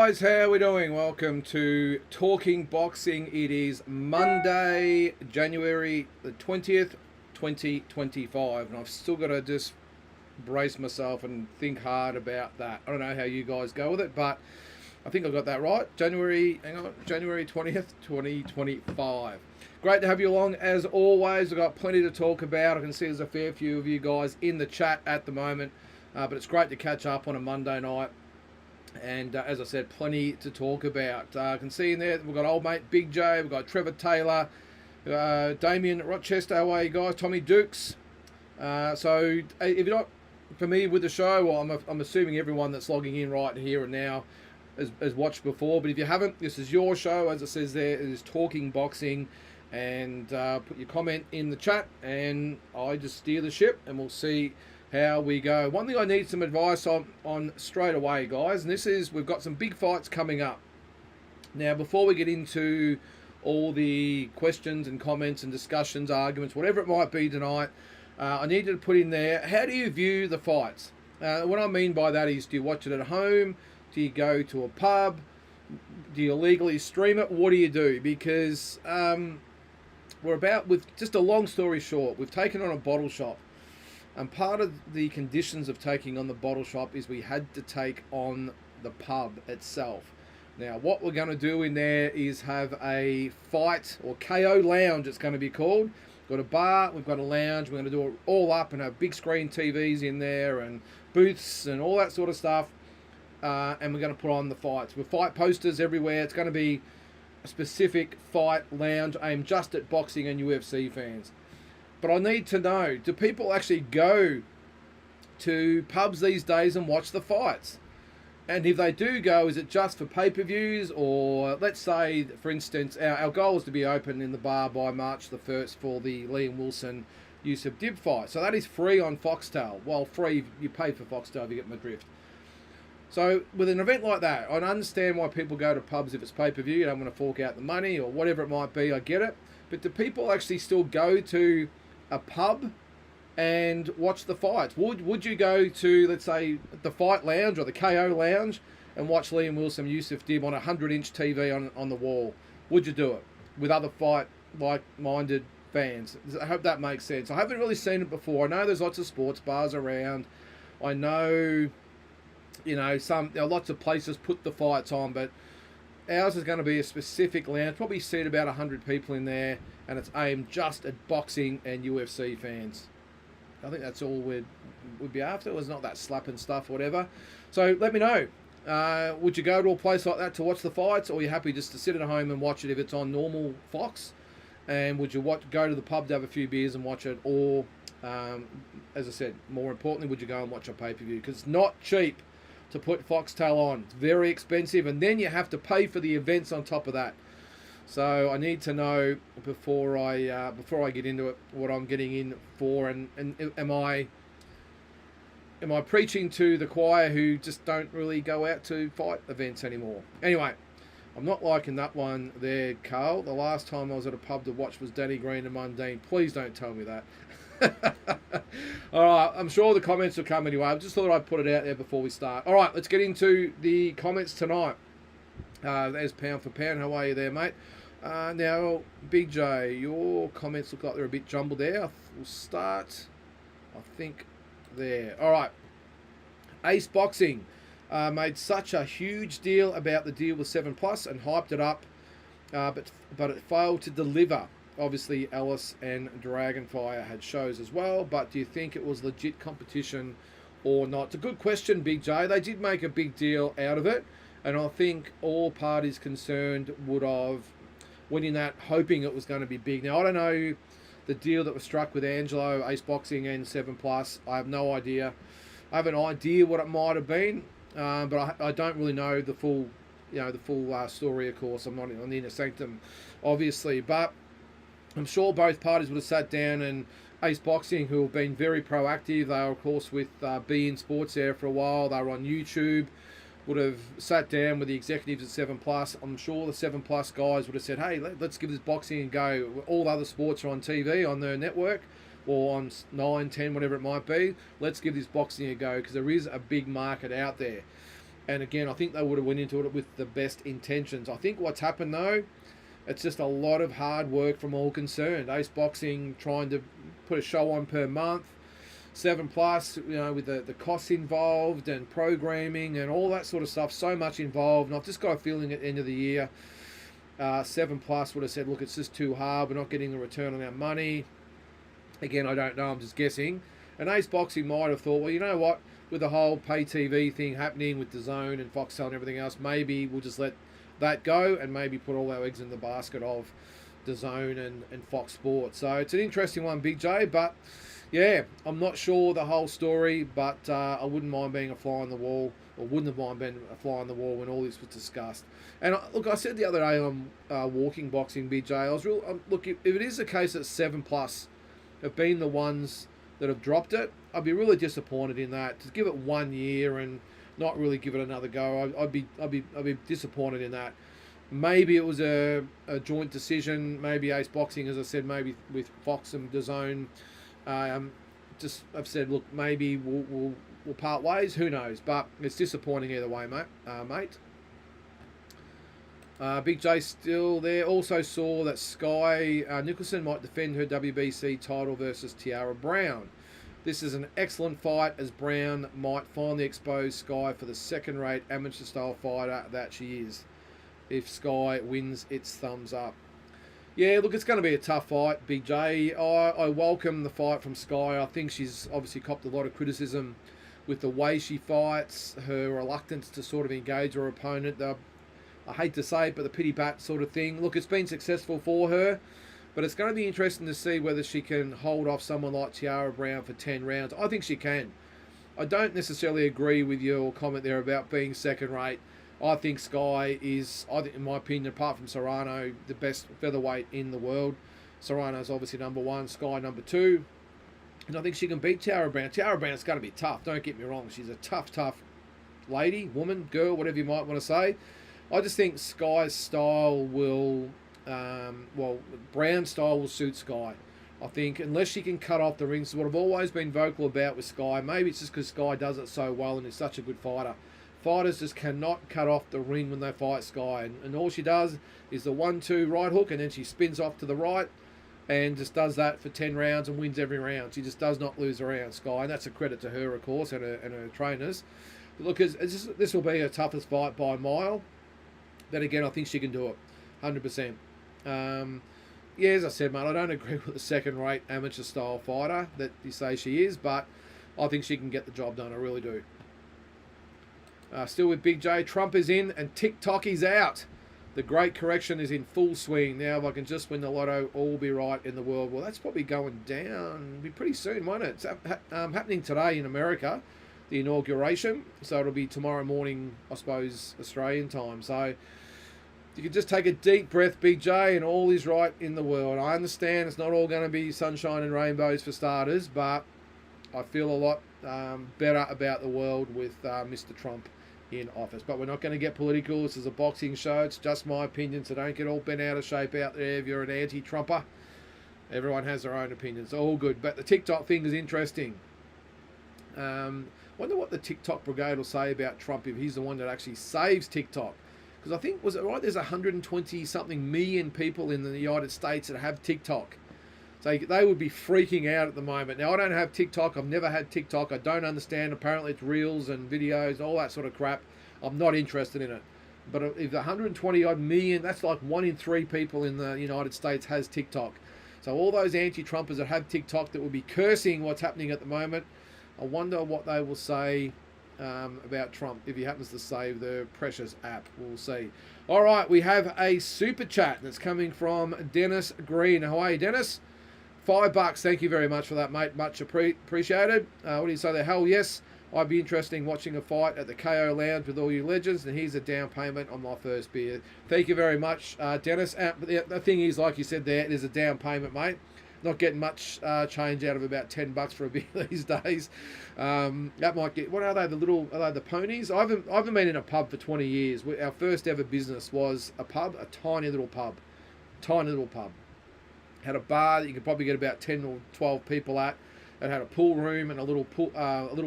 guys, how are we doing? Welcome to Talking Boxing. It is Monday, January the 20th, 2025, and I've still got to just brace myself and think hard about that. I don't know how you guys go with it, but I think I got that right. January 20th, 2025. Great to have you along as always. We've got plenty to talk about. I can see there's a fair few of you guys in the chat at the moment, but it's great to catch up on a Monday night. And as I said, plenty to talk about. I can see in there we've got old mate Big J, we've got Trevor Taylor, Damien Rochester, how are you guys? Tommy Dukes. So if you're not familiar with the show, well, I'm assuming everyone that's logging in right here and now has watched before. But if you haven't, this is your show. As it says there, it is Talking Boxing. And put your comment in the chat and I just steer the ship and we'll see how we go. One thing I need some advice on straight away, guys, and this is we've got some big fights coming up. Now, before we get into all the questions and comments and discussions, arguments, whatever it might be tonight, I need you to put in there, how do you view the fights? What I mean by that is, do you watch it at home? Do you go to a pub? Do you legally stream it? What do you do? Because we're about, with just a long story short, we've taken on a bottle shop. And part of the conditions of taking on the bottle shop is we had to take on the pub itself. Now, what we're going to do in there is have a fight, or KO lounge it's going to be called. We've got a bar, we've got a lounge, we're going to do it all up and have big screen TVs in there and booths and all that sort of stuff. And we're going to put on the fights. With fight posters everywhere. It's going to be a specific fight lounge aimed just at boxing and UFC fans. But I need to know, do people actually go to pubs these days and watch the fights? And if they do go, is it just for pay-per-views? Or let's say, for instance, our goal is to be open in the bar by March the 1st for the Liam Wilson Yusuf Dib fight. So that is free on Foxtel. Well, free, you pay for Foxtel if you get my drift. So with an event like that, I understand why people go to pubs if it's pay-per-view. You don't want to fork out the money or whatever it might be. I get it. But do people actually still go to a pub and watch the fights? Would you go to, let's say, the fight lounge or the KO lounge and watch Liam Wilson Yusuf Dib on a 100-inch TV on the wall? Would you do it with other fight like-minded fans? I hope that makes sense. I haven't really seen it before. I know there's lots of sports bars around. I know, lots of places put the fights on, but ours is going to be a specific lounge, probably seat about 100 people in there, and it's aimed just at boxing and UFC fans. I think that's all we'd be after. It was not that slapping stuff, whatever. So let me know. Would you go to a place like that to watch the fights, or are you happy just to sit at home and watch it if it's on normal Fox? And would you go to the pub to have a few beers and watch it, or, as I said, more importantly, would you go and watch a pay-per-view? Because it's not cheap to put Foxtel on. It's very expensive, and then you have to pay for the events on top of that. So I need to know before I get into it what I'm getting in for, and am I preaching to the choir who just don't really go out to fight events anymore? Anyway, I'm not liking that one there, Carl. The last time I was at a pub to watch was Danny Green and Mundine. Please don't tell me that. All right, I'm sure the comments will come anyway. I just thought I'd put it out there before we start. All right, let's get into the comments tonight. There's Pound for Pound. How are you there, mate? Now, Big J, your comments look like they're a bit jumbled there. We'll start, I think, there. All right. Ace Boxing made such a huge deal about the deal with 7 Plus and hyped it up, but it failed to deliver. Obviously, Ellis and Dragonfire had shows as well, but do you think it was legit competition or not? It's a good question, Big J. They did make a big deal out of it, and I think all parties concerned would have went in that hoping it was going to be big. Now, I don't know the deal that was struck with Angelo, Ace Boxing, and 7 Plus. I have no idea. I have an idea what it might have been, but I don't really know the full, story. Of course, I'm not on the inner sanctum, obviously, but I'm sure both parties would have sat down, and Ace Boxing, who have been very proactive, they were, of course, with Be In Sports there for a while. They were on YouTube, would have sat down with the executives at 7 Plus. I'm sure the 7 Plus guys would have said, hey, let's give this boxing a go. All other sports are on TV, on their network, or on 9, 10, whatever it might be. Let's give this boxing a go, because there is a big market out there. And again, I think they would have went into it with the best intentions. I think what's happened though, it's just a lot of hard work from all concerned. Ace Boxing trying to put a show on per month, 7+, with the costs involved and programming and all that sort of stuff. So much involved, and I've just got a feeling at the end of the year, 7+ would have said, look, it's just too hard. We're not getting the return on our money. Again, I don't know. I'm just guessing. And Ace Boxing might have thought, well, you know what? With the whole pay TV thing happening with DAZN and Foxtel and everything else, maybe we'll just let that go and maybe put all our eggs in the basket of DAZN and Fox Sports. So it's an interesting one, Big J. But yeah, I'm not sure the whole story, but I wouldn't mind being a fly on the wall, or wouldn't have mind being a fly on the wall when all this was discussed. And look, I said the other day on Walking Boxing, Big J, I was real. Look, if it is the case that 7+ have been the ones that have dropped it, I'd be really disappointed in that. To give it 1 year and not really give it another go, I'd be disappointed in that. Maybe it was a joint decision. Maybe Ace Boxing, as I said, maybe with Fox and DAZN, just I've said, look, maybe we'll part ways. Who knows? But it's disappointing either way, mate. Big J still there. Also saw that Skye Nicolson might defend her WBC title versus Tszyu Brown. This is an excellent fight, as Brown might finally expose Skye for the second-rate amateur-style fighter that she is. If Skye wins, it's thumbs up. Yeah, look, it's going to be a tough fight, Big J. I welcome the fight from Skye. I think she's obviously copped a lot of criticism with the way she fights, her reluctance to sort of engage her opponent. I hate to say it, but the pity bat sort of thing. Look, it's been successful for her, but it's going to be interesting to see whether she can hold off someone like Tszyu Brown for 10 rounds. I think she can. I don't necessarily agree with your comment there about being second rate. I think Skye is, in my opinion, apart from Serrano, the best featherweight in the world. Serrano's obviously number 1, Skye number 2. And I think she can beat Tszyu Brown. Tszyu Brown's going to be tough, don't get me wrong. She's a tough lady, woman, girl, whatever you might want to say. I just think Skye's style will, Brown's style will suit Skye. I think unless she can cut off the ring, this is what I've always been vocal about with Skye. Maybe it's just because Skye does it so well and is such a good fighter. Fighters just cannot cut off the ring when they fight Skye. And all she does is the 1-2 right hook, and then she spins off to the right and just does that for 10 rounds and wins every round. She just does not lose a round, Skye. And that's a credit to her, of course, and her trainers. But look, this will be her toughest fight by a mile. But again, I think she can do it, 100%. Yeah, as I said, mate, I don't agree with the second-rate amateur-style fighter that you say she is, but I think she can get the job done. I really do. Still with Big J, Trump is in and TikTok is out. The great correction is in full swing. Now, if I can just win the lotto, all will be right in the world. Well, that's probably going down. It'll be pretty soon, won't it? It's happening today in America, the inauguration. So it'll be tomorrow morning, I suppose, Australian time. So you can just take a deep breath, Big J, and all is right in the world. I understand it's not all going to be sunshine and rainbows for starters, but I feel a lot better about the world with Mr. Trump in office. But we're not going to get political. This is a boxing show. It's just my opinion, so don't get all bent out of shape out there if you're an anti-Trumper. Everyone has their own opinions. All good. But the TikTok thing is interesting. Wonder what the TikTok brigade will say about Trump if he's the one that actually saves TikTok. Because I think, was it right, there's 120-something million people in the United States that have TikTok. So they would be freaking out at the moment. Now, I don't have TikTok. I've never had TikTok. I don't understand. Apparently, it's reels and videos and all that sort of crap. I'm not interested in it. But if 120-odd million, that's like 1 in 3 people in the United States has TikTok. So all those anti-Trumpers that have TikTok that will be cursing what's happening at the moment, I wonder what they will say about Trump if he happens to save the precious app. We'll see. All right, we have a super chat that's coming from Dennis Green. How are you, Dennis? $5. Thank you very much for that, mate. Much appreciated. What do you say there? Hell yes. I'd be interested in watching a fight at the KO Lounge with all you legends, and here's a down payment on my first beer. Thank you very much, Dennis. But the thing is, like you said there, it is a down payment, mate. Not getting much change out of about $10 for a beer these days. That might get. What are they? Are they the ponies? I haven't been in a pub for 20 years. Our first ever business was a pub, a tiny little pub. Had a bar that you could probably get about 10 or 12 people at. It had a pool room and a little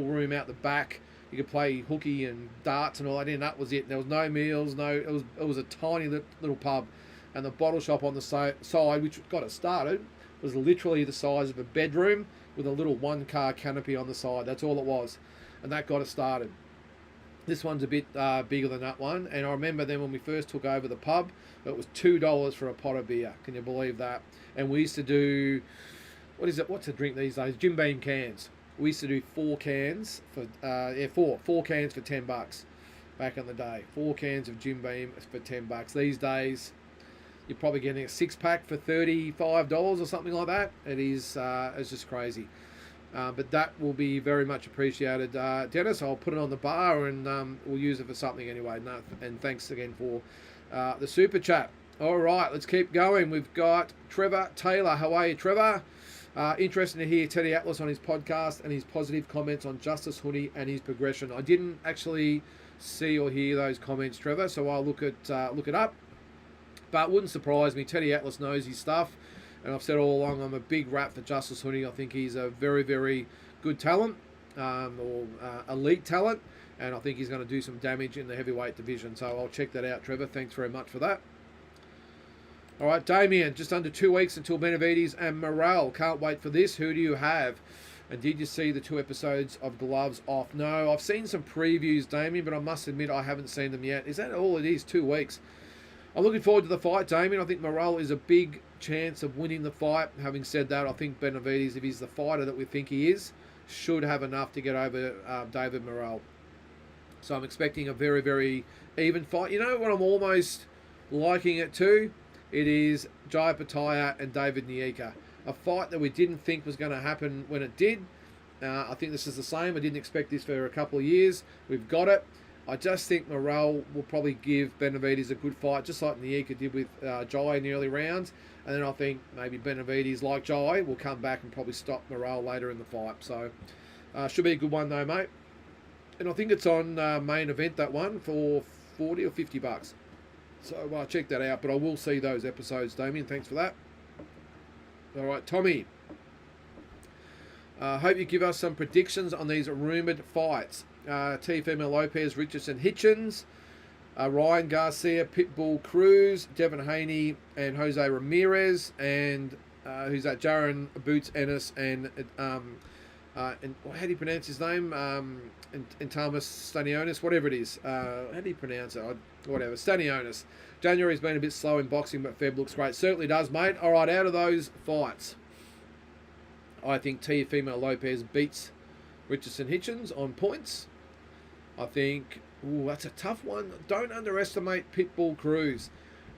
room out the back. You could play hooky and darts and all that in. That was it. There was no meals. It was a tiny little pub, and the bottle shop on the side, which got it started, was literally the size of a bedroom with a little one-car canopy on the side. That's all it was, and that got it started. This one's a bit bigger than that one, and I remember then when we first took over the pub, it was $2 for a pot of beer. Can you believe that? And we used to do, what's a drink these days? Jim Beam cans. We used to do 4 cans for four cans for $10 back in the day. 4 cans of Jim Beam for $10. These days, you're probably getting a 6-pack for $35 or something like that. It's just crazy. But that will be very much appreciated. Dennis, I'll put it on the bar and we'll use it for something anyway. No, and thanks again for the super chat. All right, let's keep going. We've got Trevor Taylor. How are you, Trevor? Interesting to hear Teddy Atlas on his podcast and his positive comments on Justice Hoodie and his progression. I didn't actually see or hear those comments, Trevor, so I'll look it up. But it wouldn't surprise me. Teddy Atlas knows his stuff. And I've said all along, I'm a big rap for Justice Hoodie. I think he's a very, very good talent, or elite talent. And I think he's going to do some damage in the heavyweight division. So I'll check that out, Trevor. Thanks very much for that. All right, Damien, just under 2 weeks until Benavidez and Morrell. Can't wait for this. Who do you have? And did you see the 2 episodes of Gloves Off? No, I've seen some previews, Damien, but I must admit I haven't seen them yet. Is that all it is, 2 weeks? I'm looking forward to the fight, Damien. I think Morrell is a big chance of winning the fight. Having said that, I think Benavidez, if he's the fighter that we think he is, should have enough to get over David Morrell. So I'm expecting a very, very even fight. You know what I'm almost liking it too? It is Jai Pataya and David Nyika. A fight that we didn't think was going to happen when it did. I think this is the same. I didn't expect this for a couple of years. We've got it. I just think Morrell will probably give Benavidez a good fight, just like Nyika did with Jai in the early rounds. And then I think maybe Benavidez, like Jai, will come back and probably stop Morrell later in the fight. So, should be a good one though, mate. And I think it's on main event, that one, for $40 or $50. So check that out. But I will see those episodes, Damien. Thanks for that. All right, Tommy. Hope you give us some predictions on these rumoured fights. Teofimo Lopez, Richardson, Hitchens, Ryan Garcia, Pitbull Cruz, Devin Haney, and Jose Ramirez, and who's that? Jaron Boots Ennis, and how do you pronounce his name? And Thomas Stanionis, whatever it is. How do you pronounce it? Whatever. Stanionis. January's been a bit slow in boxing, but Feb looks great. Certainly does, mate. All right, out of those fights, I think Teofimo Lopez beats Richardson Hitchens on points. I think, that's a tough one. Don't underestimate Pitbull Cruz.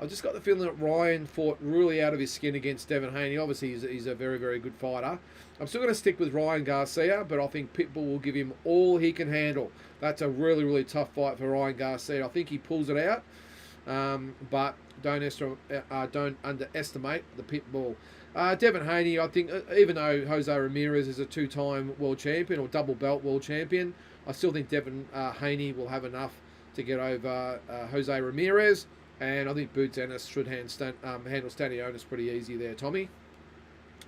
I've just got the feeling that Ryan fought really out of his skin against Devin Haney. Obviously, he's a very, very good fighter. I'm still going to stick with Ryan Garcia, but I think Pitbull will give him all he can handle. That's a really, really tough fight for Ryan Garcia. I think he pulls it out, but don't underestimate the Pitbull. Devin Haney, I think, even though Jose Ramirez is a 2-time world champion or double belt world champion, I still think Devin Haney will have enough to get over Jose Ramirez. And I think Boots Ennis should handle Stanionis pretty easy there, Tommy.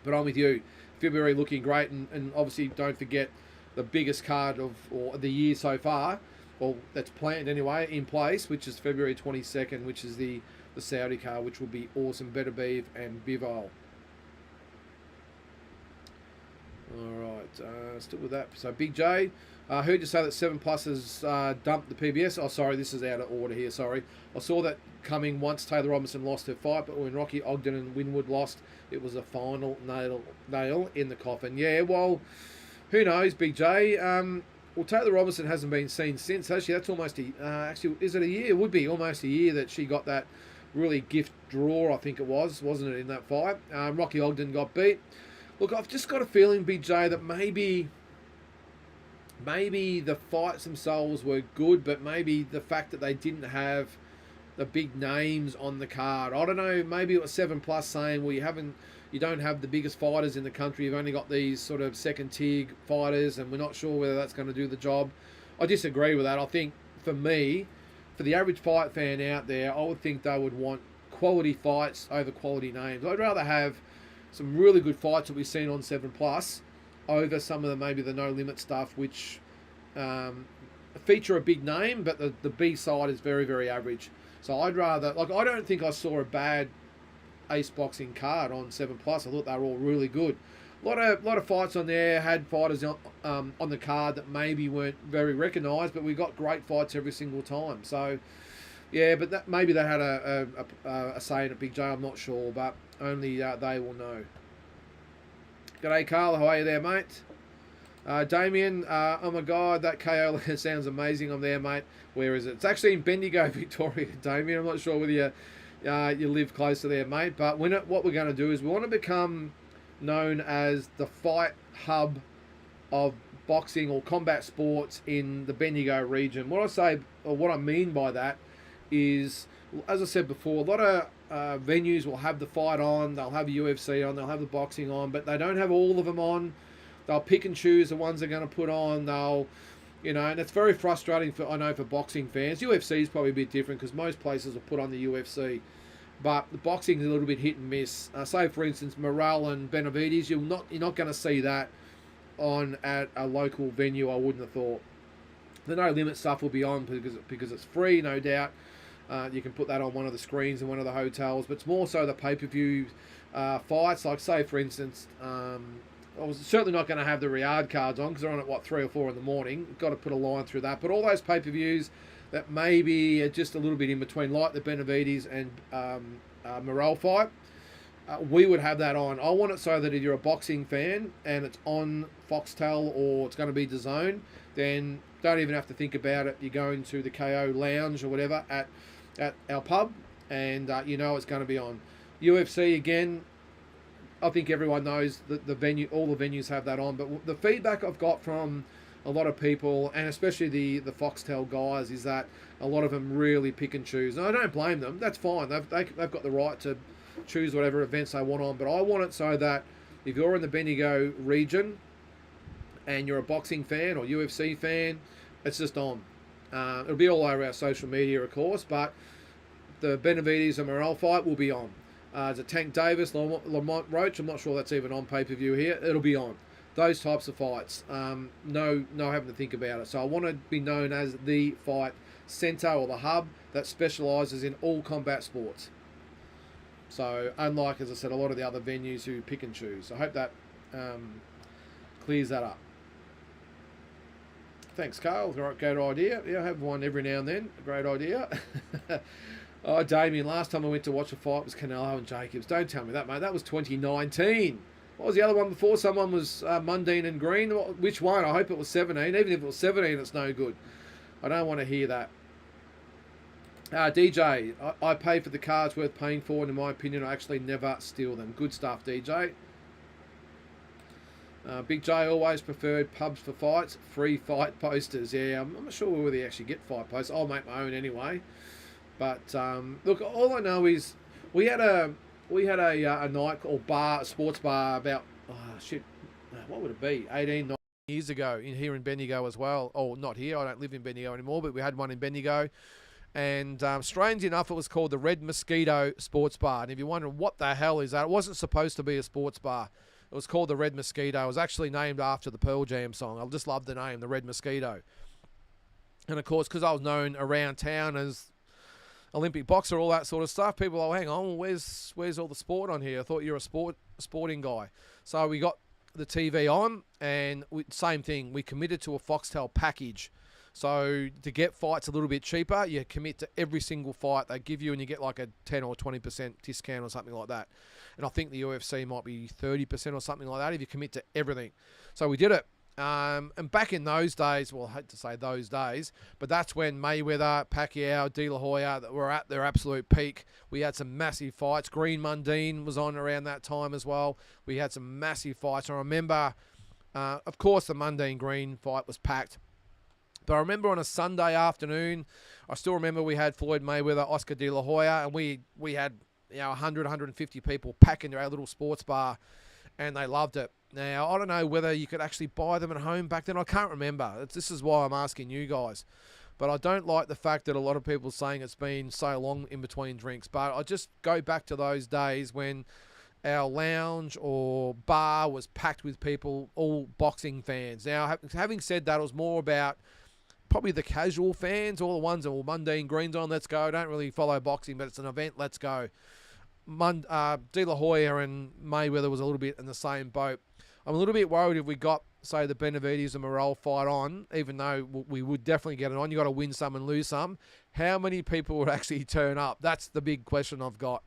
But I'm with you. February looking great, and obviously don't forget the biggest card of the year so far, well, that's planned anyway, in place, which is February 22nd, which is the Saudi card, which will be awesome. Benavidez and Bivol. All right, still with that. So Big J, heard you say that 7 Plus has dumped the PBS. Oh, sorry, this is out of order here. Sorry, I saw that coming once Taylor Robinson lost her fight, but when Rocky Ogden and Winwood lost, it was a final nail in the coffin. Yeah, well, who knows, Big J. Well, Taylor Robinson hasn't been seen since. Actually, that's almost actually, is it a year? It would be almost a year that she got that really gift draw. I think it was, wasn't it, in that fight? Rocky Ogden got beat. Look, I've just got a feeling, Big J, that maybe the fights themselves were good, but maybe the fact that they didn't have the big names on the card. I don't know, maybe it was 7 Plus saying, well, you don't have the biggest fighters in the country. You've only got these sort of second-tier fighters, and we're not sure whether that's going to do the job. I disagree with that. I think, for me, for the average fight fan out there, I would think they would want quality fights over quality names. I'd rather have some really good fights that we've seen on 7 Plus over some of the maybe the no limit stuff, which feature a big name, but the B side is very, very average. So I'd rather, like, I don't think I saw a bad Ace Boxing card on 7 Plus. I thought they were all really good. A lot of fights on there, had fighters on the card that maybe weren't very recognised, but we got great fights every single time. So yeah, but maybe they had a say in it, Big J. I'm not sure, but only they will know. G'day, Carl. How are you there, mate? Damien, oh my God, that KO sounds amazing. I'm there, mate. Where is it? It's actually in Bendigo, Victoria, Damien. I'm not sure whether you live close to there, mate. But what we're going to do is we want to become known as the fight hub of boxing or combat sports in the Bendigo region. What I mean by that is, as I said before, a lot of venues will have the fight on, they'll have the UFC on, they'll have the boxing on, but they don't have all of them on. They'll pick and choose the ones they're going to put on. And it's very frustrating for boxing fans. UFC is probably a bit different because most places will put on the UFC, but the boxing is a little bit hit and miss. Say for instance, Morrell and Benavidez, you're not going to see that on at a local venue. I wouldn't have thought. The no limit stuff will be on because it's free, no doubt. You can put that on one of the screens in one of the hotels, but it's more so the pay-per-view fights. Like say for instance, I was certainly not going to have the Riyadh cards on because they're on at 3 or 4 in the morning. Got to put a line through that. But all those pay-per-views that maybe are just a little bit in between, like the Benavidez and Morrell fight, we would have that on. I want it so that if you're a boxing fan and it's on Foxtel or it's going to be DAZN, then don't even have to think about it. You're going to the KO lounge or whatever at our pub, and it's going to be on. UFC again. I think everyone knows that all the venues have that on. But the feedback I've got from a lot of people, and especially the Foxtel guys, is that a lot of them really pick and choose. And I don't blame them. That's fine. They've got the right to choose whatever events they want on. But I want it so that if you're in the Bendigo region and you're a boxing fan or UFC fan, it's just on. It'll be all over our social media, of course, but the Benavidez and Morrell fight will be on. There's a Tank Davis, Lamont Roach. I'm not sure that's even on pay-per-view here. It'll be on. Those types of fights. No having to think about it. So I want to be known as the fight centre or the hub that specialises in all combat sports. So unlike, as I said, a lot of the other venues who pick and choose. I hope that clears that up. Thanks, Carl. Great idea. Yeah, I have one every now and then. Great idea. Oh, Damien, last time I went to watch a fight was Canelo and Jacobs. Don't tell me that, mate. That was 2019. What was the other one before? Someone was Mundine and Green. Which one? I hope it was 17. Even if it was 17, it's no good. I don't want to hear that. DJ, I pay for the cards worth paying for, and in my opinion, I actually never steal them. Good stuff, DJ. Big J always preferred pubs for fights. Free fight posters. Yeah, I'm not sure whether you actually get fight posters. I'll make my own anyway. But look, all I know is we had a night or bar, a sports bar about what would it be? 18, 19 years ago here in Bendigo as well. Oh, not here. I don't live in Bendigo anymore, but we had one in Bendigo. And strange enough, it was called the Red Mosquito Sports Bar. And if you're wondering what the hell is that, it wasn't supposed to be a sports bar. It was called the Red Mosquito. It was actually named after the Pearl Jam song. I just love the name, the Red Mosquito. And of course, because I was known around town as Olympic boxer, all that sort of stuff, people are, hang on, where's all the sport on here? I thought you're a sporting guy. So we got the TV on, and same thing. We committed to a Foxtel package. So to get fights a little bit cheaper, you commit to every single fight they give you, and you get like a 10 or 20% discount or something like that. And I think the UFC might be 30% or something like that if you commit to everything. So we did it. And back in those days, well, I hate to say those days, but that's when Mayweather, Pacquiao, De La Hoya were at their absolute peak. We had some massive fights. Green Mundine was on around that time as well. We had some massive fights. I remember, of course, the Mundine Green fight was packed. But I remember on a Sunday afternoon, I still remember we had Floyd Mayweather, Oscar De La Hoya, and we had 100, 150 people pack into our little sports bar, and they loved it. Now, I don't know whether you could actually buy them at home back then. I can't remember. This is why I'm asking you guys. But I don't like the fact that a lot of people are saying it's been so long in between drinks. But I just go back to those days when our lounge or bar was packed with people, all boxing fans. Now, having said that, it was more about probably the casual fans, all the ones that were Mundine Greens on, let's go. Don't really follow boxing, but it's an event, let's go. De La Hoya and Mayweather was a little bit in the same boat. I'm a little bit worried if we got, say, the Benavidez and Morrell fight on, even though we would definitely get it on. You got to win some and lose some. How many people would actually turn up? That's the big question I've got.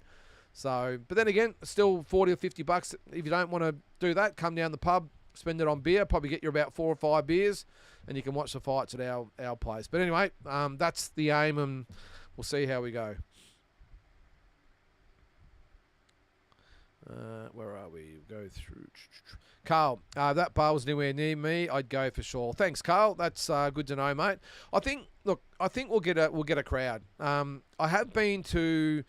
So, but then again, still $40 or $50. If you don't want to do that, come down the pub, spend it on beer. Probably get you about 4 or 5 beers, and you can watch the fights at our place. But anyway, that's the aim, and we'll see how we go. Where are we? Go through. Carl, that bar was nowhere near me. I'd go for sure. Thanks, Carl. That's good to know, mate. I think we'll get a crowd. I have been to,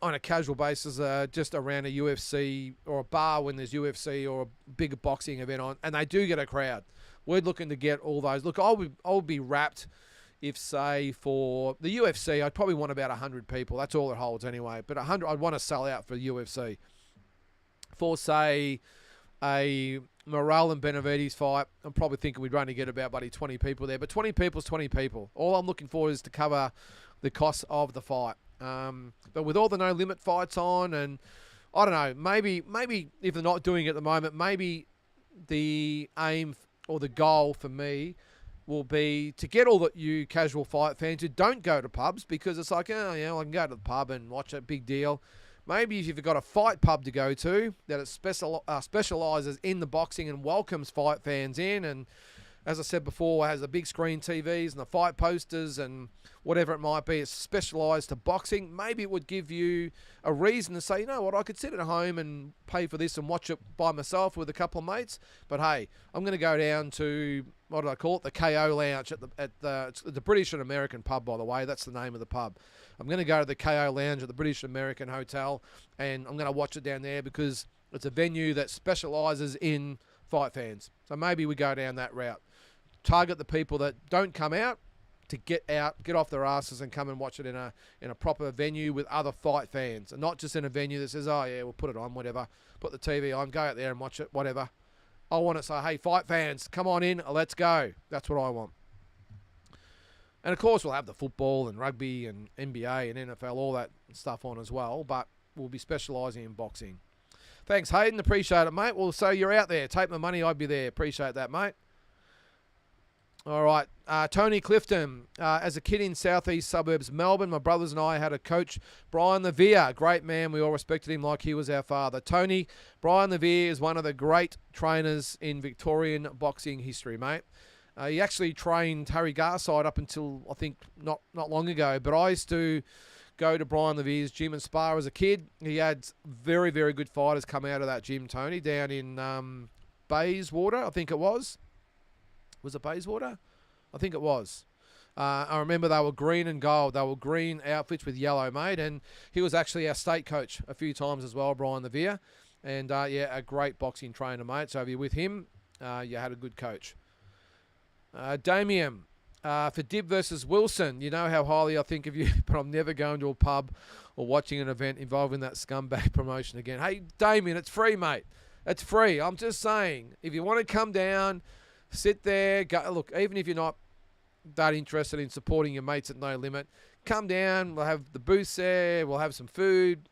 on a casual basis, just around a UFC or a bar when there's UFC or a bigger boxing event on, and they do get a crowd. We're looking to get all those. Look, I'll be wrapped if, say, for the UFC, I'd probably want about 100 people. That's all it holds anyway. But 100, I'd want to sell out for the UFC. For, say, a Morrell and Benavidez fight, I'm probably thinking we'd only get about 20 people there. But 20 people is 20 people. All I'm looking for is to cover the cost of the fight. But with all the no limit fights on, and I don't know, maybe if they're not doing it at the moment, maybe the aim or the goal for me will be to get all you casual fight fans who don't go to pubs, because it's like, oh, yeah, I can go to the pub and watch a big deal. Maybe if you've got a fight pub to go to that it specialises in the boxing and welcomes fight fans in, and as I said before, has the big screen TVs and the fight posters and whatever it might be, it's specialised to boxing. Maybe it would give you a reason to say, you know what, I could sit at home and pay for this and watch it by myself with a couple of mates. But hey, I'm going to go down to, what do I call it, the KO Lounge at the British and American pub, by the way. That's the name of the pub. I'm going to go to the KO Lounge at the British and American Hotel, and I'm going to watch it down there because it's a venue that specialises in fight fans. So maybe we go down that route. Target the people that don't come out to get off their asses and come and watch it in a proper venue with other fight fans, and not just in a venue that says, oh yeah, we'll put it on, whatever, put the TV on, go out there and watch it, whatever. I want to say, hey, fight fans, come on in, let's go. That's what I want. And of course, we'll have the football and rugby and NBA and NFL, all that stuff on as well, but we'll be specialising in boxing. Thanks, Hayden. Appreciate it, mate. Well, so you're out there. Take my money, I'd be there. Appreciate that, mate. All right, Tony Clifton. As a kid in southeast suburbs Melbourne, my brothers and I had a coach, Brian Levere. Great man. We all respected him like he was our father. Tony, Brian Levere is one of the great trainers in Victorian boxing history, mate. He actually trained Harry Garside up until, I think, not long ago. But I used to go to Brian Levere's gym and spar as a kid. He had very, very good fighters come out of that gym, Tony, down in Bayswater, I think it was. Was it Bayswater? I think it was. I remember they were green and gold. They were green outfits with yellow, mate. And he was actually our state coach a few times as well, Brian Levere. And, yeah, a great boxing trainer, mate. So if you're with him, you had a good coach. Damien, for Dib versus Wilson, you know how highly I think of you, but I'm never going to a pub or watching an event involving that scumbag promotion again. Hey, Damien, it's free, mate. It's free. I'm just saying, if you want to come down, sit there, go, look, even if you're not that interested in supporting your mates at No Limit, come down, we'll have the booths there, we'll have some food,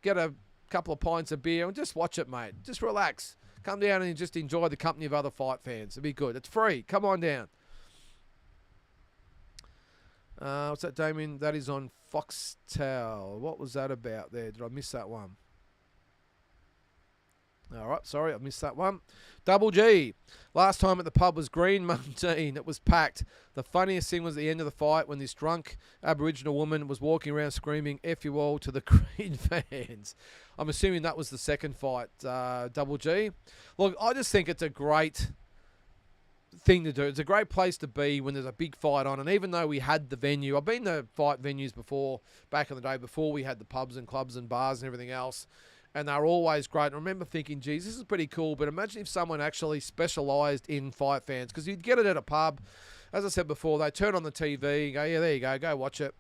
get a couple of pints of beer and just watch it, mate. Just relax. Come down and just enjoy the company of other fight fans. It'll be good. It's free. Come on down. What's that, Damien? That is on Foxtel. What was that about there? Did I miss that one? All right, sorry, I missed that one. Double G. Last time at the pub was Green Mundine. It was packed. The funniest thing was at the end of the fight when this drunk Aboriginal woman was walking around screaming F you all to the Green fans. I'm assuming that was the second fight, Double G. Look, I just think it's a great thing to do. It's a great place to be when there's a big fight on. And even though we had the venue, I've been to fight venues before, back in the day, before we had the pubs and clubs and bars and everything else. And they're always great. And I remember thinking, geez, this is pretty cool. But imagine if someone actually specialised in fight fans. Because you'd get it at a pub. As I said before, they turn on the TV, go, yeah, there you go watch it.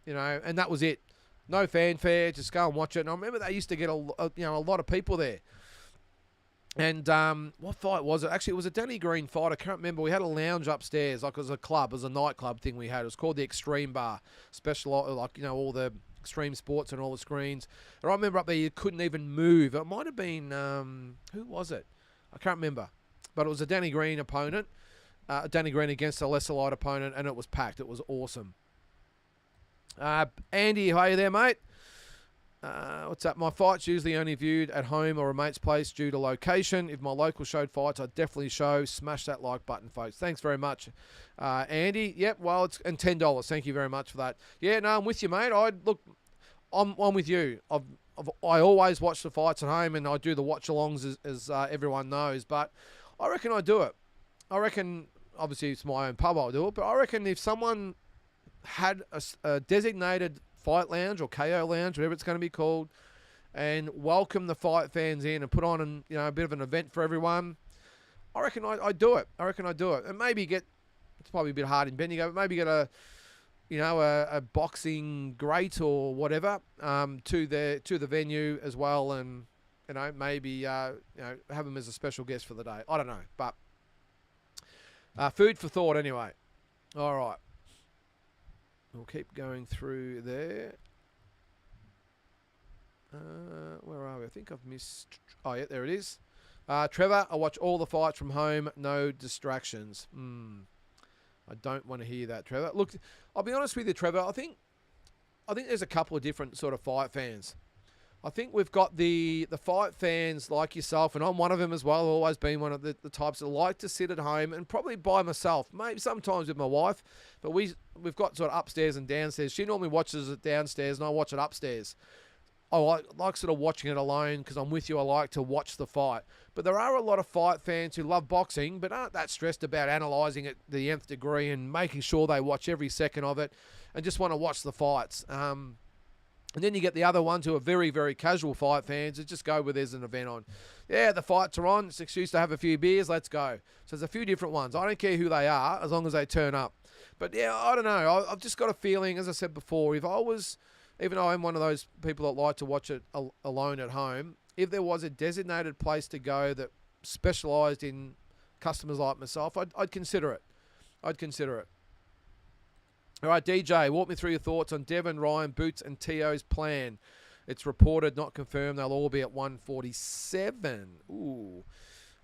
You know, and that was it. No fanfare, just go and watch it. And I remember they used to get a lot of people there. And what fight was it? Actually, it was a Danny Green fight. I can't remember. We had a lounge upstairs, like it was a club, it was a nightclub thing we had. It was called the Extreme Bar, special, like all the extreme sports and all the screens. And I remember up there you couldn't even move. It might have been who was it? I can't remember, but it was a Danny Green opponent, Danny Green against a lesser light opponent, and it was packed. It was awesome. Andy, how are you there, mate? What's up? My fights usually only viewed at home or a mate's place due to location. If my local showed fights, I'd definitely show. Smash that like button, folks. Thanks very much, Andy. Yep, well, it's and $10. Thank you very much for that. Yeah, no, I'm with you, mate. I'm with you. I always watch the fights at home, and I do the watch-alongs as everyone knows. But I reckon I do it. I reckon, obviously, it's my own pub, I'll do it. But I reckon if someone had a designated fight lounge or KO lounge, whatever it's going to be called, and welcome the fight fans in and put on a bit of an event for everyone, I reckon I'd do it. And maybe it's probably a bit hard in Bendigo, but maybe get a boxing great or whatever to the venue as well, and maybe have them as a special guest for the day. I don't know, but food for thought anyway. All right. We'll keep going through there. Where are we? I think I've missed... Oh, yeah, there it is. Trevor, I watch all the fights from home. No distractions. I don't want to hear that, Trevor. Look, I'll be honest with you, Trevor. I think there's a couple of different sort of fight fans. I think we've got the fight fans like yourself, and I'm one of them as well. I've always been one of the types that like to sit at home and probably by myself, maybe sometimes with my wife, but we've got sort of upstairs and downstairs. She normally watches it downstairs and I watch it upstairs. I like sort of watching it alone because I'm with you. I like to watch the fight. But there are a lot of fight fans who love boxing but aren't that stressed about analysing it to the nth degree and making sure they watch every second of it and just want to watch the fights. And then you get the other ones who are very, very casual fight fans who just go where there's an event on. Yeah, the fights are on. It's an excuse to have a few beers. Let's go. So there's a few different ones. I don't care who they are as long as they turn up. But yeah, I don't know. I've just got a feeling, as I said before, even though I'm one of those people that like to watch it alone at home, if there was a designated place to go that specialised in customers like myself, I'd consider it. All right, DJ, walk me through your thoughts on Devon, Ryan, Boots, and Tszyu's plan. It's reported, not confirmed, they'll all be at 147. Ooh,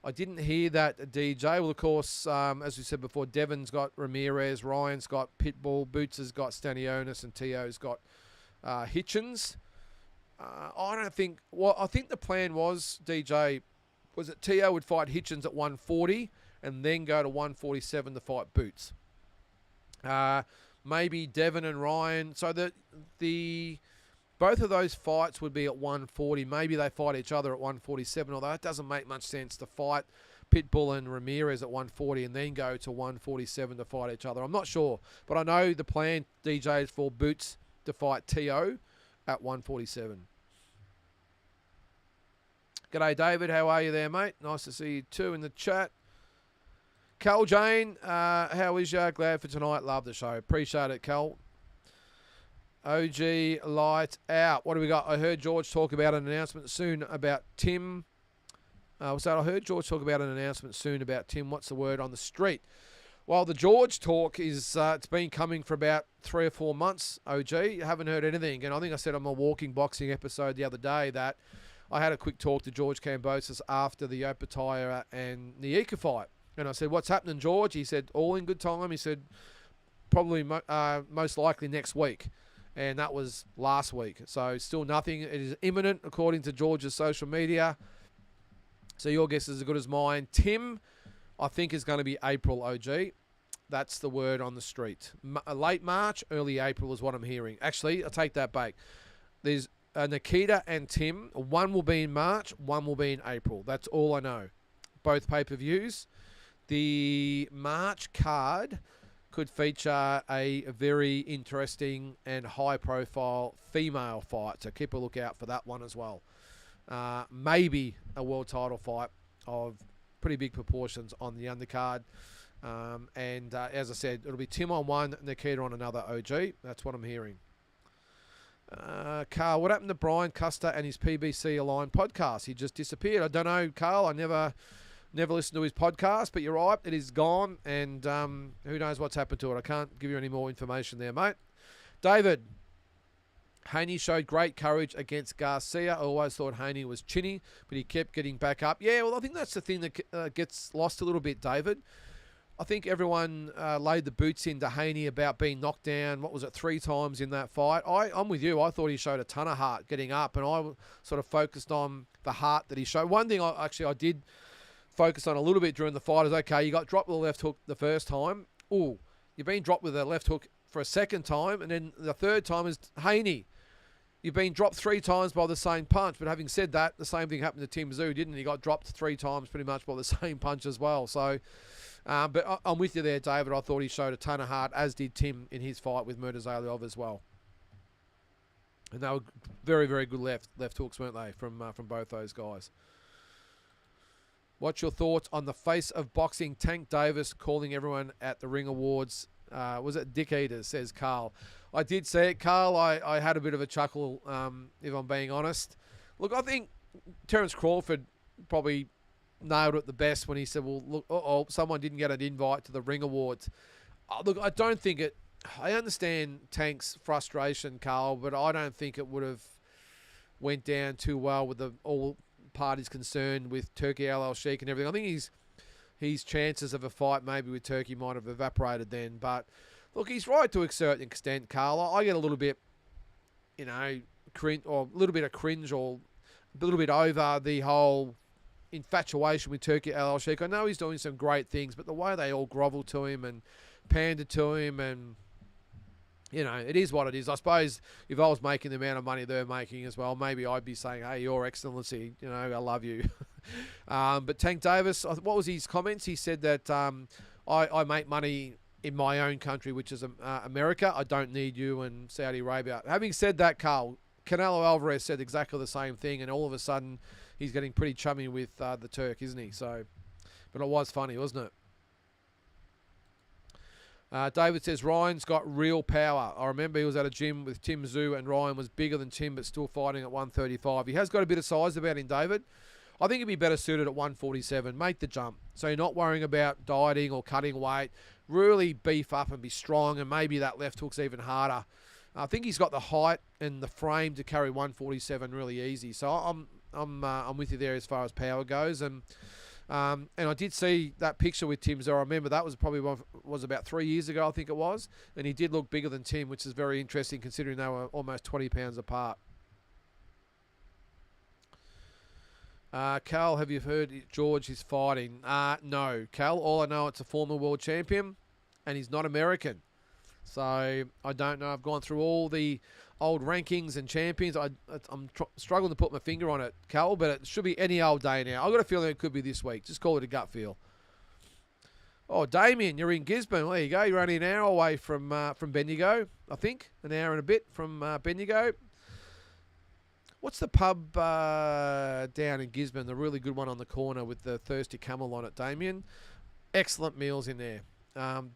I didn't hear that, DJ. Well, of course, as we said before, Devon's got Ramirez, Ryan's got Pitbull, Boots has got Stanionis, and Tszyu's got Hitchens. I think the plan was, DJ, was that Tszyu would fight Hitchens at 140 and then go to 147 to fight Boots. Maybe Devon and Ryan. So the both of those fights would be at 140. Maybe they fight each other at 147, although it doesn't make much sense to fight Pitbull and Ramirez at 140 and then go to 147 to fight each other. I'm not sure, but I know the plan, DJ, is for Boots to fight Tszyu at 147. G'day, David. How are you there, mate? Nice to see you too in the chat. Cal Jane, how is ya? Glad for tonight. Love the show. Appreciate it, Cal. OG light out. What do we got? I heard George talk about an announcement soon about Tim. What's that? I heard George talk about an announcement soon about Tim. What's the word on the street? Well, the George talk is, it's been coming for about 3 or 4 months, OG. I haven't heard anything. And I think I said on my Walking Boxing episode the other day that I had a quick talk to George Kambosos after the Opetaia and Niika fight. And I said, what's happening, George? He said, all in good time. He said, probably most likely next week. And that was last week. So still nothing. It is imminent, according to George's social media. So your guess is as good as mine. Tim, I think, is going to be April, OG. That's the word on the street. Late March, early April is what I'm hearing. Actually, I'll take that back. There's Nikita and Tim. One will be in March, one will be in April. That's all I know. Both pay-per-views. The March card could feature a very interesting and high-profile female fight, so keep a lookout for that one as well. Maybe a world title fight of pretty big proportions on the undercard. As I said, it'll be Tim on one, Nikita on another, OG. That's what I'm hearing. Carl, what happened to Brian Custer and his PBC Aligned podcast? He just disappeared. I don't know, Carl. I never listened to his podcast, but you're right. It is gone, and who knows what's happened to it. I can't give you any more information there, mate. David, Haney showed great courage against Garcia. I always thought Haney was chinny, but he kept getting back up. Yeah, well, I think that's the thing that gets lost a little bit, David. I think everyone laid the boots into Haney about being knocked down, 3 times in that fight. I'm with you. I thought he showed a ton of heart getting up, and I sort of focused on the heart that he showed. One thing I did focus on a little bit during the fight is, okay, you got dropped with a left hook the first time. Ooh, you've been dropped with a left hook for a second time, and then the third time is Haney. You've been dropped 3 times by the same punch, but having said that, the same thing happened to Tszyu, didn't he? He got dropped 3 times pretty much by the same punch as well. So, but I'm with you there, David. I thought he showed a ton of heart, as did Tim in his fight with Murtazalyov as well. And they were very, very good left hooks, weren't they, from both those guys. What's your thoughts on the face of boxing? Tank Davis calling everyone at the Ring Awards. Was it Dick Eaters, says Carl. I did see it, Carl. I had a bit of a chuckle, if I'm being honest. Look, I think Terence Crawford probably nailed it the best when he said, well, look, someone didn't get an invite to the Ring Awards. Look, I don't think it... I understand Tank's frustration, Carl, but I don't think it would have went down too well with all parties concerned with Turki Al-Sheikh and everything. I think his chances of a fight maybe with Turkey might have evaporated then, but... Look, he's right to a certain extent, Carl. I get a little bit, cringe, or a little bit of cringe, or a little bit over the whole infatuation with Turki Al-Sheikh. I know he's doing some great things, but the way they all grovel to him and pander to him, and it is what it is. I suppose if I was making the amount of money they're making as well, maybe I'd be saying, "Hey, Your Excellency, I love you." But Tank Davis, what was his comments? He said that I make money in my own country, which is America. I don't need you in Saudi Arabia. Having said that, Carl, Canelo Alvarez said exactly the same thing, and all of a sudden he's getting pretty chummy with the Turk, isn't he? So, but it was funny, wasn't it? David says, Ryan's got real power. I remember he was at a gym with Tszyu, and Ryan was bigger than Tim, but still fighting at 135. He has got a bit of size about him, David. I think he'd be better suited at 147. Make the jump. So you're not worrying about dieting or cutting weight. Really beef up and be strong, and maybe that left hook's even harder. I think he's got the height and the frame to carry 147 really easy. So I'm with you there as far as power goes. And I did see that picture with Tim. So I remember that was probably was about 3 years ago, I think it was. And he did look bigger than Tim, which is very interesting considering they were almost 20 pounds apart. Cal, have you heard George is fighting? No, Cal. All I know, it's a former world champion, and he's not American. So I don't know. I've gone through all the old rankings and champions. I'm struggling to put my finger on it, Cal, but it should be any old day now. I've got a feeling it could be this week. Just call it a gut feel. Oh, Damien, you're in Gisborne. Well, there you go. You're only an hour away from Bendigo, I think. An hour and a bit from Bendigo. What's the pub down in Gisborne, the really good one on the corner with the Thirsty Camel on it, Damien? Excellent meals in there.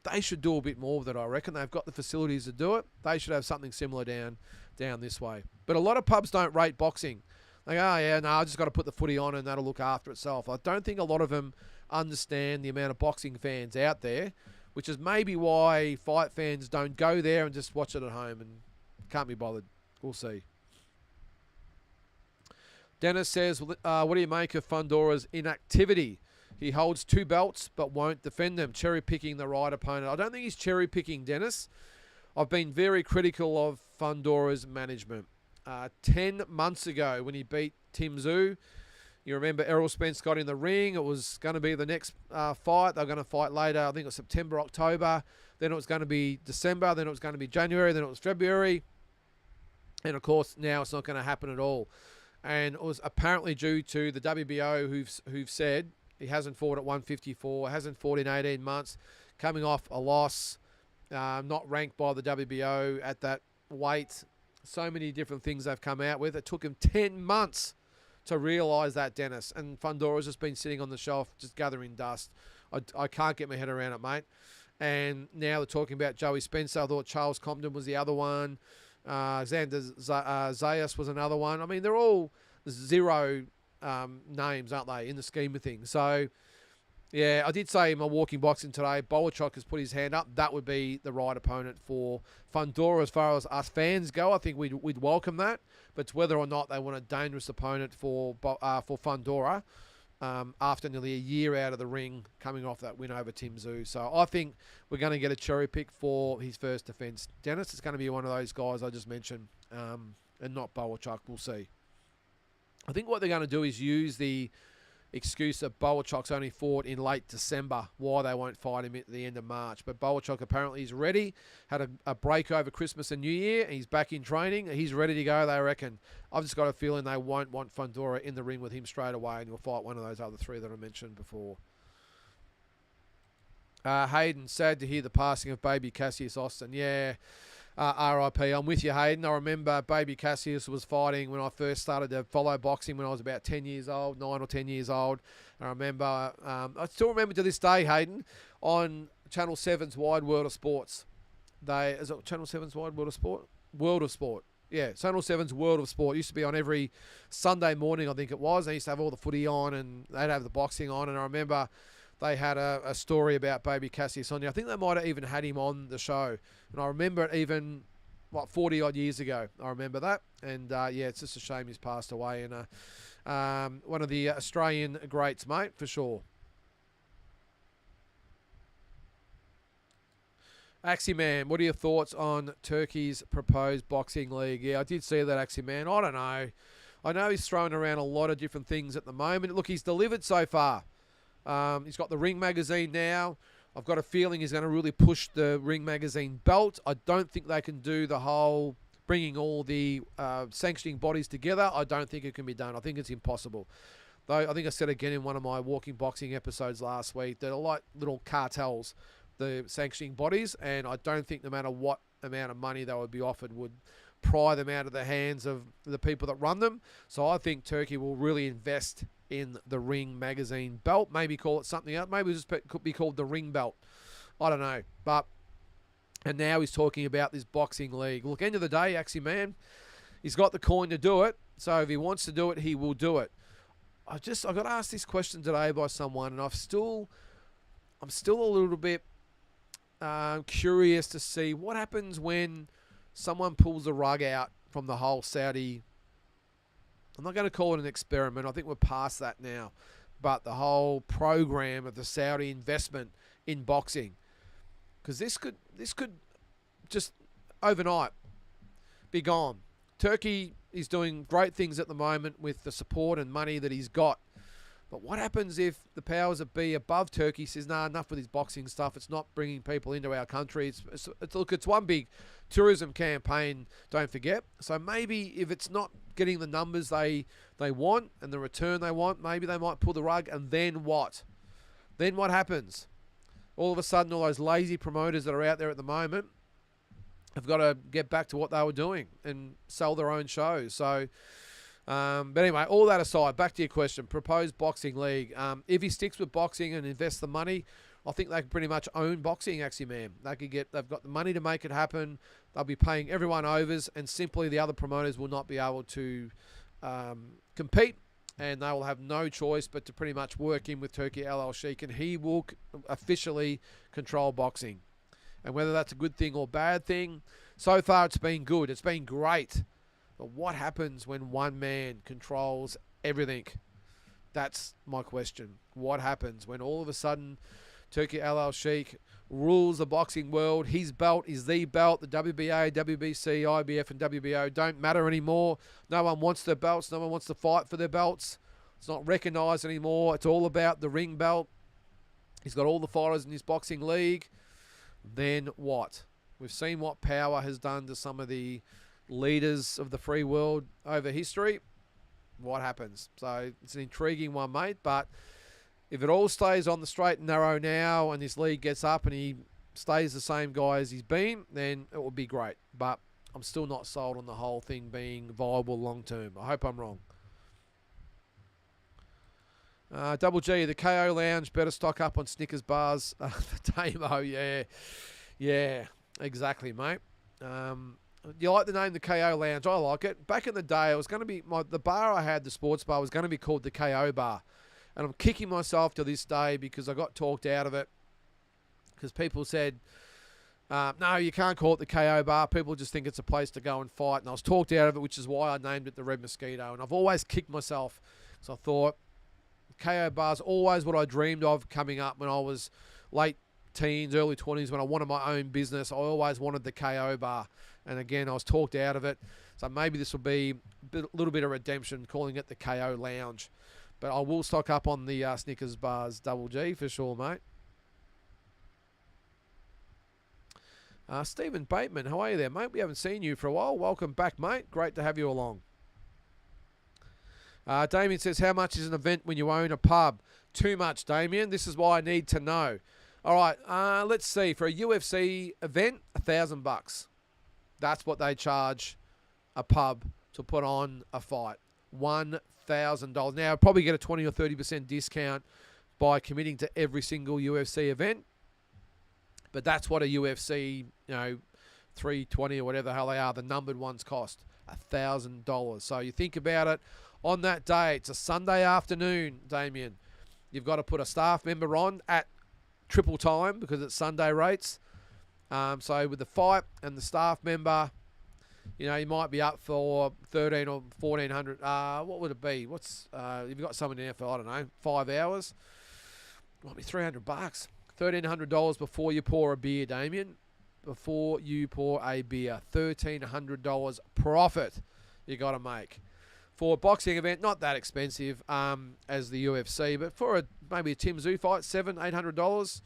They should do a bit more with it, I reckon. They've got the facilities to do it. They should have something similar down this way. But a lot of pubs don't rate boxing. They go, oh, yeah, no, I just got to put the footy on and that'll look after itself. I don't think a lot of them understand the amount of boxing fans out there, which is maybe why fight fans don't go there and just watch it at home and can't be bothered. We'll see. Dennis says, what do you make of Fundora's inactivity? He holds 2 belts but won't defend them, cherry-picking the right opponent. I don't think he's cherry-picking, Dennis. I've been very critical of Fundora's management. 10 months ago when he beat Tszyu, you remember Errol Spence got in the ring. It was going to be the next fight. They were going to fight later, I think it was September, October. Then it was going to be December. Then it was going to be January. Then it was February. And, of course, now it's not going to happen at all. And it was apparently due to the WBO who've said he hasn't fought at 154, hasn't fought in 18 months, coming off a loss, not ranked by the WBO at that weight. So many different things they've come out with. It took him 10 months to realise that, Dennis. And Fundora's just been sitting on the shelf just gathering dust. I can't get my head around it, mate. And now they're talking about Joey Spencer. I thought Charles Compton was the other one. Zayas was another one. I mean, they're all zero names, aren't they, in the scheme of things? So, yeah, I did say in my walking boxing today, Bolachok has put his hand up. That would be the right opponent for Fundora as far as us fans go. I think we'd welcome that. But it's whether or not they want a dangerous opponent for Fundora after nearly a year out of the ring coming off that win over Tszyu. So I think we're going to get a cherry pick for his first defence. Dennis is going to be one of those guys I just mentioned and not Bolachok. We'll see. I think what they're going to do is use the excuse that Bolachok's only fought in late December, why they won't fight him at the end of March. But Bolachok apparently is ready, had a break over Christmas and New Year, and he's back in training. He's ready to go, they reckon. I've just got a feeling they won't want Fundora in the ring with him straight away, and he'll fight one of those other three that I mentioned before. Hayden, sad to hear the passing of baby Cassius Austin. Yeah, RIP. I'm with you, Hayden. I remember baby Cassius was fighting when I first started to follow boxing when I was about 10 years old, 9 or 10 years old. I remember, I still remember to this day, Hayden, on Channel 7's Wide World of Sports. Is it Channel 7's Wide World of Sport? World of Sport. Yeah, Channel 7's World of Sport used to be on every Sunday morning, I think it was. They used to have all the footy on and they'd have the boxing on. And I remember they had a story about baby Cassius on. I think they might have even had him on the show. And I remember it even, 40-odd years ago. I remember that. And, yeah, it's just a shame he's passed away. And one of the Australian greats, mate, for sure. Axie-Man, what are your thoughts on Turkey's proposed boxing league? Yeah, I did see that, Axie-Man. I don't know. I know he's throwing around a lot of different things at the moment. Look, he's delivered so far. He's got the Ring magazine now. I've got a feeling he's going to really push the Ring magazine belt. I don't think they can do the whole bringing all the sanctioning bodies together. I don't think it can be done. I think it's impossible. Though I think I said again in one of my walking boxing episodes last week, they're like little cartels, the sanctioning bodies, and I don't think no matter what amount of money they would be offered would pry them out of the hands of the people that run them. So I think Turkey will really invest in the Ring magazine belt. Maybe call it something else. Maybe it could be called the Ring belt. I don't know. And now he's talking about this boxing league. Look, end of the day, Axie-Man, he's got the coin to do it. So if he wants to do it, he will do it. I got asked this question today by someone, and I'm still a little bit curious to see what happens when someone pulls the rug out from the whole Saudi. I'm not going to call it an experiment. I think we're past that now. But the whole program of the Saudi investment in boxing, because this could just overnight be gone. Turkey is doing great things at the moment with the support and money that he's got. But what happens if the powers that be above Turkey says, nah, enough with this boxing stuff. It's not bringing people into our country. It's one big tourism campaign, don't forget. So maybe if it's not getting the numbers they want and the return they want, maybe they might pull the rug. And then what? Then what happens? All of a sudden, all those lazy promoters that are out there at the moment have got to get back to what they were doing and sell their own shows. So... but anyway, all that aside, back to your question, proposed boxing league. If he sticks with boxing and invests the money, I think they can pretty much own boxing, Axie-Man. They've got the money to make it happen. They'll be paying everyone overs, and simply the other promoters will not be able to compete, and they will have no choice but to pretty much work in with Turki Al-Sheikh, and he will officially control boxing. And whether that's a good thing or bad thing, so far it's been good. It's been great. But what happens when one man controls everything? That's my question. What happens when all of a sudden Turki Al-Sheikh rules the boxing world? His belt is the belt. The WBA, WBC, IBF and WBO don't matter anymore. No one wants their belts. No one wants to fight for their belts. It's not recognised anymore. It's all about the ring belt. He's got all the fighters in his boxing league. Then what? We've seen what power has done to some of the leaders of the free world over history. What happens? So it's an intriguing one, mate, but if it all stays on the straight and narrow now and this league gets up and he stays the same guy as he's been, then it would be great. But I'm still not sold on the whole thing being viable long term. I hope I'm wrong. Double G, the KO Lounge better stock up on Snickers bars for Damo. Yeah, exactly, mate. You like the name the KO Lounge? I like it. Back in the day, it was going to be the bar I had, the sports bar, was going to be called the KO Bar. And I'm kicking myself to this day because I got talked out of it. Because people said, no, you can't call it the KO Bar. People just think it's a place to go and fight. And I was talked out of it, which is why I named it the Red Mosquito. And I've always kicked myself. So I thought, KO Bar's always what I dreamed of coming up when I was late teens, early 20s, when I wanted my own business. I always wanted the KO Bar. And again, I was talked out of it. So maybe this will be a little bit of redemption, calling it the KO Lounge. But I will stock up on the Snickers bars, Double G, for sure, mate. Stephen Bateman, how are you there, mate? We haven't seen you for a while. Welcome back, mate. Great to have you along. Damien says, how much is an event when you own a pub? Too much, Damien. This is why I need to know. All right, let's see. For a UFC event, $1,000. That's what they charge a pub to put on a fight. $1,000. Now, I'll probably get a 20 or 30% discount by committing to every single UFC event. But that's what a UFC, 320 or whatever the hell they are, the numbered ones cost. $1,000. So you think about it. On that day, it's a Sunday afternoon, Damien. You've got to put a staff member on at triple time because it's Sunday rates. So with the fight and the staff member, you might be up for 1,300 or 1,400. What would it be? You've got someone in there for, I don't know, 5 hours. Might be $300. $1,300 before you pour a beer, Damien. Before you pour a beer. $1,300 profit you got to make. For a boxing event, not that expensive as the UFC, but for maybe a Tim Tszyu fight, $700, $800.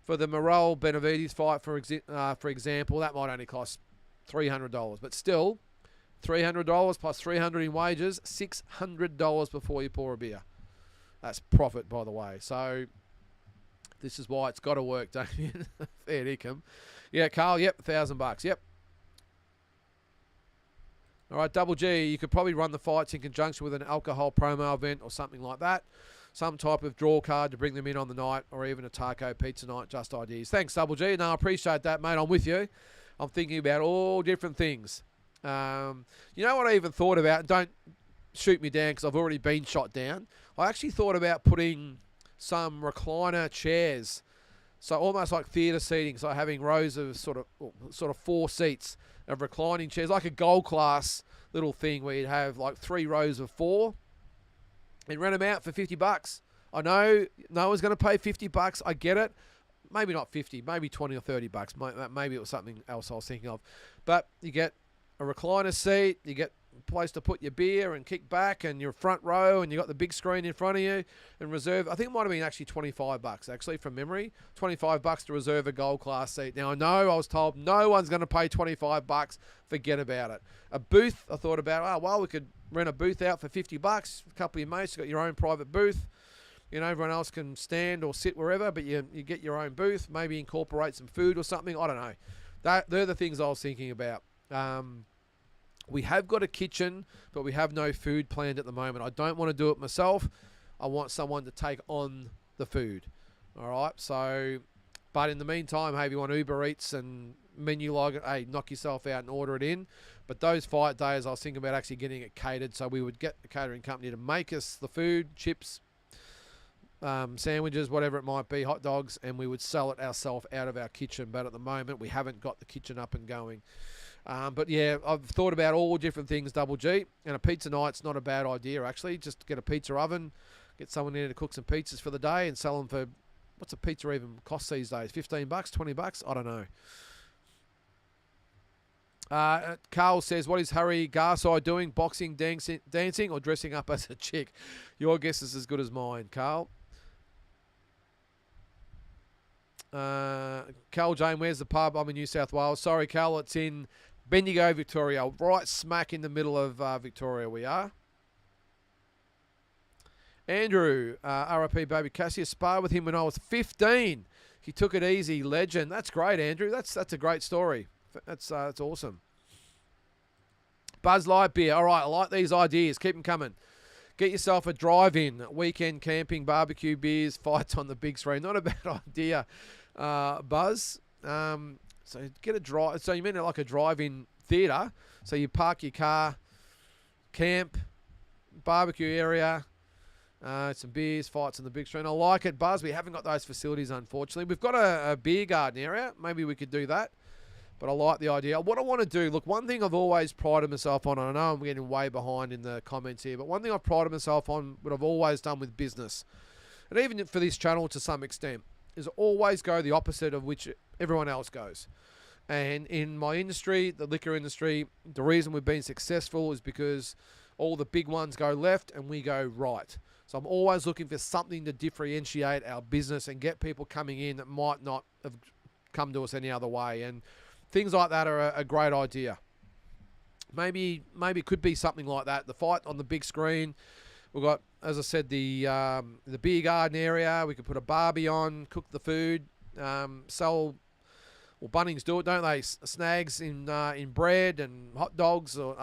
For the Morrell Benavidez fight, for example, that might only cost $300. But still, $300 plus $300 in wages, $600 before you pour a beer. That's profit, by the way. So this is why it's got to work, Damien. Fair dinkum. Yeah, Carl, yep, $1,000. Yep. All right, Double G, you could probably run the fights in conjunction with an alcohol promo event or something like that. Some type of draw card to bring them in on the night, or even a taco pizza night, just ideas. Thanks, Double G. No, I appreciate that, mate. I'm with you. I'm thinking about all different things. You know what I even thought about? Don't shoot me down because I've already been shot down. I actually thought about putting some recliner chairs, so almost like theatre seating, so having rows of sort of 4 seats of reclining chairs, like a gold class little thing where you'd have like 3 rows of 4 and rent them out for $50. I know no one's going to pay $50. I get it. Maybe not 50, maybe 20 or $30. Maybe it was something else I was thinking of. But you get a recliner seat, you get a place to put your beer and kick back, and your front row, and you got the big screen in front of you, and reserve. I think it might have been actually $25 actually from memory. $25 to reserve a gold class seat. Now I know I was told no one's going to pay $25. Forget about it. A booth, I thought about. We could rent a booth out for $50. A couple of your mates, you got your own private booth. Everyone else can stand or sit wherever, but you get your own booth. Maybe incorporate some food or something. I don't know. They're the things I was thinking about. We have got a kitchen, but we have no food planned at the moment. I don't want to do it myself. I want someone to take on the food. All right. So, but in the meantime, hey, if you want Uber Eats and menu log it, hey, knock yourself out and order it in. But those fight days, I was thinking about actually getting it catered. So we would get a catering company to make us the food, chips, sandwiches, whatever it might be, hot dogs, and we would sell it ourselves out of our kitchen. But at the moment, we haven't got the kitchen up and going. But yeah, I've thought about all different things, Double G, and a pizza night's not a bad idea, actually. Just get a pizza oven, get someone in to cook some pizzas for the day and sell them for, what's a pizza even cost these days? $15, $20? I don't know. Carl says, what is Harry Garside doing? Boxing, dancing, or dressing up as a chick? Your guess is as good as mine, Carl. Cal Jane, where's the pub? I'm in New South Wales. Sorry, Cal, it's in Bendigo, Victoria. Right smack in the middle of Victoria we are. Andrew, RIP Baby Cassius, sparred with him when I was 15. He took it easy, legend. That's great, Andrew. That's a great story. That's awesome. Buzz Light Beer. All right, I like these ideas. Keep them coming. Get yourself a drive-in, weekend camping, barbecue, beers, fights on the big screen. Not a bad idea, Buzz. So get a drive. So you mean like a drive-in theatre. So you park your car, camp, barbecue area, some beers, fights on the big screen. I like it, Buzz. We haven't got those facilities, unfortunately. We've got a beer garden area. Maybe we could do that. But I like the idea. What I want to do, look, one thing I've always prided myself on, and I know I'm getting way behind in the comments here, but one thing I've prided myself on, what I've always done with business, and even for this channel to some extent, is always go the opposite of which everyone else goes. And in my industry, the liquor industry, the reason we've been successful is because all the big ones go left and we go right. So I'm always looking for something to differentiate our business and get people coming in that might not have come to us any other way. And things like that are a great idea. Maybe it could be something like that. The fight on the big screen. We've got, as I said, the beer garden area. We could put a barbie on, cook the food, sell. Well, Bunnings do it, don't they? Snags in bread and hot dogs, or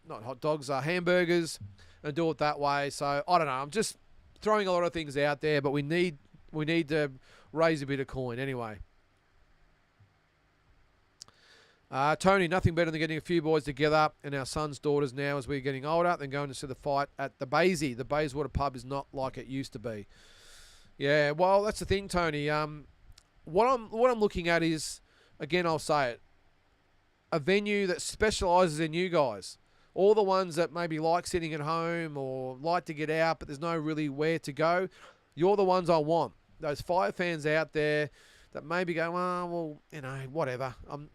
not hot dogs, hamburgers, and do it that way. So I don't know. I'm just throwing a lot of things out there, but we need to raise a bit of coin anyway. Tony, nothing better than getting a few boys together and our sons' daughters now as we're getting older than going to see the fight at the Basie. The Bayswater pub is not like it used to be. Yeah, well, that's the thing, Tony. What I'm looking at is, again, I'll say it, a venue that specialises in you guys. All the ones that maybe like sitting at home or like to get out, but there's no really where to go. You're the ones I want. Those Fire fans out there that maybe go, oh, well, whatever. I'm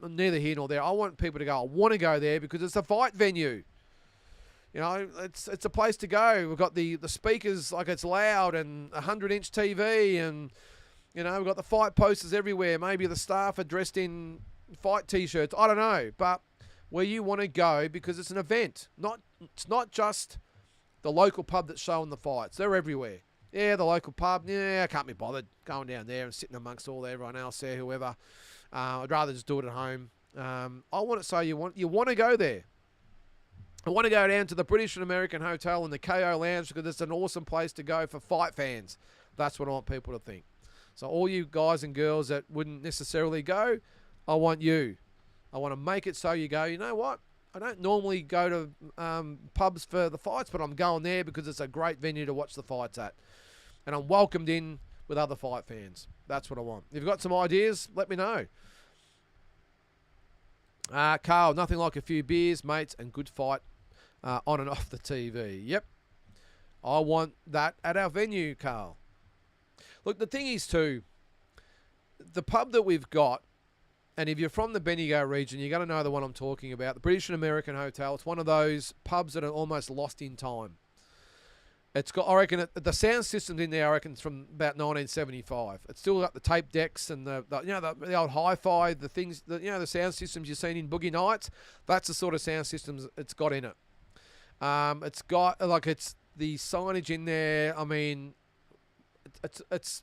neither here nor there. I want people to go, I want to go there because it's a fight venue. It's a place to go. We've got the speakers, like it's loud, and 100-inch TV, and we've got the fight posters everywhere. Maybe the staff are dressed in fight T-shirts. I don't know. But where you want to go because it's an event. It's not just the local pub that's showing the fights. They're everywhere. Yeah, the local pub. Yeah, I can't be bothered going down there and sitting amongst all everyone else there, whoever. I'd rather just do it at home. I want it so you want to go there. I want to go down to the British and American Hotel and the KO Lounge because it's an awesome place to go for fight fans. That's what I want people to think. So all you guys and girls that wouldn't necessarily go, I want you. I want to make it so you go, you know what? I don't normally go to pubs for the fights, but I'm going there because it's a great venue to watch the fights at. And I'm welcomed in with other fight fans. That's what I want. If you've got some ideas, let me know. Carl, nothing like a few beers, mates, and good fight on and off the TV. Yep. I want that at our venue, Carl. Look, the thing is too, the pub that we've got, and if you're from the Bendigo region, you're going to know the one I'm talking about, the British and American Hotel. It's one of those pubs that are almost lost in time. It's got, I reckon, the sound system's in there, I reckon, it's from about 1975. It's still got the tape decks and the old hi-fi, the things, the sound systems you've seen in Boogie Nights. That's the sort of sound systems it's got in it. It's got, it's the signage in there. I mean, it's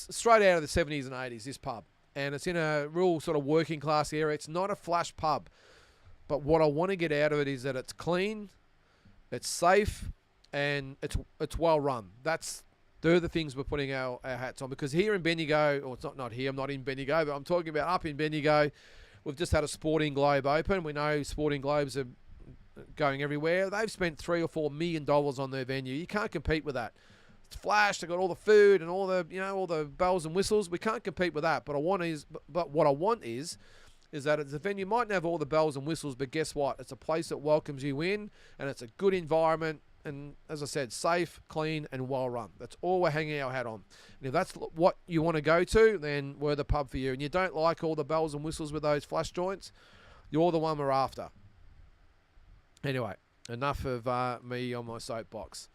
straight out of the 70s and 80s, this pub. And it's in a real sort of working class area. It's not a flash pub. But what I want to get out of it is that it's clean, it's safe, and it's well run. They're the things we're putting our hats on. Because here in Bendigo, or it's not here, I'm not in Bendigo, but I'm talking about up in Bendigo, we've just had a Sporting Globe open. We know Sporting Globes are going everywhere. They've spent $3 or $4 million on their venue. You can't compete with that. It's flash. They've got all the food and all the bells and whistles. We can't compete with that. But what I want is that it's a venue mightn't have all the bells and whistles, but guess what? It's a place that welcomes you in, and it's a good environment. And as I said, safe, clean, and well run. That's all we're hanging our hat on. And if that's what you want to go to, then we're the pub for you. And you don't like all the bells and whistles with those flash joints, you're the one we're after. Anyway, enough of me on my soapbox.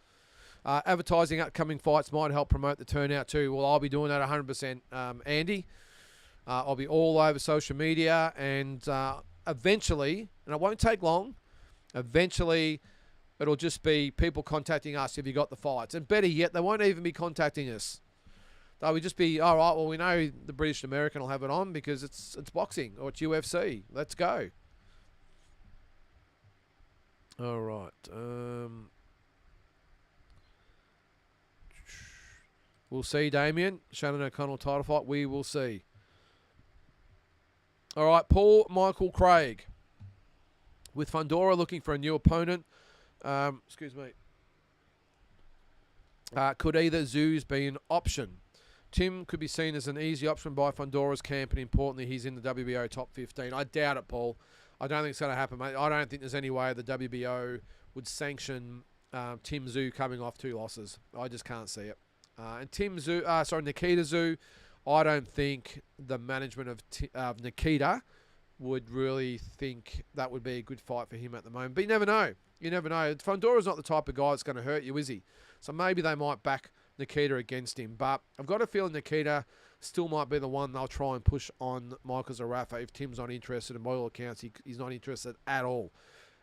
Advertising upcoming fights might help promote the turnout too. Well, I'll be doing that 100%, Andy. I'll be all over social media, and eventually, and it won't take long, eventually it'll just be people contacting us if you got the fights. And better yet, they won't even be contacting us. They'll just be, all right, well, we know the British and American will have it on because it's boxing or it's UFC. Let's go. All right. We'll see, Damien. Shannon O'Connell title fight. We will see. All right, Paul Michael Craig. With Fundora looking for a new opponent, excuse me, could either Tszyu's be an option? Tim could be seen as an easy option by Fundora's camp, and importantly, he's in the WBO top 15. I doubt it, Paul. I don't think it's going to happen, mate. I don't think there's any way the WBO would sanction Tim Tszyu coming off 2 losses. I just can't see it. And Nikita Tszyu, I don't think the management of Nikita would really think that would be a good fight for him at the moment. But you never know. You never know. Fundora's not the type of guy that's going to hurt you, is he? So maybe they might back Nikita against him. But I've got a feeling Nikita still might be the one they'll try and push on Michael Zarafa if Tim's not interested. And by all accounts, he's not interested at all.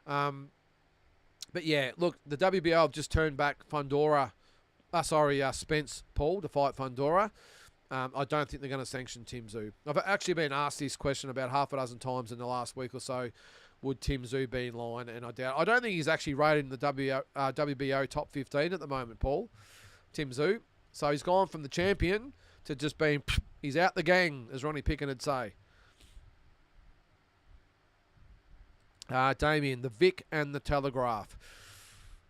But yeah, look, the WBO have just turned back Spence Paul to fight Fundora. I don't think they're going to sanction Tim Tszyu. I've actually been asked this question about half a dozen times in the last week or so. Would Tim Tszyu be in line? And I doubt. I don't think he's actually rated in the WBO top 15 at the moment, Paul. Tim Tszyu. So he's gone from the champion to just being, he's out the gang, as Ronnie Picken would say. Damien, the Vic and the Telegraph.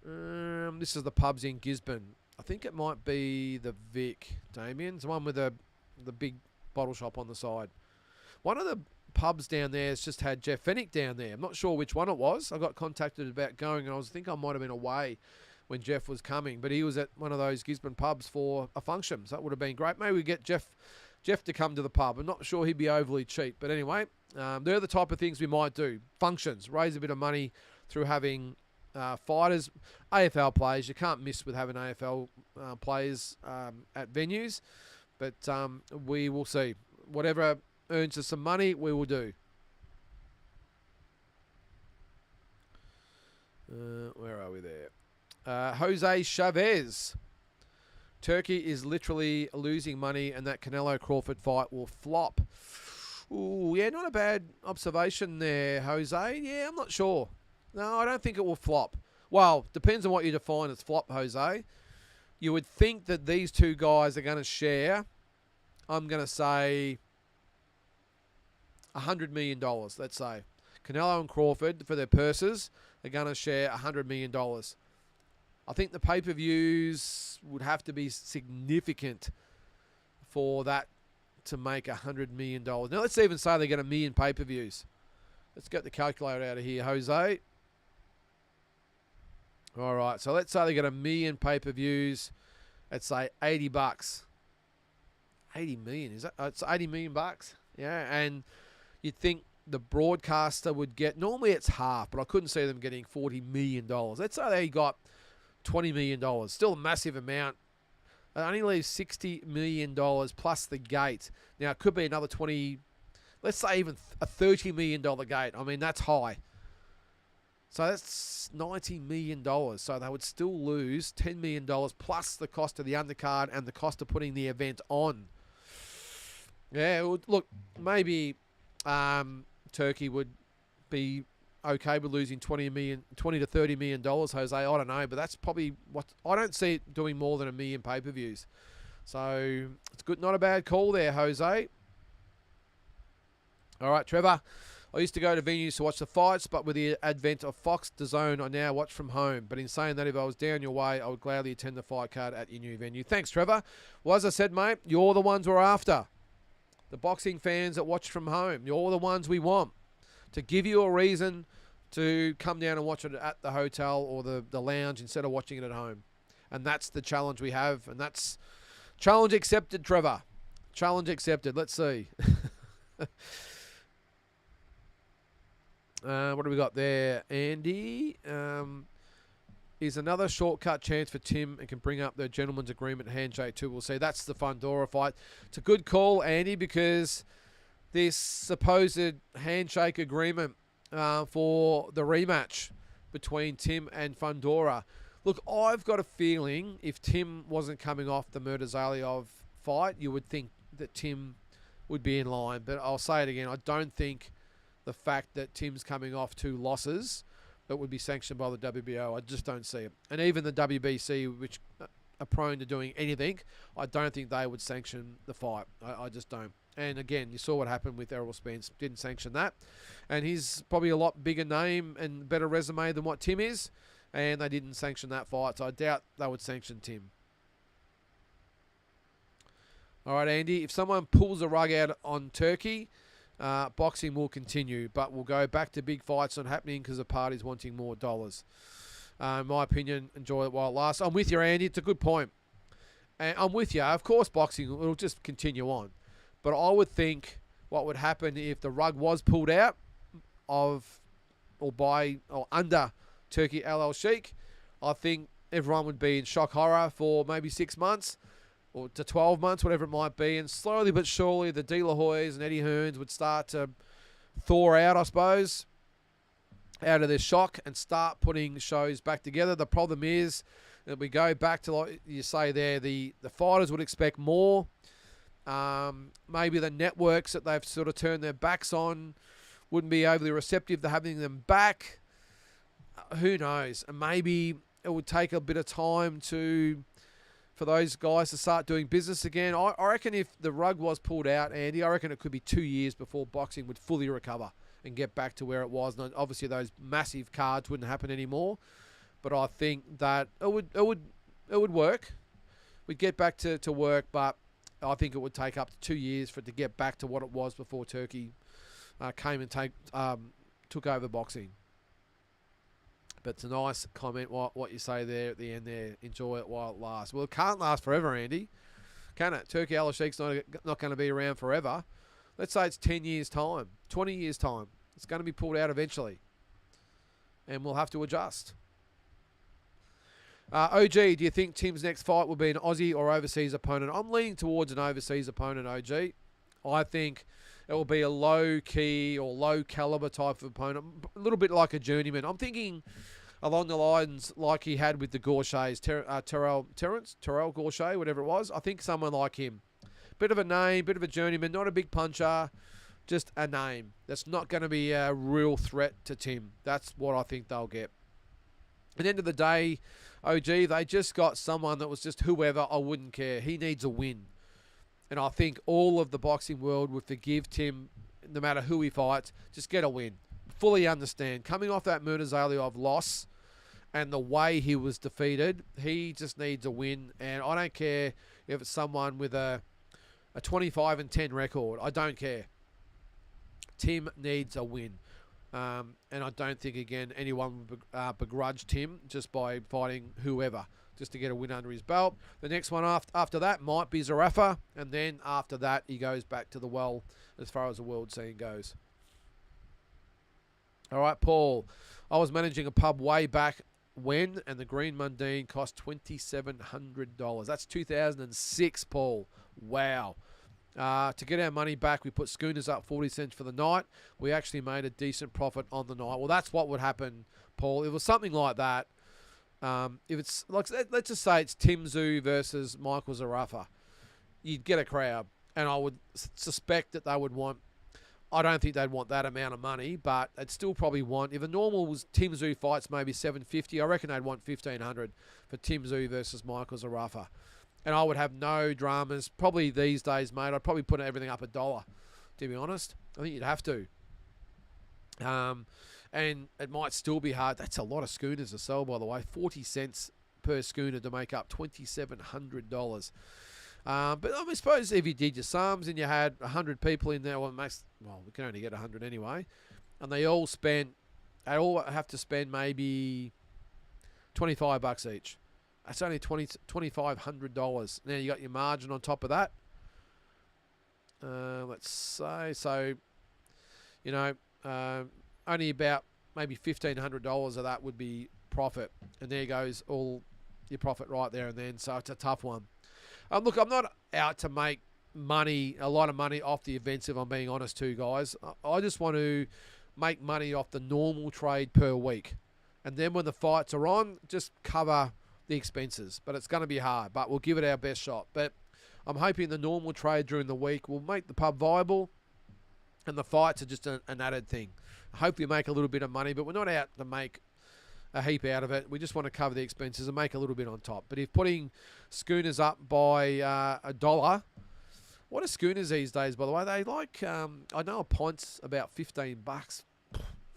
This is the pubs in Gisborne. I think it might be the Vic, Damien. It's the one with the big bottle shop on the side. One of the pubs down there has just had Jeff Fennick down there. I'm not sure which one it was. I got contacted about going, and I think I might have been away when Jeff was coming. But he was at one of those Gisborne pubs for a function, so that would have been great. Maybe we get Jeff to come to the pub. I'm not sure he'd be overly cheap. But anyway, they're the type of things we might do. Functions, raise a bit of money through having fighters, AFL players. You can't miss with having AFL players at venues. But we will see. Whatever earns us some money, we will do. Where are we there? Jose Chavez. Turkey is literally losing money, and that Canelo-Crawford fight will flop. Ooh, yeah, not a bad observation there, Jose. Yeah, I'm not sure. No, I don't think it will flop. Well, depends on what you define as flop, Jose. You would think that these two guys are going to share, I'm going to say, $100 million, let's say. Canelo and Crawford, for their purses, are going to share $100 million. I think the pay-per-views would have to be significant for that to make $100 million. Now, let's even say they get 1 million pay-per-views. Let's get the calculator out of here, Jose. All right, so let's say they get 1 million pay-per-views. Let's say $80. 80 million, is that? It's 80 million bucks. Yeah, and you'd think the broadcaster would get, normally it's half, but I couldn't see them getting $40 million. Let's say they got $20 million. Still a massive amount. It only leaves $60 million plus the gate. Now, it could be another 20, let's say even a $30 million gate. I mean, that's high. So that's $90 million. So they would still lose $10 million plus the cost of the undercard and the cost of putting the event on. Yeah, look, maybe Turkey would be okay with losing $20 to $30 million, Jose. I don't know, but that's probably what I don't see it doing more than 1 million pay-per-views. So it's good, not a bad call there, Jose. All right, Trevor. I used to go to venues to watch the fights, but with the advent of Fox, DAZN, I now watch from home. But in saying that, if I was down your way, I would gladly attend the fight card at your new venue. Thanks, Trevor. Well, as I said, mate, you're the ones we're after. The boxing fans that watch from home. You're the ones we want to give you a reason to come down and watch it at the hotel or the lounge instead of watching it at home. And that's the challenge we have. And that's challenge accepted, Trevor. Challenge accepted. Let's see. What do we got there? Andy is another shortcut chance for Tim and can bring up the gentleman's agreement handshake too. We'll see. That's the Fundora fight. It's a good call, Andy, because this supposed handshake agreement for the rematch between Tim and Fundora. Look, I've got a feeling if Tim wasn't coming off the Murtazaliyov fight, you would think that Tim would be in line. But I'll say it again. I don't think the fact that Tim's coming off 2 losses that would be sanctioned by the WBO. I just don't see it. And even the WBC, which are prone to doing anything, I don't think they would sanction the fight. I just don't. And again, you saw what happened with Errol Spence. Didn't sanction that. And he's probably a lot bigger name and better resume than what Tim is. And they didn't sanction that fight, so I doubt they would sanction Tim. All right, Andy, if someone pulls a rug out on Turkey, boxing will continue, but we'll go back to big fights not happening because the party's wanting more dollars. In my opinion, enjoy it while it lasts. I'm with you, Andy. It's a good point. And I'm with you. Of course, boxing will just continue on. But I would think what would happen if the rug was pulled out of or under Turkey Al Sheikh, I think everyone would be in shock horror for maybe 6 months or to 12 months, whatever it might be. And slowly but surely, the De La Hoyas and Eddie Hearns would start to thaw out, I suppose, out of their shock and start putting shows back together. The problem is that we go back to, like you say there, the fighters would expect more. Maybe the networks that they've sort of turned their backs on wouldn't be overly receptive to having them back. Who knows? And maybe it would take a bit of time for those guys to start doing business again. I reckon if the rug was pulled out, Andy, I reckon it could be 2 years before boxing would fully recover and get back to where it was. And obviously, those massive cards wouldn't happen anymore. But I think that it would work. We'd get back to work, but I think it would take up to 2 years for it to get back to what it was before Turkey came and took over boxing. But it's a nice comment, what you say there at the end there. Enjoy it while it lasts. Well, it can't last forever, Andy. Can it? Turkey Al Sheikh's not going to be around forever. Let's say it's 10 years' time, 20 years' time. It's going to be pulled out eventually. And we'll have to adjust. OG, do you think Tim's next fight will be an Aussie or overseas opponent? I'm leaning towards an overseas opponent, OG. I think it will be a low-key or low-caliber type of opponent, a little bit like a journeyman. I'm thinking along the lines like he had with the Gauchers, Terrell Gaucher, whatever it was. I think someone like him. Bit of a name, bit of a journeyman, not a big puncher, just a name. That's not going to be a real threat to Tim. That's what I think they'll get. At the end of the day, OG, they just got someone that was just whoever. I wouldn't care. He needs a win. And I think all of the boxing world would forgive Tim, no matter who he fights, just get a win. Fully understand. Coming off that Murtazalyov loss and the way he was defeated, he just needs a win. And I don't care if it's someone with a 25-10 record. I don't care. Tim needs a win. And I don't think, again, anyone would begrudge Tim just by fighting whoever, just to get a win under his belt. The next one after that might be Zarafa, and then after that he goes back to the well as far as the world scene goes. All right, Paul. I was managing a pub way back when, and the Green Mundine cost $2,700. That's 2006, Paul. Wow. To get our money back, we put schooners up 40 cents for the night. We actually made a decent profit on the night. Well, that's what would happen, Paul. It was something like that. If it's like, let's just say it's Tszyu versus Michael Zarafa, you'd get a crowd, and I would suspect that they would want. I don't think they'd want that amount of money, but they'd still probably want. If a normal was Tszyu fights maybe $750, I reckon they'd want $1,500 for Tszyu versus Michael Zarafa. And I would have no dramas. Probably these days, mate, I'd probably put everything up $1, to be honest. I think you'd have to. And it might still be hard. That's a lot of schooners to sell, by the way. 40 cents per schooner to make up $2,700. But I suppose if you did your sums and you had 100 people in there, well, we can only get 100 anyway. And they all have to spend maybe $25 each. That's only $2,500. Now you got your margin on top of that. Let's say so. Only about maybe $1,500 of that would be profit, and there goes all your profit right there and then. So it's a tough one. Look, I'm not out to make a lot of money off the events, if I'm being honest, too, guys. I just want to make money off the normal trade per week, and then when the fights are on, just cover the expenses. But it's going to be hard, but we'll give it our best shot. But I'm hoping the normal trade during the week will make the pub viable, and the fights are just an added thing. Hopefully make a little bit of money, but we're not out to make a heap out of it. We just want to cover the expenses and make a little bit on top. But if putting schooners up by $1, What are schooners these days, by the way? They like, I know a pint's about $15.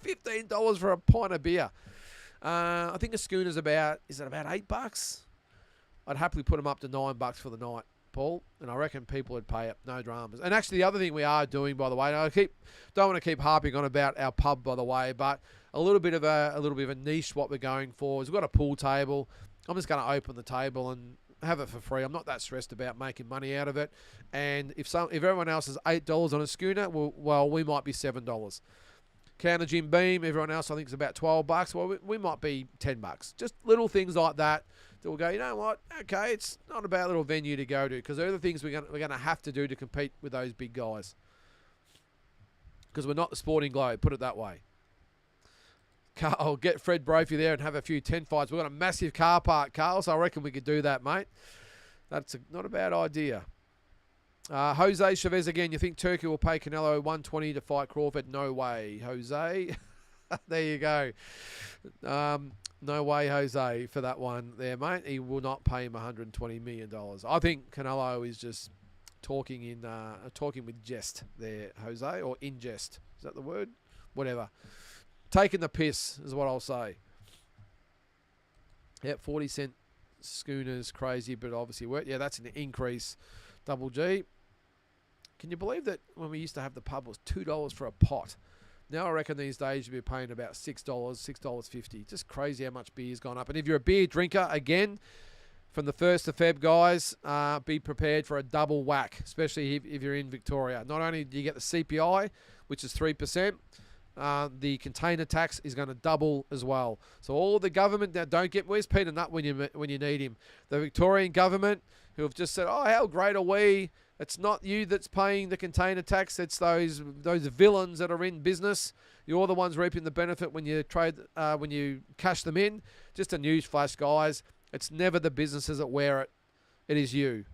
$15 for a pint of beer. I think a schooner's about, is it about $8? I'd happily put them up to $9 for the night, Paul, and I reckon people would pay it, no dramas. And actually, the other thing we are doing, by the way, and don't want to keep harping on about our pub, by the way, but a little bit of a niche. What we're going for is we've got a pool table. I'm just going to open the table and have it for free. I'm not that stressed about making money out of it. And if everyone else is $8 on a schooner, well, we might be $7. Counter Jim Beam, everyone else I think is about $12. Well, we might be $10. Just little things like that we'll go, you know what? Okay, it's not a bad little venue to go to, because they're the things we're going to have to do to compete with those big guys. Because we're not the Sporting Globe, put it that way. Carl, get Fred Brophy there and have a few 10 fights. We've got a massive car park, Carl, so I reckon we could do that, mate. That's not a bad idea. Jose Chavez again. You think Turkey will pay Canelo $120 to fight Crawford? No way, Jose. There you go. No way, Jose, for that one there, mate. He will not pay him $120 million. I think Canelo is just talking with jest there, Jose, or in jest. Is that the word? Whatever. Taking the piss is what I'll say. Yep, 40-cent schooners, crazy, but obviously worked. Yeah, that's an increase. Double G. Can you believe that when we used to have the pub, it was $2 for a pot? Now I reckon these days you'll be paying about $6, $6.50. Just crazy how much beer's gone up. And if you're a beer drinker, again, from the 1st of Feb, guys, be prepared for a double whack, especially if you're in Victoria. Not only do you get the CPI, which is 3%, the container tax is going to double as well. So all the government now, don't get, where's Peter Nutt when you need him? The Victorian government, who have just said, oh, how great are we? It's not you that's paying the container tax. It's those villains that are in business. You're the ones reaping the benefit when you when you cash them in. Just a news flash, guys. It's never the businesses that wear it. It is you.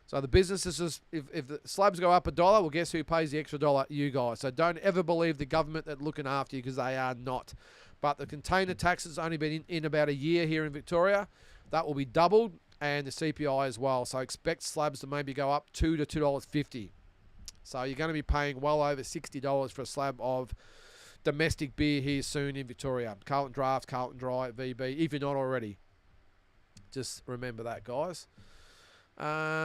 So the businesses, if the slabs go up $1, well, guess who pays the extra $1? You guys. So don't ever believe the government that's looking after you, because they are not. But the container tax has only been in about a year here in Victoria. That will be doubled, and the CPI as well. So expect slabs to maybe go up $2 to $2.50. So you're going to be paying well over $60 for a slab of domestic beer here soon in Victoria. Carlton Draft, Carlton Dry, VB, if you're not already. Just remember that, guys.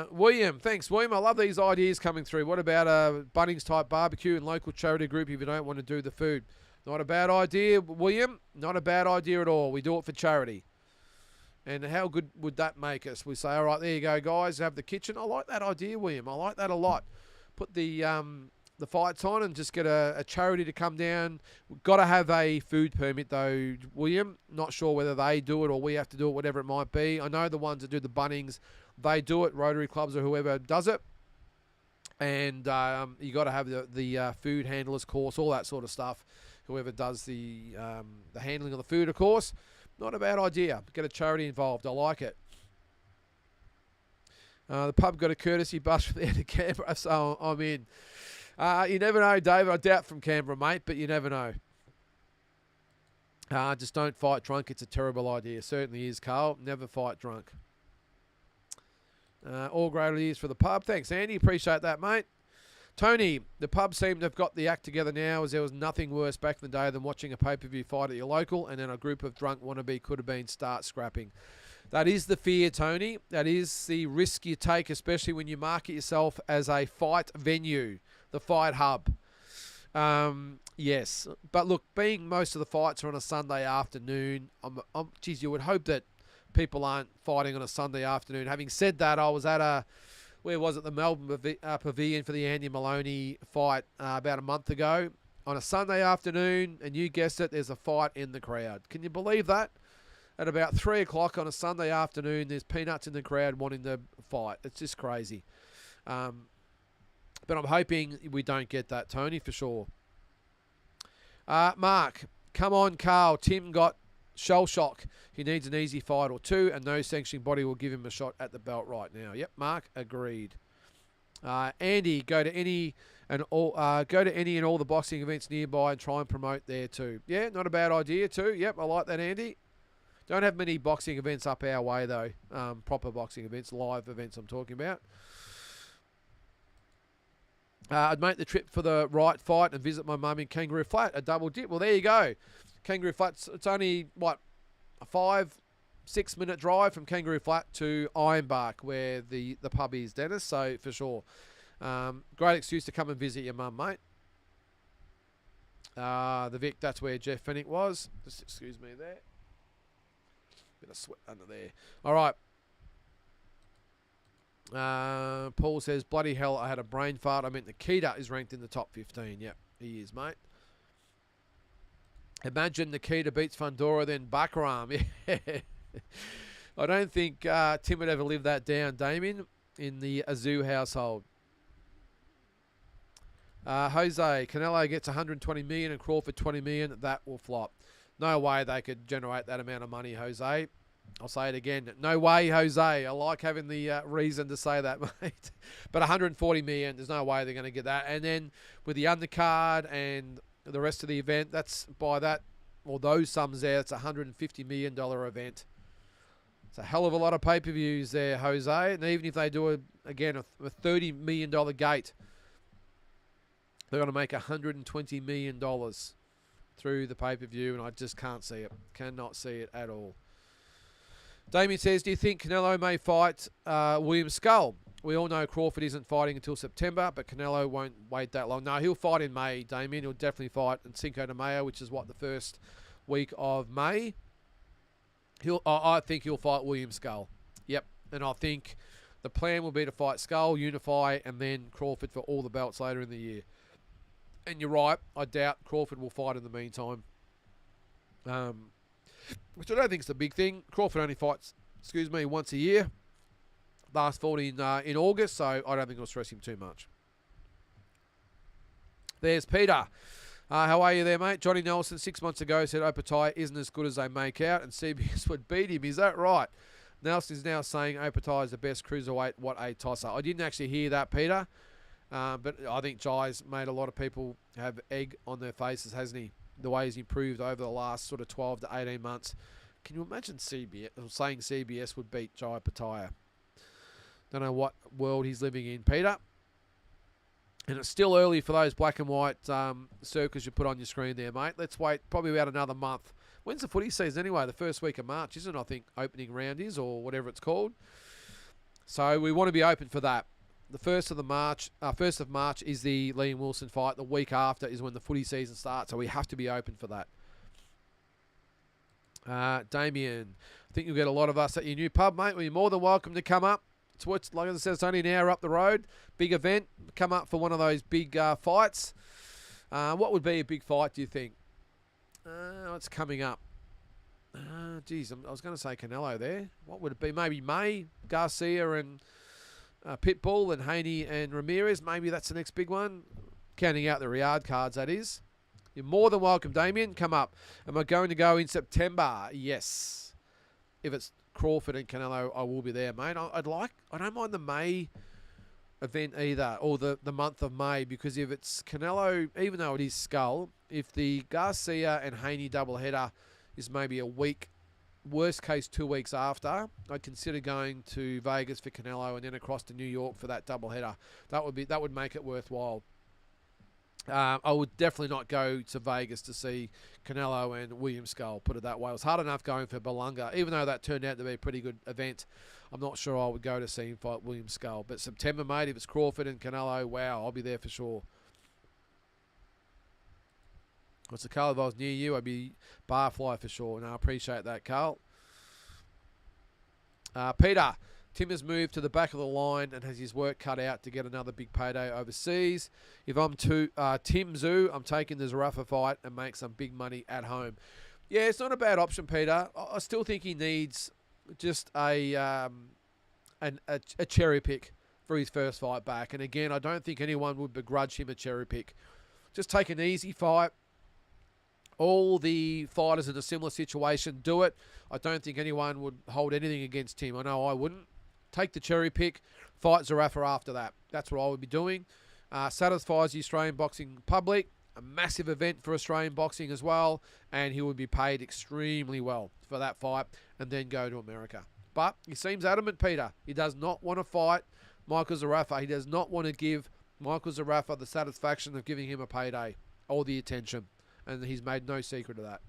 William, thanks, William. I love these ideas coming through. What about a Bunnings-type barbecue and local charity group if you don't want to do the food? Not a bad idea, William. Not a bad idea at all. We do it for charity. And how good would that make us? We say, all right, there you go, guys. Have the kitchen. I like that idea, William. I like that a lot. Put the fights on and just get a charity to come down. We've got to have a food permit, though, William. Not sure whether they do it or we have to do it, whatever it might be. I know the ones that do the Bunnings, they do it, Rotary Clubs or whoever does it. And you got to have the food handlers course, all that sort of stuff. Whoever does the handling of the food, of course. Not a bad idea. Get a charity involved. I like it. The pub got a courtesy bus from there to Canberra, so I'm in. You never know, David. I doubt from Canberra, mate, but you never know. Just don't fight drunk. It's a terrible idea. Certainly is, Carl. Never fight drunk. All great ideas for the pub. Thanks, Andy. Appreciate that, mate. Tony, the pub seemed to have got the act together now, as there was nothing worse back in the day than watching a pay-per-view fight at your local and then a group of drunk wannabe could have been start scrapping. That is the fear, Tony. That is the risk you take, especially when you market yourself as a fight venue, the fight hub. Yes. But look, being most of the fights are on a Sunday afternoon, geez, you would hope that people aren't fighting on a Sunday afternoon. Having said that, I was at where was it? The Melbourne Pavilion for the Andy Maloney fight about a month ago on a Sunday afternoon, and you guessed it, there's a fight in the crowd. Can you believe that? At about 3 o'clock on a Sunday afternoon, there's peanuts in the crowd wanting to fight. It's just crazy. But I'm hoping we don't get that, Tony, for sure. Mark, come on, Carl. Tim got shell shock. He needs an easy fight or two, and no sanctioning body will give him a shot at the belt right now. Yep, Mark, agreed. Andy, go to any and all the boxing events nearby and try and promote there too. Yeah, not a bad idea too. Yep, I like that, Andy. Don't have many boxing events up our way though. Proper boxing events, live events I'm talking about. I'd make the trip for the right fight and visit my mum in Kangaroo Flat, a double dip. Well, there you go. Kangaroo Flat, it's only, a 5-6 minute drive from Kangaroo Flat to Ironbark, where the pub is, Dennis. So, for sure. Great excuse to come and visit your mum, mate. The Vic, that's where Jeff Fennick was. Just excuse me there. Bit of sweat under there. All right. Paul says, bloody hell, I had a brain fart. I meant Nikita is ranked in the top 15. Yep, he is, mate. Imagine Nikita beats Fundora, then Bakaram. Yeah. I don't think Tim would ever live that down, Damien, in the Tszyu household. Jose, Canelo gets 120 million and Crawford 20 million. That will flop. No way they could generate that amount of money, Jose. I'll say it again. No way, Jose. I like having the reason to say that, mate. But 140 million, there's no way they're going to get that. And then with the undercard and the rest of the event, that's by that, or those sums there, it's a $150 million event. It's a hell of a lot of pay-per-views there, Jose. And even if they do, a $30 million gate, they're going to make $120 million through the pay-per-view, and I just can't see it. Cannot see it at all. Damien says, do you think Canelo may fight William Skull? We all know Crawford isn't fighting until September, but Canelo won't wait that long. No, he'll fight in May, Damien. He'll definitely fight in Cinco de Mayo, which is the first week of May. I think he'll fight William Skull. Yep, and I think the plan will be to fight Skull, unify, and then Crawford for all the belts later in the year. And you're right, I doubt Crawford will fight in the meantime. Which I don't think is the big thing. Crawford only fights, once a year. Last fought in August, so I don't think it'll stress him too much. There's Peter. How are you there, mate? Johnny Nelson 6 months ago said Opatai isn't as good as they make out, and CBS would beat him. Is that right? Nelson is now saying Opatai is the best cruiserweight. What a tosser. I didn't actually hear that, Peter. But I think Jai's made a lot of people have egg on their faces, hasn't he? The way he's improved over the last sort of 12 to 18 months. Can you imagine saying CBS would beat Jai Pataya? Don't know what world he's living in, Peter. And it's still early for those black and white circles you put on your screen there, mate. Let's wait probably about another month. When's the footy season anyway? The first week of March, isn't it? I think opening round is, or whatever it's called. So we want to be open for that. The 1st of March is the Liam Wilson fight. The week after is when the footy season starts, so we have to be open for that. Damien, I think you'll get a lot of us at your new pub, mate. Well, you're more than welcome to come up. Like I said, it's only an hour up the road. Big event. Come up for one of those big fights. What would be a big fight, do you think? What's coming up? Geez, I was going to say Canelo there. What would it be? Maybe May, Garcia and Pitbull and Haney and Ramirez. Maybe that's the next big one. Counting out the Riyadh cards, that is. You're more than welcome, Damien. Come up. Am I going to go in September? Yes. If it's Crawford and Canelo, I will be there, mate. I don't mind the May event either, or the month of May, because if it's Canelo, even though it is Skull, if the Garcia and Haney doubleheader is maybe a week, worst case 2 weeks after, I'd consider going to Vegas for Canelo and then across to New York for that doubleheader. That would make it worthwhile. I would definitely not go to Vegas to see Canelo and William Skull, put it that way. It was hard enough going for Belunga, even though that turned out to be a pretty good event. I'm not sure I would go to see him fight William Skull. But September, mate, if it's Crawford and Canelo, wow, I'll be there for sure. What's the Carl? If I was near you, I'd be barfly for sure. And I appreciate that, Carl. Peter, Tim has moved to the back of the line and has his work cut out to get another big payday overseas. If I'm Tim Tszyu, I'm taking the Zarafa fight and make some big money at home. Yeah, it's not a bad option, Peter. I still think he needs just a cherry pick for his first fight back. And again, I don't think anyone would begrudge him a cherry pick. Just take an easy fight. All the fighters in a similar situation do it. I don't think anyone would hold anything against Tim. I know I wouldn't. Take the cherry pick, fight Zarafa after that. That's what I would be doing. Satisfies the Australian boxing public. A massive event for Australian boxing as well. And he would be paid extremely well for that fight and then go to America. But he seems adamant, Peter. He does not want to fight Michael Zarafa. He does not want to give Michael Zarafa the satisfaction of giving him a payday, all the attention, and he's made no secret of that.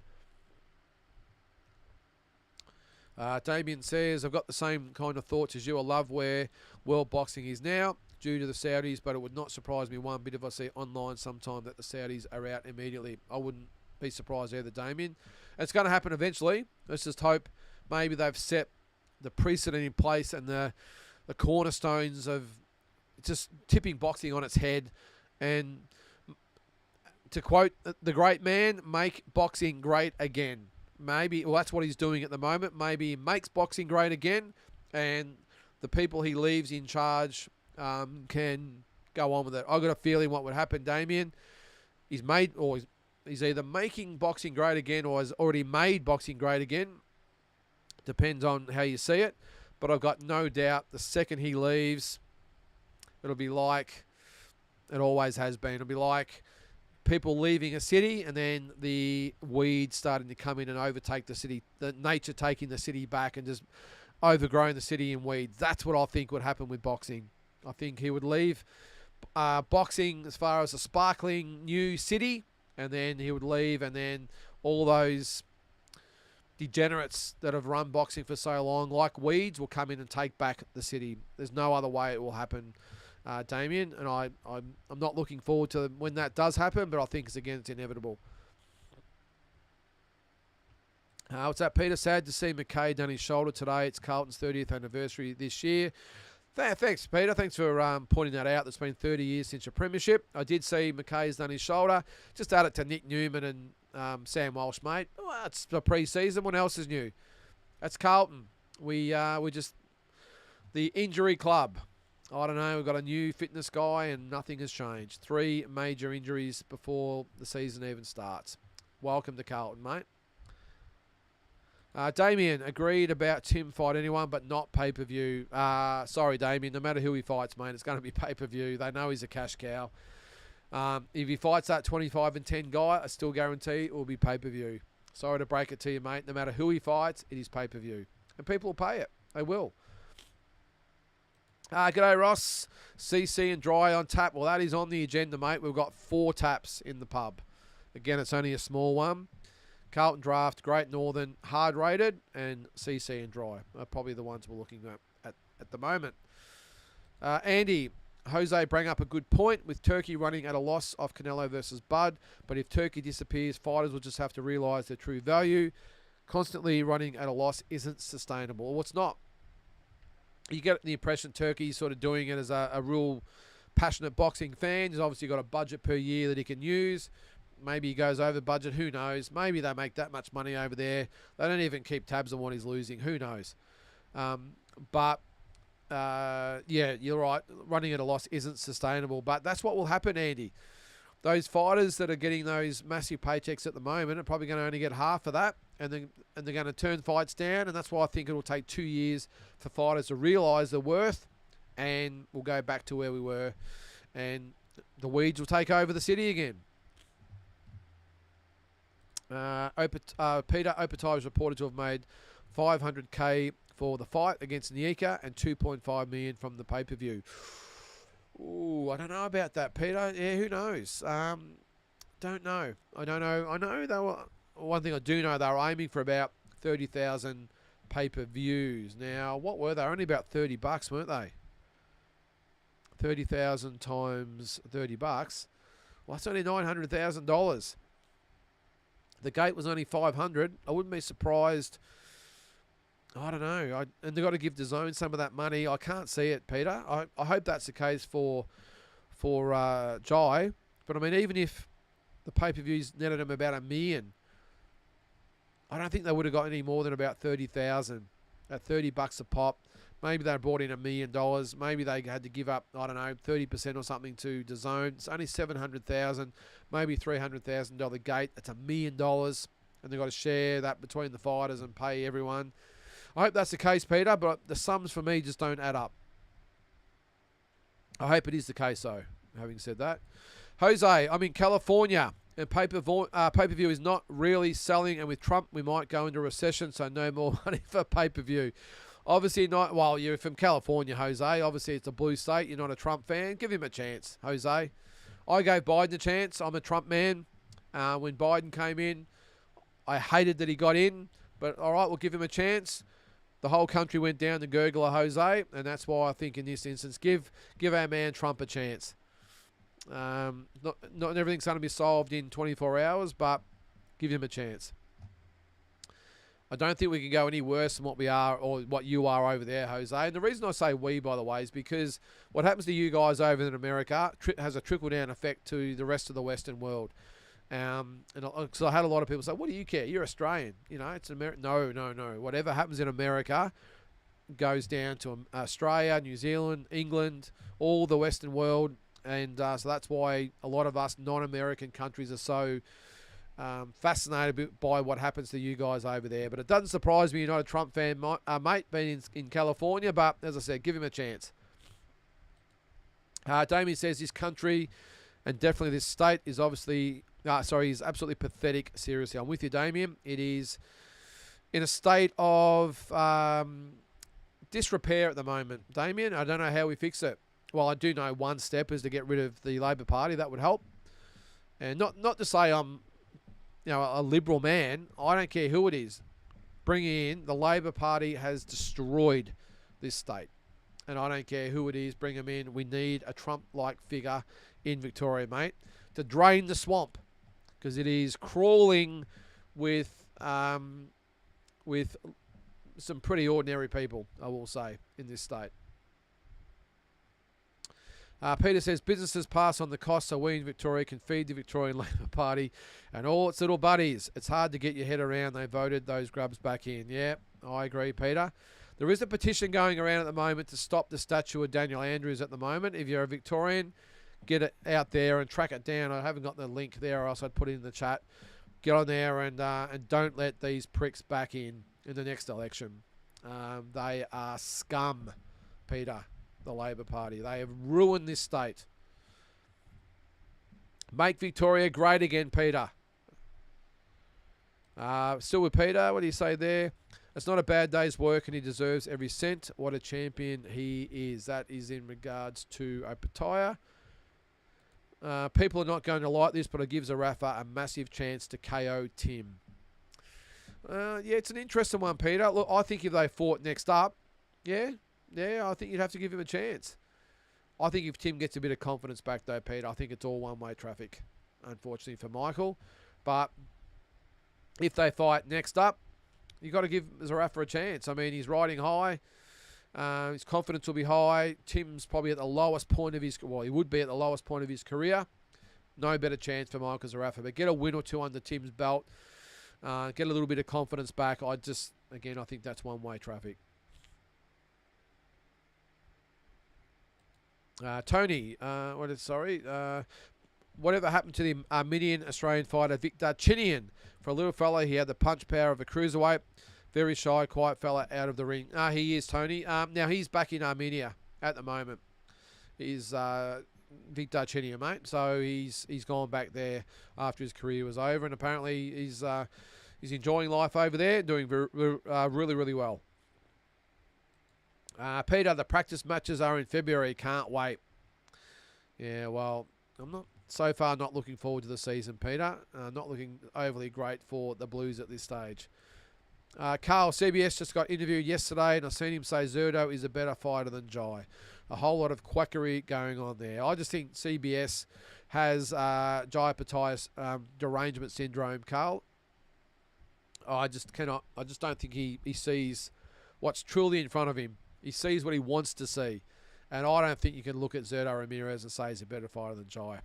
Damien says, I've got the same kind of thoughts as you. I love where world boxing is now due to the Saudis, but it would not surprise me one bit if I see online sometime that the Saudis are out immediately. I wouldn't be surprised either, Damien. It's going to happen eventually. Let's just hope maybe they've set the precedent in place and the cornerstones of just tipping boxing on its head. And to quote the great man, make boxing great again. Maybe, well, that's what he's doing at the moment. Maybe he makes boxing great again, and the people he leaves in charge can go on with it. I've got a feeling what would happen, Damien. He's either making boxing great again or has already made boxing great again. Depends on how you see it. But I've got no doubt the second he leaves, it'll be like it always has been. It'll be like people leaving a city and then the weeds starting to come in and overtake the city, the nature taking the city back and just overgrowing the city in weeds. That's what I think would happen with boxing. I think he would leave boxing as far as a sparkling new city, and then he would leave, and then all those degenerates that have run boxing for so long, like weeds, will come in and take back the city. There's no other way it will happen, Damien, and I'm not looking forward to when that does happen, but I think it's inevitable. What's that, Peter? Sad to see McKay done his shoulder today. It's Carlton's 30th anniversary this year. Thanks, Peter. Thanks for pointing that out. It's been 30 years since your premiership. I did see McKay's done his shoulder. Just add it to Nick Newman and Sam Walsh, mate. Well, it's the pre-season. What else is new? That's Carlton. We're just the injury club. I don't know. We've got a new fitness guy and nothing has changed. 3 major injuries before the season even starts. Welcome to Carlton, mate. Damien, agreed about Tim fight anyone, but not pay-per-view. Sorry, Damien, no matter who he fights, mate, it's going to be pay-per-view. They know he's a cash cow. If he fights that 25-10 guy, I still guarantee it will be pay-per-view. Sorry to break it to you, mate. No matter who he fights, it is pay-per-view. And people will pay it. They will. G'day, Ross. CC and Dry on tap. Well, that is on the agenda, mate. We've got 4 taps in the pub. Again, it's only a small one. Carlton Draft, Great Northern, Hard Rated, and CC and Dry are probably the ones we're looking at the moment. Andy, Jose bring up a good point with Turkey running at a loss off Canelo versus Bud, but if Turkey disappears, fighters will just have to realise their true value. Constantly running at a loss isn't sustainable. Well, it's not. You get the impression Turkey's sort of doing it as a real passionate boxing fan. He's obviously got a budget per year that he can use. Maybe he goes over budget. Who knows? Maybe they make that much money over there. They don't even keep tabs on what he's losing. Who knows? Yeah, you're right. Running at a loss isn't sustainable. But that's what will happen, Andy. Those fighters that are getting those massive paychecks at the moment are probably going to only get half of that. And they're going to turn fights down. And that's why I think it will take 2 years for fighters to realise their worth. And we'll go back to where we were. And the weeds will take over the city again. Peter Opatai is reported to have made $500K for the fight against Nieka and $2.5 million from the pay-per-view. Ooh, I don't know about that, Peter. Yeah, who knows? Don't know. I don't know. I know they were. One thing I do know, they were aiming for about 30,000 pay-per-views. Now, what were they? Only about $30, weren't they? 30,000 times $30. Well, that's only $900,000. The gate was only 500. I wouldn't be surprised. I don't know. And they've got to give DAZN some of that money. I can't see it, Peter. I hope that's the case for Jai. But I mean, even if the pay-per-views netted them about $1 million, I don't think they would have got any more than about 30,000 at $30 a pop. Maybe they brought in $1 million. Maybe they had to give up, I don't know, 30% or something to DAZN. It's only $700,000, maybe $300,000 gate. That's $1 million, and they've got to share that between the fighters and pay everyone. I hope that's the case, Peter, but the sums for me just don't add up. I hope it is the case, though, having said that. Jose, I'm in California, and pay-per-view is not really selling, and with Trump, we might go into recession, so no more money for pay-per-view. Obviously not. Well, you're from California, Jose. Obviously, it's a blue state. You're not a Trump fan. Give him a chance, Jose. I gave Biden a chance. I'm a Trump man. When Biden came in, I hated that he got in. But all right, we'll give him a chance. The whole country went down the gurgler, Jose, and that's why I think in this instance, give our man Trump a chance. Not everything's going to be solved in 24 hours, but give him a chance. I don't think we can go any worse than what we are or what you are over there, Jose. And the reason I say we, by the way, is because what happens to you guys over in America has a trickle-down effect to the rest of the Western world. So I had a lot of people say, what do you care? You're Australian. You know, it's America. No. Whatever happens in America goes down to Australia, New Zealand, England, all the Western world. And so that's why a lot of us non-American countries are so fascinated by what happens to you guys over there. But it doesn't surprise me you're not a Trump fan, mate, being in California. But as I said, give him a chance. Damien says this country and definitely this state is obviously... is absolutely pathetic. Seriously, I'm with you, Damien. It is in a state of disrepair at the moment. Damien, I don't know how we fix it. Well, I do know one step is to get rid of the Labor Party. That would help. And not to say I'm a liberal man. I don't care who it is. Bringing in the Labor Party has destroyed this state. And I don't care who it is. Bring them in. We need a Trump-like figure in Victoria, mate, to drain the swamp. Because it is crawling with some pretty ordinary people, I will say, in this state. Peter says, businesses pass on the costs so we in Victoria can feed the Victorian Labor Party and all its little buddies. It's hard to get your head around. They voted those grubs back in. Yeah, I agree, Peter. There is a petition going around at the moment to stop the statue of Daniel Andrews at the moment. If you're a Victorian, get it out there and track it down. I haven't got the link there, or else I'd put it in the chat. Get on there and don't let these pricks back in the next election. They are scum, Peter, the Labor Party. They have ruined this state. Make Victoria great again, Peter. Still with Peter. What do you say there? It's not a bad day's work and he deserves every cent. What a champion he is. That is in regards to Opataya. People are not going to like this, but it gives Arafa a massive chance to KO Tim. Yeah, it's an interesting one, Peter. Look, I think if they fought next up, yeah, I think you'd have to give him a chance. I think if Tim gets a bit of confidence back, though, Peter, I think it's all one-way traffic, unfortunately for Michael. But if they fight next up, you've got to give Zarafa a chance. I mean, he's riding high. His confidence will be high. Tim's probably at the lowest point of his... Well, he would be at the lowest point of his career. No better chance for Michael Zarafa. But get a win or two under Tim's belt. Get a little bit of confidence back. I think that's one-way traffic. Tony, whatever happened to the Armenian Australian fighter Victor Chinian? For a little fella, he had the punch power of a cruiserweight. Very shy, quiet fella out of the ring. He is, Tony. Now, he's back in Armenia at the moment. He's Victor Chinian, mate. So he's gone back there after his career was over. And apparently he's enjoying life over there, doing really, really well. Peter, the practice matches are in February. Can't wait. Yeah, well, I'm not looking forward to the season, Peter. Not looking overly great for the Blues at this stage. Carl, CBS just got interviewed yesterday, and I've seen him say Zerdo is a better fighter than Jai. A whole lot of quackery going on there. I just think CBS has Jai Pataya's derangement syndrome, Carl. I just don't think he sees what's truly in front of him. He sees what he wants to see. And I don't think you can look at Zerdo Ramirez and say he's a better fighter than Jai.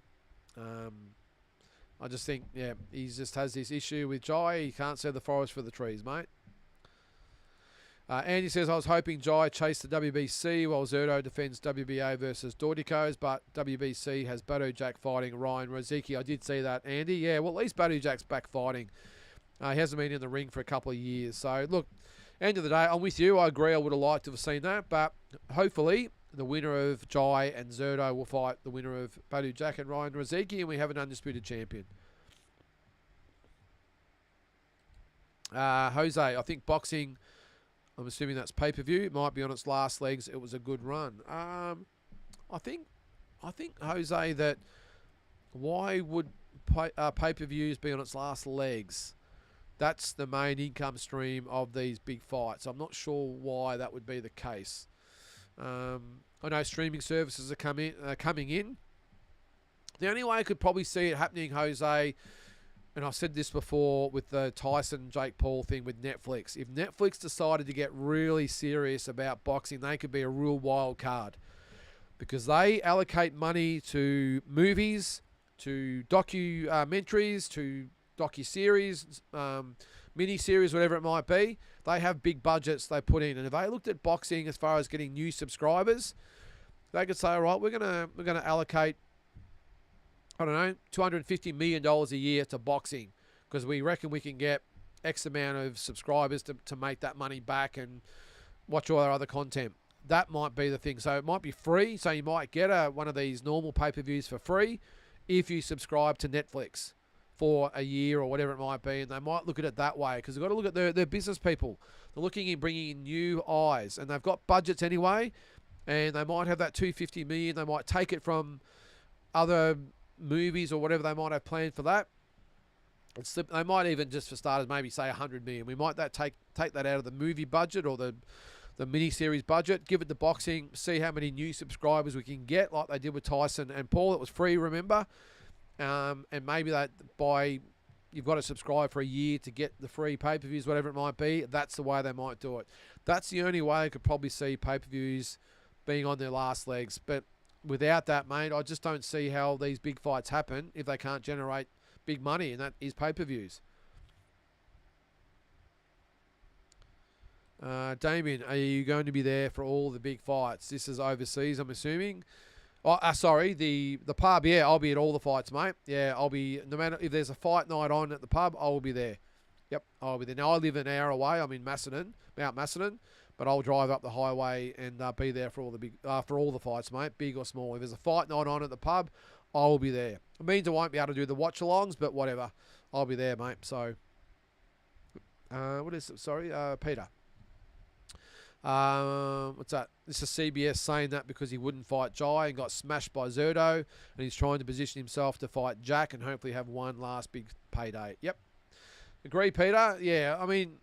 I just think, he just has this issue with Jai. He can't see the forest for the trees, mate. Andy says, I was hoping Jai chased the WBC while Zerdo defends WBA versus Dordicos, but WBC has Badu Jack fighting Ryan Rozicki. I did see that, Andy. Yeah, well, at least Badu Jack's back fighting. He hasn't been in the ring for a couple of years. So, look, end of the day, I'm with you. I agree I would have liked to have seen that, but hopefully the winner of Jai and Zerdo will fight the winner of Badu Jack and Ryan Rozicki, and we have an undisputed champion. Jose, I think boxing I'm assuming that's pay-per-view. It might be on its last legs. It was a good run. I think, Jose, that why would pay-per-views be on its last legs? That's the main income stream of these big fights. I'm not sure why that would be the case. I know streaming services are coming in. The only way I could probably see it happening, Jose, and I've said this before with the Tyson-Jake Paul thing with Netflix. If Netflix decided to get really serious about boxing, they could be a real wild card because they allocate money to movies, to documentaries, to docu-series, mini-series, whatever it might be. They have big budgets they put in. And if they looked at boxing as far as getting new subscribers, they could say, all right, we're gonna allocate, I don't know, $250 million a year to boxing because we reckon we can get X amount of subscribers to make that money back and watch all our other content. That might be the thing. So it might be free. So you might get one of these normal pay-per-views for free if you subscribe to Netflix for a year or whatever it might be. And they might look at it that way because they've got to look at their business people. They're looking at bringing in new eyes. And they've got budgets anyway. And they might have that $250 million. They might take it from other movies or whatever they might have planned for that. They might even, just for starters, maybe say $100 million. We might take that out of the movie budget or the mini-series budget, give it to boxing, see how many new subscribers we can get, like they did with Tyson and Paul. It was free, remember? And maybe you've got to subscribe for a year to get the free pay-per-views, whatever it might be. That's the way they might do it. That's the only way I could probably see pay-per-views being on their last legs. But without that, mate, I just don't see how these big fights happen if they can't generate big money, and that is pay-per-views. Damien, are you going to be there for all the big fights? This is overseas, I'm assuming. Oh, sorry, the pub. Yeah, I'll be at all the fights, mate. Yeah, I'll be, no matter if there's a fight night on at the pub, I will be there. Yep, I'll be there. Now, I live an hour away. I'm in Mount Macedon, but I'll drive up the highway and be there for all the fights, mate, big or small. If there's a fight night on at the pub, I'll be there. It means I won't be able to do the watch-alongs, but whatever. I'll be there, mate. So, what is it? Sorry, Peter. What's that? This is CBS saying that because he wouldn't fight Jai and got smashed by Zerdo, and he's trying to position himself to fight Jack and hopefully have one last big payday. Yep. Agree, Peter? Yeah, I mean,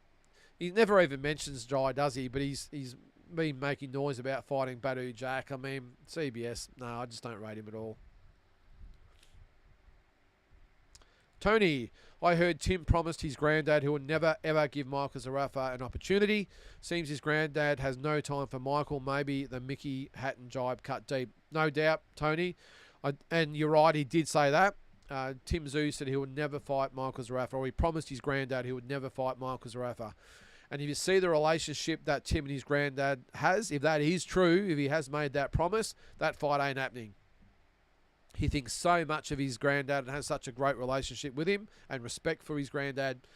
he never even mentions Jai, does he? But he's been making noise about fighting Badu Jack. I mean, CBS, no, I just don't rate him at all. Tony, I heard Tim promised his granddad he would never ever give Michael Zarafa an opportunity. Seems his granddad has no time for Michael. Maybe the Mickey Hatton jibe cut deep. No doubt, Tony. And you're right, he did say that. Tim Tszyu said he would never fight Michael Zarafa, or he promised his granddad he would never fight Michael Zarafa. And if you see the relationship that Tim and his granddad has, if that is true, if he has made that promise, that fight ain't happening. He thinks so much of his granddad and has such a great relationship with him and respect for his granddad.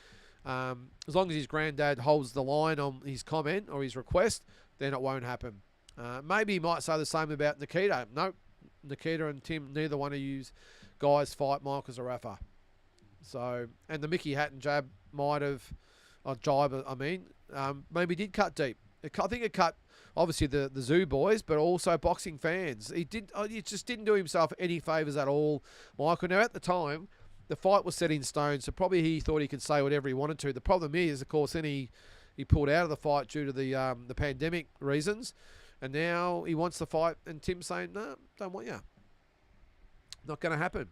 As long as his granddad holds the line on his comment or his request, then it won't happen. Maybe he might say the same about Nikita. Nope. Nikita and Tim, neither one of you guys fight Michael Zarafa. So, and the Mickey Hatton jab might have, maybe did cut deep. I think it cut, obviously, the Tszyu boys, but also boxing fans. He just didn't do himself any favours at all, Michael. Now, at the time, the fight was set in stone, so probably he thought he could say whatever he wanted to. The problem is, of course, then he pulled out of the fight due to the pandemic reasons, and now he wants the fight, and Tim's saying, no, don't want you. Not going to happen.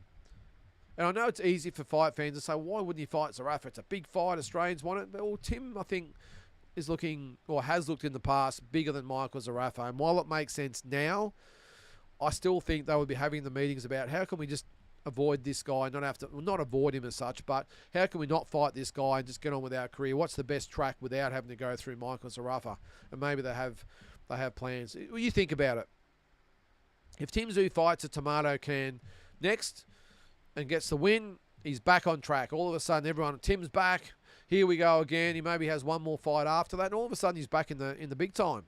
And I know it's easy for fight fans to say, why wouldn't you fight Zarafa? It's a big fight, Australians want it. But Tim, I think, is looking, or has looked in the past, bigger than Michael Zarafa. And while it makes sense now, I still think they would be having the meetings about how can we just avoid this guy, not avoid him as such, but how can we not fight this guy and just get on with our career? What's the best track without having to go through Michael Zarafa? And maybe they have plans. Well, you think about it. If Tim Tszyu fights a tomato can next and gets the win, he's back on track. All of a sudden, Tim's back. Here we go again. He maybe has one more fight after that, and all of a sudden he's back in the big time.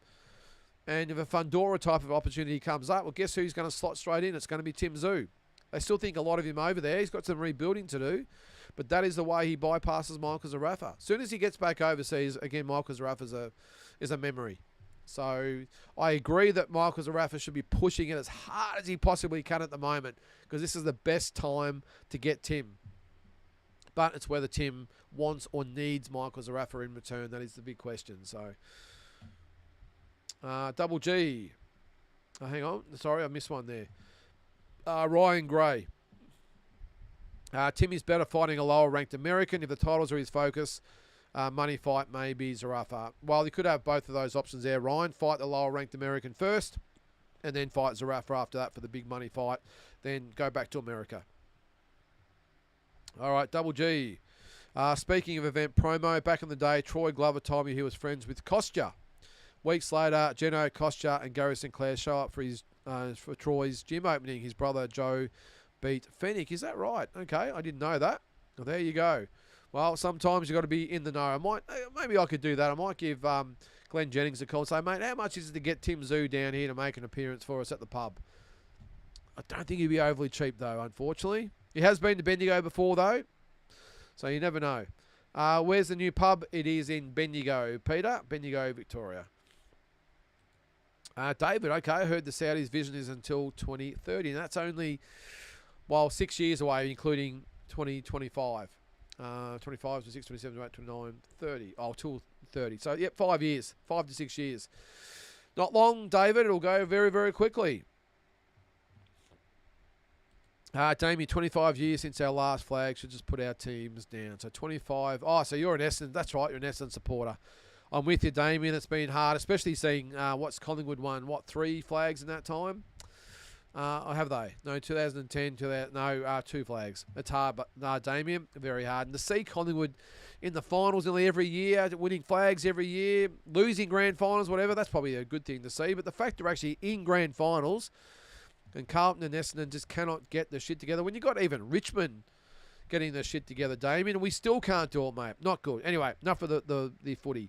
And if a Fundora type of opportunity comes up, well, guess who's going to slot straight in? It's going to be Tim Tszyu. They still think a lot of him over there. He's got some rebuilding to do. but that is the way he bypasses Michael Zarafa. As soon as he gets back overseas, again, Michael Zarafa is a memory. So I agree that Michael Zarafa should be pushing it as hard as he possibly can at the moment, because this is the best time to get Tim. But it's whether Tim wants or needs Michael Zarafa in return. That is the big question. So, Double G. Hang on. Sorry, I missed one there. Ryan Gray. Tim is better fighting a lower-ranked American. If the titles are his focus, money fight maybe Zarafa. Well, you could have both of those options there, Ryan. Fight the lower-ranked American first, and then fight Zarafa after that for the big money fight. Then go back to America. All right, Double G. Speaking of event promo, back in the day, Troy Glover told me he was friends with Kostya. Weeks later, Geno, Kostya, and Gary Sinclair show up for Troy's gym opening. His brother Joe beat Fennick. Is that right? Okay, I didn't know that. Well, there you go. Well, sometimes you got to be in the know. Maybe I could do that. I might give Glenn Jennings a call and say, mate, how much is it to get Tim Tszyu down here to make an appearance for us at the pub? I don't think he'd be overly cheap, though, unfortunately. He has been to Bendigo before, though, so you never know. Where's the new pub? It is in Bendigo, Peter. Bendigo, Victoria. David, okay, I heard the Saudis' vision is until 2030, and that's only, 6 years away, including 2025. 25, 26, 27, 28, 29, 30. Oh, till 30. So, yep, 5 years. 5 to 6 years. Not long, David. It'll go very, very quickly. Damien, 25 years since our last flag. Should just put our teams down. So 25. Oh, so you're an Essendon. That's right. You're an Essendon supporter. I'm with you, Damien. It's been hard, especially seeing what's Collingwood won. 3 flags in that time? Have they? No, 2010. 2 flags. It's hard, but Damien, very hard. And to see Collingwood in the finals nearly every year, winning flags every year, losing grand finals, whatever, that's probably a good thing to see. But the fact they're actually in grand finals, and Carlton and Essendon just cannot get the shit together. When you got even Richmond getting the shit together, Damien, we still can't do it, mate. Not good. Anyway, enough of the footy.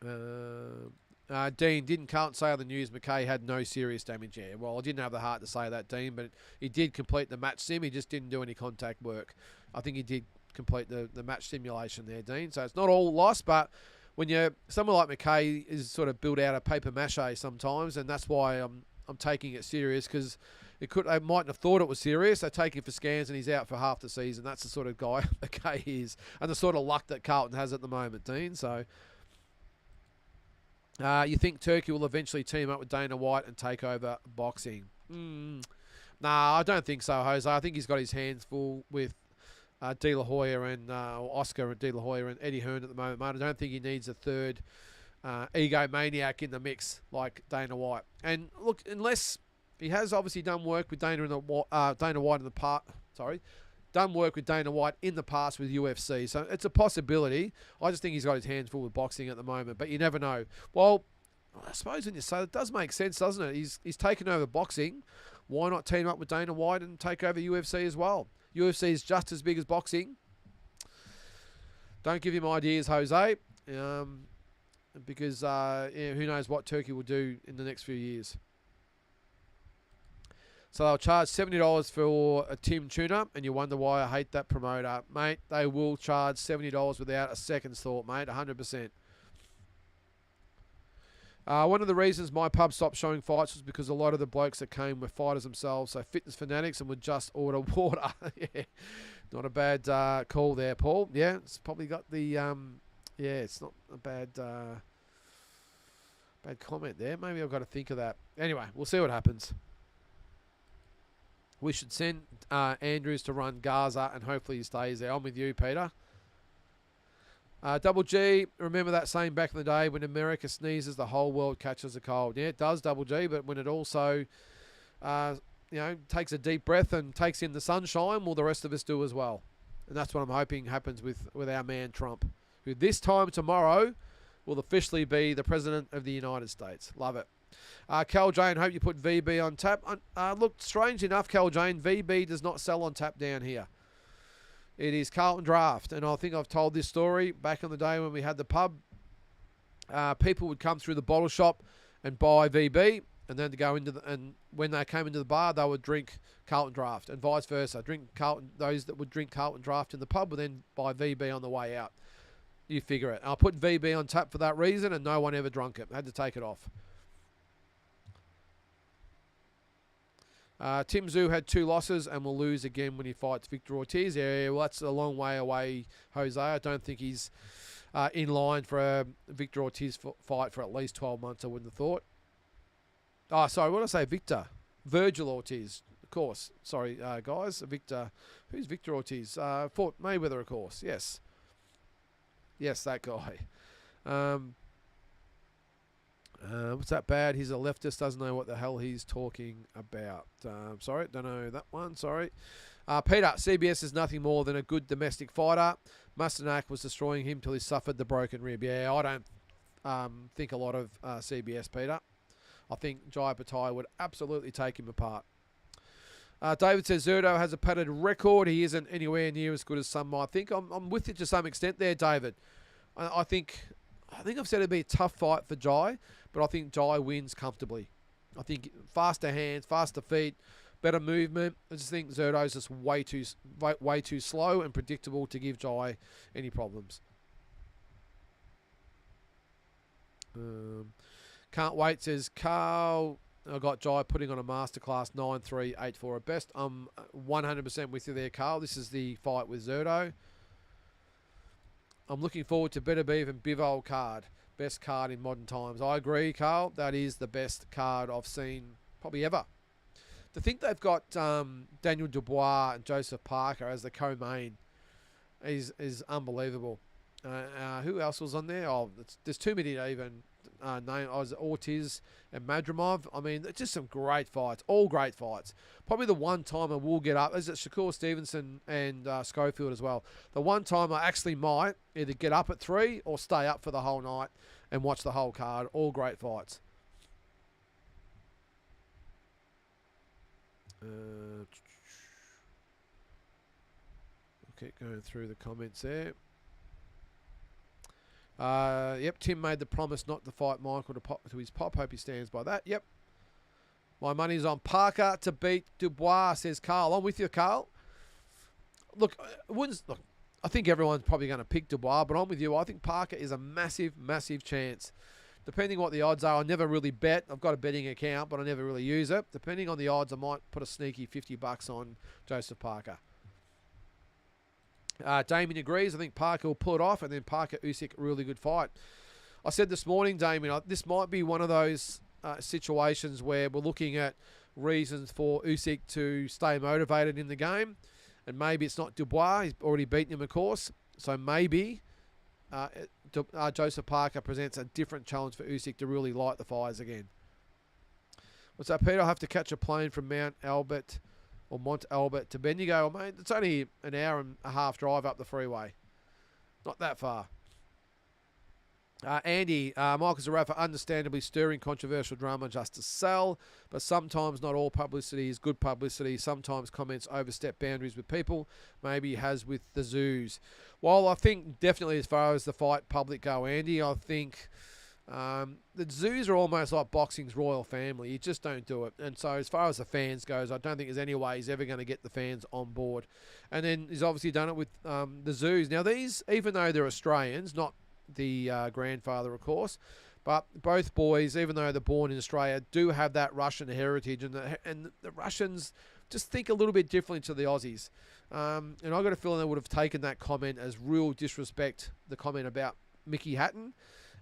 Dean, didn't Carlton say on the news McKay had no serious damage? Yeah, well, I didn't have the heart to say that, Dean, but he did complete the match sim. He just didn't do any contact work. I think he did complete the match simulation there, Dean. So it's not all lost, but when someone like McKay is sort of built out of paper mache sometimes, and that's why I'm taking it serious, because they mightn't have thought it was serious. They take him for scans and he's out for half the season. That's the sort of guy McKay is, and the sort of luck that Carlton has at the moment, Dean. So you think Turkey will eventually team up with Dana White and take over boxing? Nah, I don't think so, Jose. I think he's got his hands full with De La Hoya and Oscar and De La Hoya and Eddie Hearn at the moment, mate. I don't think he needs a third egomaniac in the mix like Dana White. And look, unless he has obviously done work with Dana White in the past. Done work with Dana White in the past with UFC, so it's a possibility. I just think he's got his hands full with boxing at the moment, but you never know. Well, I suppose when you say that, it does make sense, doesn't it? He's taken over boxing. Why not team up with Dana White and take over UFC as well? UFC is just as big as boxing. Don't give him ideas, Jose, because who knows what Turkey will do in the next few years. So they'll charge $70 for a Tim Tuna, and you wonder why I hate that promoter. Mate, they will charge $70 without a second's thought, mate, 100%. One of the reasons my pub stopped showing fights was because a lot of the blokes that came were fighters themselves, so fitness fanatics, and would just order water. Yeah, not a bad call there, Paul. Yeah, it's probably got the... it's not a bad comment there. Maybe I've got to think of that. Anyway, we'll see what happens. We should send Andrews to run Gaza, and hopefully he stays there. I'm with you, Peter. Double G, remember that saying back in the day, when America sneezes, the whole world catches a cold. Yeah, it does, Double G, but when it also, takes a deep breath and takes in the sunshine, well, the rest of us do as well. And that's what I'm hoping happens with our man Trump, who this time tomorrow will officially be the President of the United States. Love it. Cal Jane, hope you put VB on tap. Look, strange enough, Cal Jane, VB does not sell on tap down here. It is Carlton Draft, and I think I've told this story back in the day when we had the pub. People would come through the bottle shop and buy VB, and then to go into and when they came into the bar, they would drink Carlton Draft, and vice versa. Those that would drink Carlton Draft in the pub would then buy VB on the way out. You figure it. I put VB on tap for that reason, and no one ever drunk it. I had to take it off. Tszyu had 2 losses and will lose again when he fights Victor Ortiz. Yeah, well, that's a long way away, Jose. I don't think he's in line for a Victor Ortiz fight for at least 12 months, I wouldn't have thought. Oh, sorry, what did I say? Victor. Virgil Ortiz, of course. Sorry, guys. Victor. Who's Victor Ortiz? Fought Mayweather, of course. Yes. Yes, that guy. What's that bad? He's a leftist, doesn't know what the hell he's talking about. Sorry, don't know that one. Sorry. Peter, CBS is nothing more than a good domestic fighter. Mustanak was destroying him till he suffered the broken rib. Yeah, I don't think a lot of CBS, Peter. I think Jai Patai would absolutely take him apart. David says Zerdo has a padded record. He isn't anywhere near as good as some might think. I'm with you to some extent there, David. I think I've said it'd be a tough fight for Jai, but I think Jai wins comfortably. I think faster hands, faster feet, better movement. I just think Zerdo's just way too slow and predictable to give Jai any problems. Can't wait, says Carl. I got Jai putting on a masterclass 9-3, 8-4 at best. I'm 100% with you there, Carl. This is the fight with Zerdo. I'm looking forward to Better Beef and Bivol card. Best card in modern times. I agree, Carl. That is the best card I've seen probably ever. To think they've got Daniel Dubois and Joseph Parker as the co-main is unbelievable. Who else was on there? Oh, there's too many to even name. I was Ortiz and Madrimov. I mean, it's just some great fights. All great fights. Probably the one time I will get up is it Shakur Stevenson and Schofield as well. The one time I actually might either get up at 3 or stay up for the whole night and watch the whole card. All great fights. I'll keep going through the comments there. Yep, Tim made the promise not to fight Michael to his pop. Hope he stands by that. Yep. My money's on Parker to beat Dubois, says Carl. I'm with you, Carl. Look, I think everyone's probably going to pick Dubois, but I'm with you. I think Parker is a massive, massive chance. Depending what the odds are, I never really bet. I've got a betting account, but I never really use it. Depending on the odds, I might put a sneaky $50 on Joseph Parker. Damien agrees. I think Parker will pull it off, and then Parker-Usyk, really good fight. I said this morning, Damien, this might be one of those situations where we're looking at reasons for Usyk to stay motivated in the game, and maybe it's not Dubois. He's already beaten him, of course. So maybe Joseph Parker presents a different challenge for Usyk to really light the fires again. What's up, Peter? I'll have to catch a plane from Mount Albert or Mont Albert to Bendigo. Mate, it's only an hour and a half drive up the freeway. Not that far. Andy, Michael Zarafa understandably stirring controversial drama just to sell, but sometimes not all publicity is good publicity. Sometimes comments overstep boundaries with people. Maybe he has with the Tszyu. While I think definitely as far as the fight public go, Andy, I think the Tszyu are almost like boxing's royal family. You just don't do it. And so as far as the fans goes, I don't think there's any way he's ever going to get the fans on board. And then he's obviously done it with the Tszyu. Now these, even though they're Australians, not the grandfather, of course, but both boys, even though they're born in Australia, do have that Russian heritage, and the Russians just think a little bit differently to the Aussies. And I got a feeling they would have taken that comment as real disrespect, the comment about Mickey Hatton,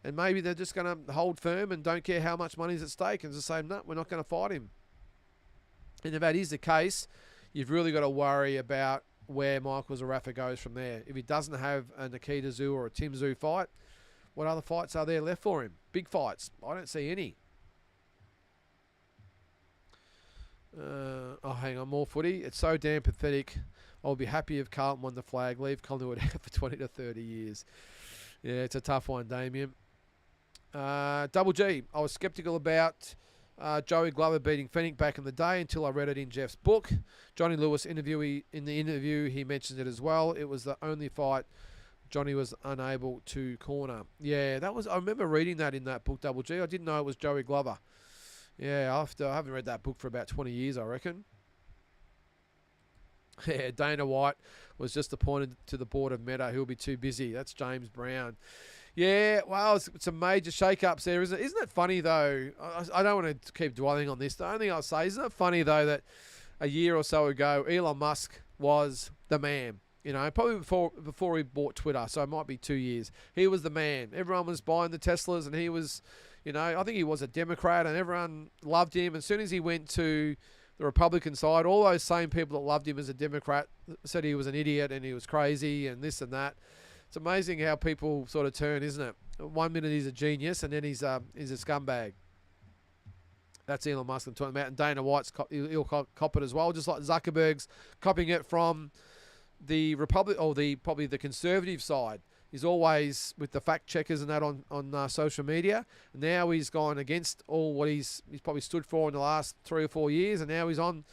and maybe they're just going to hold firm and don't care how much money's at stake and just say, no, we're not going to fight him. And if that is the case, you've really got to worry about where Michael Zarafa goes from there. If he doesn't have a Nikita Tszyu or a Tim Tszyu fight, what other fights are there left for him? Big fights. I don't see any. Hang on, more footy. It's so damn pathetic. I'll be happy if Carlton won the flag. Leave Collingwood out for 20 to 30 years. Yeah, it's a tough one, Damien. Double G. I was sceptical about Joey Glover beating Fennick back in the day until I read it in Jeff's book. Johnny Lewis in the interview, he mentions it as well. It was the only fight Johnny was unable to corner. Yeah, I remember reading that in that book, Double G. I didn't know it was Joey Glover. Yeah, I haven't read that book for about 20 years, I reckon. Yeah, Dana White was just appointed to the board of Meta. He'll be too busy. That's James Brown. Yeah, well, it's a major shake-ups there, isn't it? Isn't it funny, though? I don't want to keep dwelling on this. The only thing I'll say, isn't it funny, though, that a year or so ago, Elon Musk was the man. You know, probably before he bought Twitter, so it might be 2 years. He was the man. Everyone was buying the Teslas, and he was, you know, I think he was a Democrat, and everyone loved him. As soon as he went to the Republican side, all those same people that loved him as a Democrat said he was an idiot and he was crazy and this and that. It's amazing how people sort of turn, isn't it? 1 minute he's a genius, and then he's a scumbag. That's Elon Musk I'm talking about, and Dana White's he'll cop it as well, just like Zuckerberg's copying it from the probably the conservative side. He's always with the fact checkers and that on social media. And now he's gone against all what he's probably stood for in the last 3 or 4 years, and now he's on.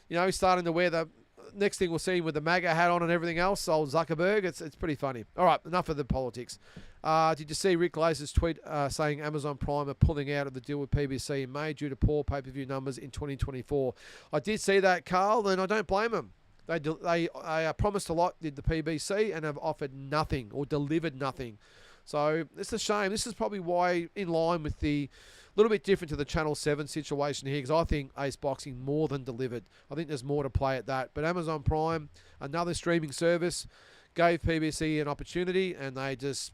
You know, he's starting to wear the next thing we'll see him with the MAGA hat on and everything else. Old Zuckerberg. It's pretty funny. All right, enough of the politics. Did you see Rick Laser's tweet saying Amazon Prime are pulling out of the deal with PBC in May due to poor pay-per-view numbers in 2024? I did see that, Carl, and I don't blame him. They promised a lot, did the PBC, and have offered nothing or delivered nothing. So it's a shame. This is probably why, in line with the little bit different to the Channel 7 situation here, because I think Ace Boxing more than delivered. I think there's more to play at that. But Amazon Prime, another streaming service, gave PBC an opportunity, and they just,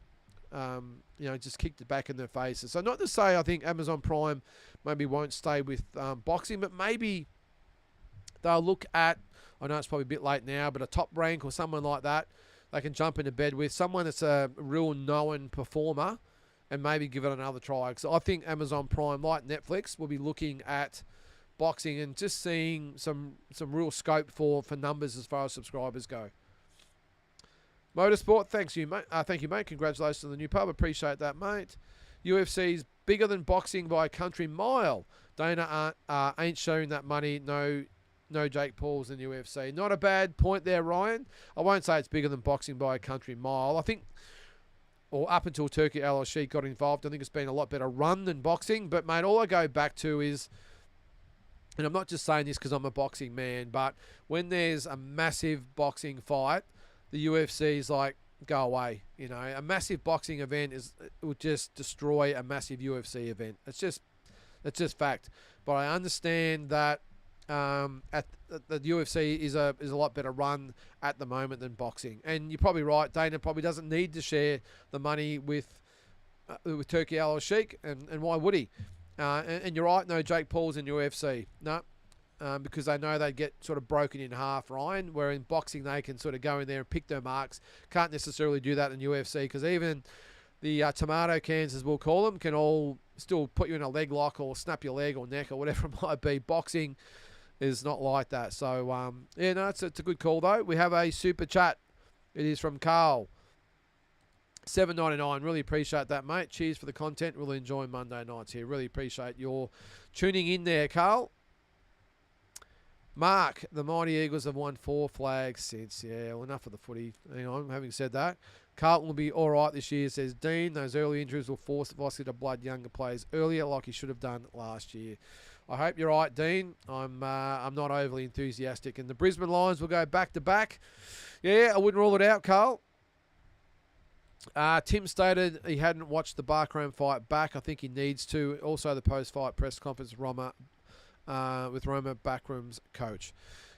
just kicked it back in their faces. So not to say I think Amazon Prime maybe won't stay with boxing, but maybe they'll look at, I know it's probably a bit late now, but a Top Rank or someone like that, they can jump into bed with someone that's a real known performer and maybe give it another try. So I think Amazon Prime, like Netflix, will be looking at boxing and just seeing some real scope for numbers as far as subscribers go. Motorsport, thank you, mate. Congratulations on the new pub. Appreciate that, mate. UFC's bigger than boxing by a country mile. Dana ain't showing that money. No Jake Pauls in the UFC. Not a bad point there, Ryan. I won't say it's bigger than boxing by a country mile. I think, or up until Turkey Al-Sheikh got involved, I think it's been a lot better run than boxing. But, mate, all I go back to is, and I'm not just saying this because I'm a boxing man, but when there's a massive boxing fight, the UFC's like, go away. You know, a massive boxing event will just destroy a massive UFC event. It's just fact. But I understand that at the UFC is a lot better run at the moment than boxing, and you're probably right. Dana probably doesn't need to share the money with Turkey Al-Sheikh, and why would he? And you're right. No Jake Paul's in UFC. No, because they know they'd get sort of broken in half, Ryan. Where in boxing they can sort of go in there and pick their marks. Can't necessarily do that in UFC because even the tomato cans, as we'll call them, can all still put you in a leg lock or snap your leg or neck or whatever it might be. Boxing is not like that. So, it's a good call, though. We have a super chat. It is from Carl. $7.99. Really appreciate that, mate. Cheers for the content. Really enjoying Monday nights here. Really appreciate your tuning in there, Carl. Mark, the Mighty Eagles have won 4 flags since. Yeah, well, enough of the footy. Hang on, having said that. Carlton will be all right this year, says Dean. Those early injuries will force Vossi to blood younger players earlier like he should have done last year. I hope you're right, Dean. I'm not overly enthusiastic. And the Brisbane Lions will go back-to-back. Yeah, I wouldn't rule it out, Carl. Tim stated he hadn't watched the Barcroom fight back. I think he needs to. Also, the post-fight press conference with Roma Backroom's coach.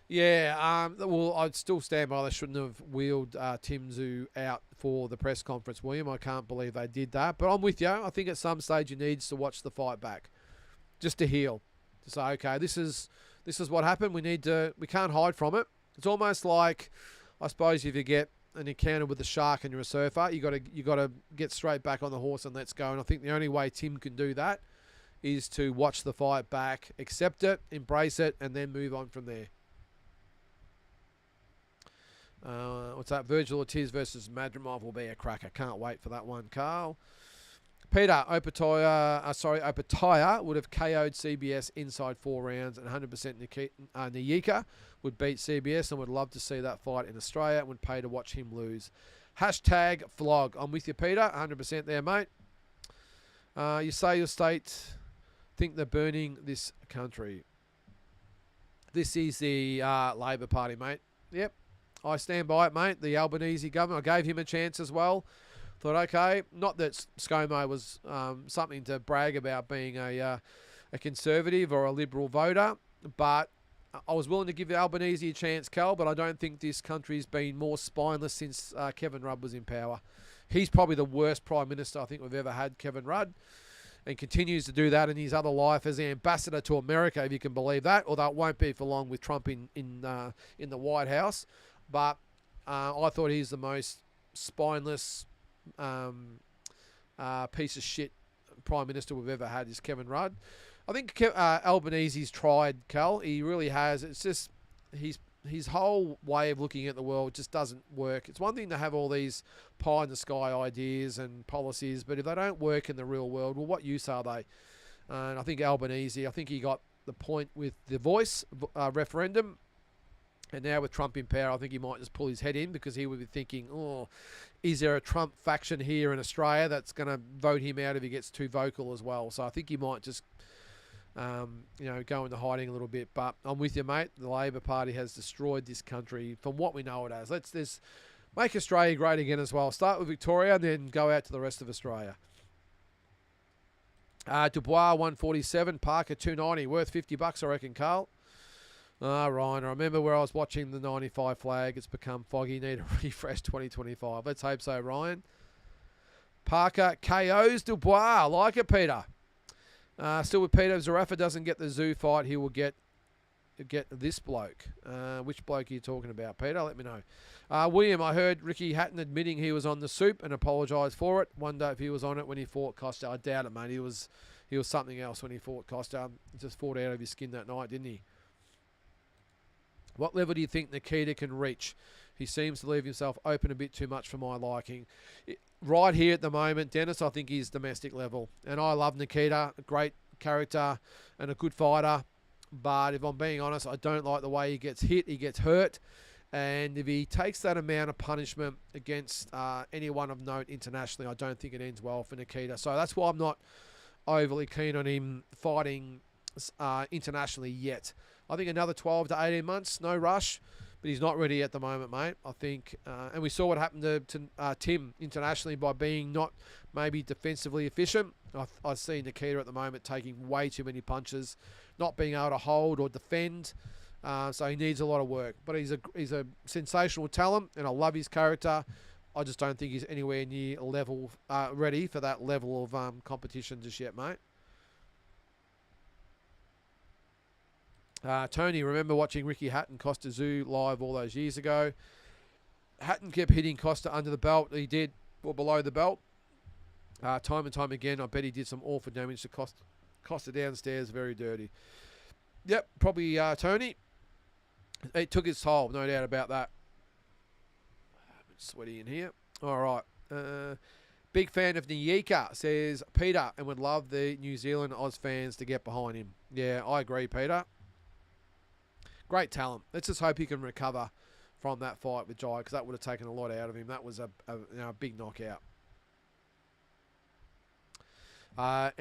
Yeah, well, I'd still stand by they shouldn't have wheeled Tszyu out for the press conference, William. I can't believe they did that. But I'm with you. I think at some stage he needs to watch the fight back just to heal. To say, okay, this is what happened. We can't hide from it. It's almost like, I suppose, if you get an encounter with a shark and you're a surfer, you got to get straight back on the horse and let's go. And I think the only way Tim can do that is to watch the fight back, accept it, embrace it, and then move on from there. What's that? Virgil Ortiz versus Madrimov will be a cracker. Can't wait for that one, Carl. Peter, Opataya would have KO'd CBS inside 4 rounds, and 100% Nyika would beat CBS, and would love to see that fight in Australia and would pay to watch him lose. Hashtag flog. I'm with you, Peter. 100% there, mate. You say you'll state think they're burning this country. This is the Labor Party, mate. Yep, I stand by it, mate. The Albanese government, I gave him a chance as well. Thought, okay, not that ScoMo was something to brag about being a conservative or a liberal voter, but I was willing to give Albanese a chance, Cal, but I don't think this country's been more spineless since Kevin Rudd was in power. He's probably the worst Prime Minister I think we've ever had, Kevin Rudd, and continues to do that in his other life as the ambassador to America, if you can believe that, although it won't be for long with Trump in the White House. But I thought he's the most spineless piece of shit Prime Minister we've ever had is Kevin Rudd. I think Albanese's tried, Cal. He really has. It's just his whole way of looking at the world just doesn't work. It's one thing to have all these pie-in-the-sky ideas and policies, but if they don't work in the real world, well, what use are they? And I think Albanese, I think he got the point with the voice referendum. And now with Trump in power, I think he might just pull his head in because he would be thinking, oh, is there a Trump faction here in Australia that's going to vote him out if he gets too vocal as well? So I think he might just go into hiding a little bit. But I'm with you, mate. The Labor Party has destroyed this country from what we know it as. Let's make Australia great again as well. Start with Victoria and then go out to the rest of Australia. Dubois, 147. Parker, 290. Worth $50, I reckon, Carl. Ryan, I remember where I was watching the 95 flag. It's become foggy. Need a refresh 2025. Let's hope so, Ryan. Parker, KOs Dubois. I like it, Peter. Still with Peter, if Zarafa doesn't get the Tszyu fight, he will get this bloke. Which bloke are you talking about, Peter? Let me know. William, I heard Ricky Hatton admitting he was on the soup and apologised for it. Wonder if he was on it when he fought Costa. I doubt it, mate. He was something else when he fought Costa. He just fought out of his skin that night, didn't he? What level do you think Nikita can reach? He seems to leave himself open a bit too much for my liking. Right here at the moment, Dennis, I think he's domestic level. And I love Nikita, a great character and a good fighter. But if I'm being honest, I don't like the way he gets hit, he gets hurt. And if he takes that amount of punishment against anyone of note internationally, I don't think it ends well for Nikita. So that's why I'm not overly keen on him fighting internationally yet. I think another 12 to 18 months, no rush, but he's not ready at the moment, mate. I think, and we saw what happened to Tim internationally by being not maybe defensively efficient. I see Nikita at the moment taking way too many punches, not being able to hold or defend. So he needs a lot of work. But he's a sensational talent, and I love his character. I just don't think he's anywhere near level ready for that level of competition just yet, mate. Tony, remember watching Ricky Hatton Costa Tszyu live all those years ago? Hatton kept hitting Costa under the belt. He did, or below the belt. Time and time again, I bet he did some awful damage to Costa downstairs. Very dirty. Yep, probably Tony. It took its toll, no doubt about that. A bit sweaty in here. All right. Big fan of Nyika, says Peter, and would love the New Zealand Oz fans to get behind him. Yeah, I agree, Peter. Great talent. Let's just hope he can recover from that fight with Jai, because that would have taken a lot out of him. That was a big knockout. All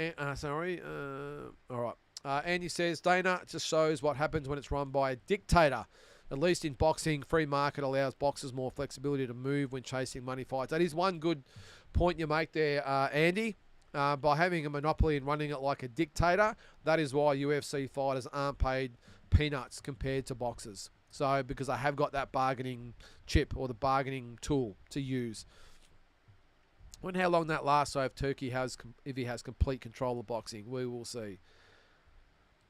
right. Andy says, Dana just shows what happens when it's run by a dictator. At least in boxing, free market allows boxers more flexibility to move when chasing money fights. That is one good point you make there, Andy. By having a monopoly and running it like a dictator, that is why UFC fighters aren't paid peanuts compared to boxers. So, because they have got that bargaining chip or the bargaining tool to use. I wonder how long that lasts. So if Turkey has, if he has complete control of boxing, we will see.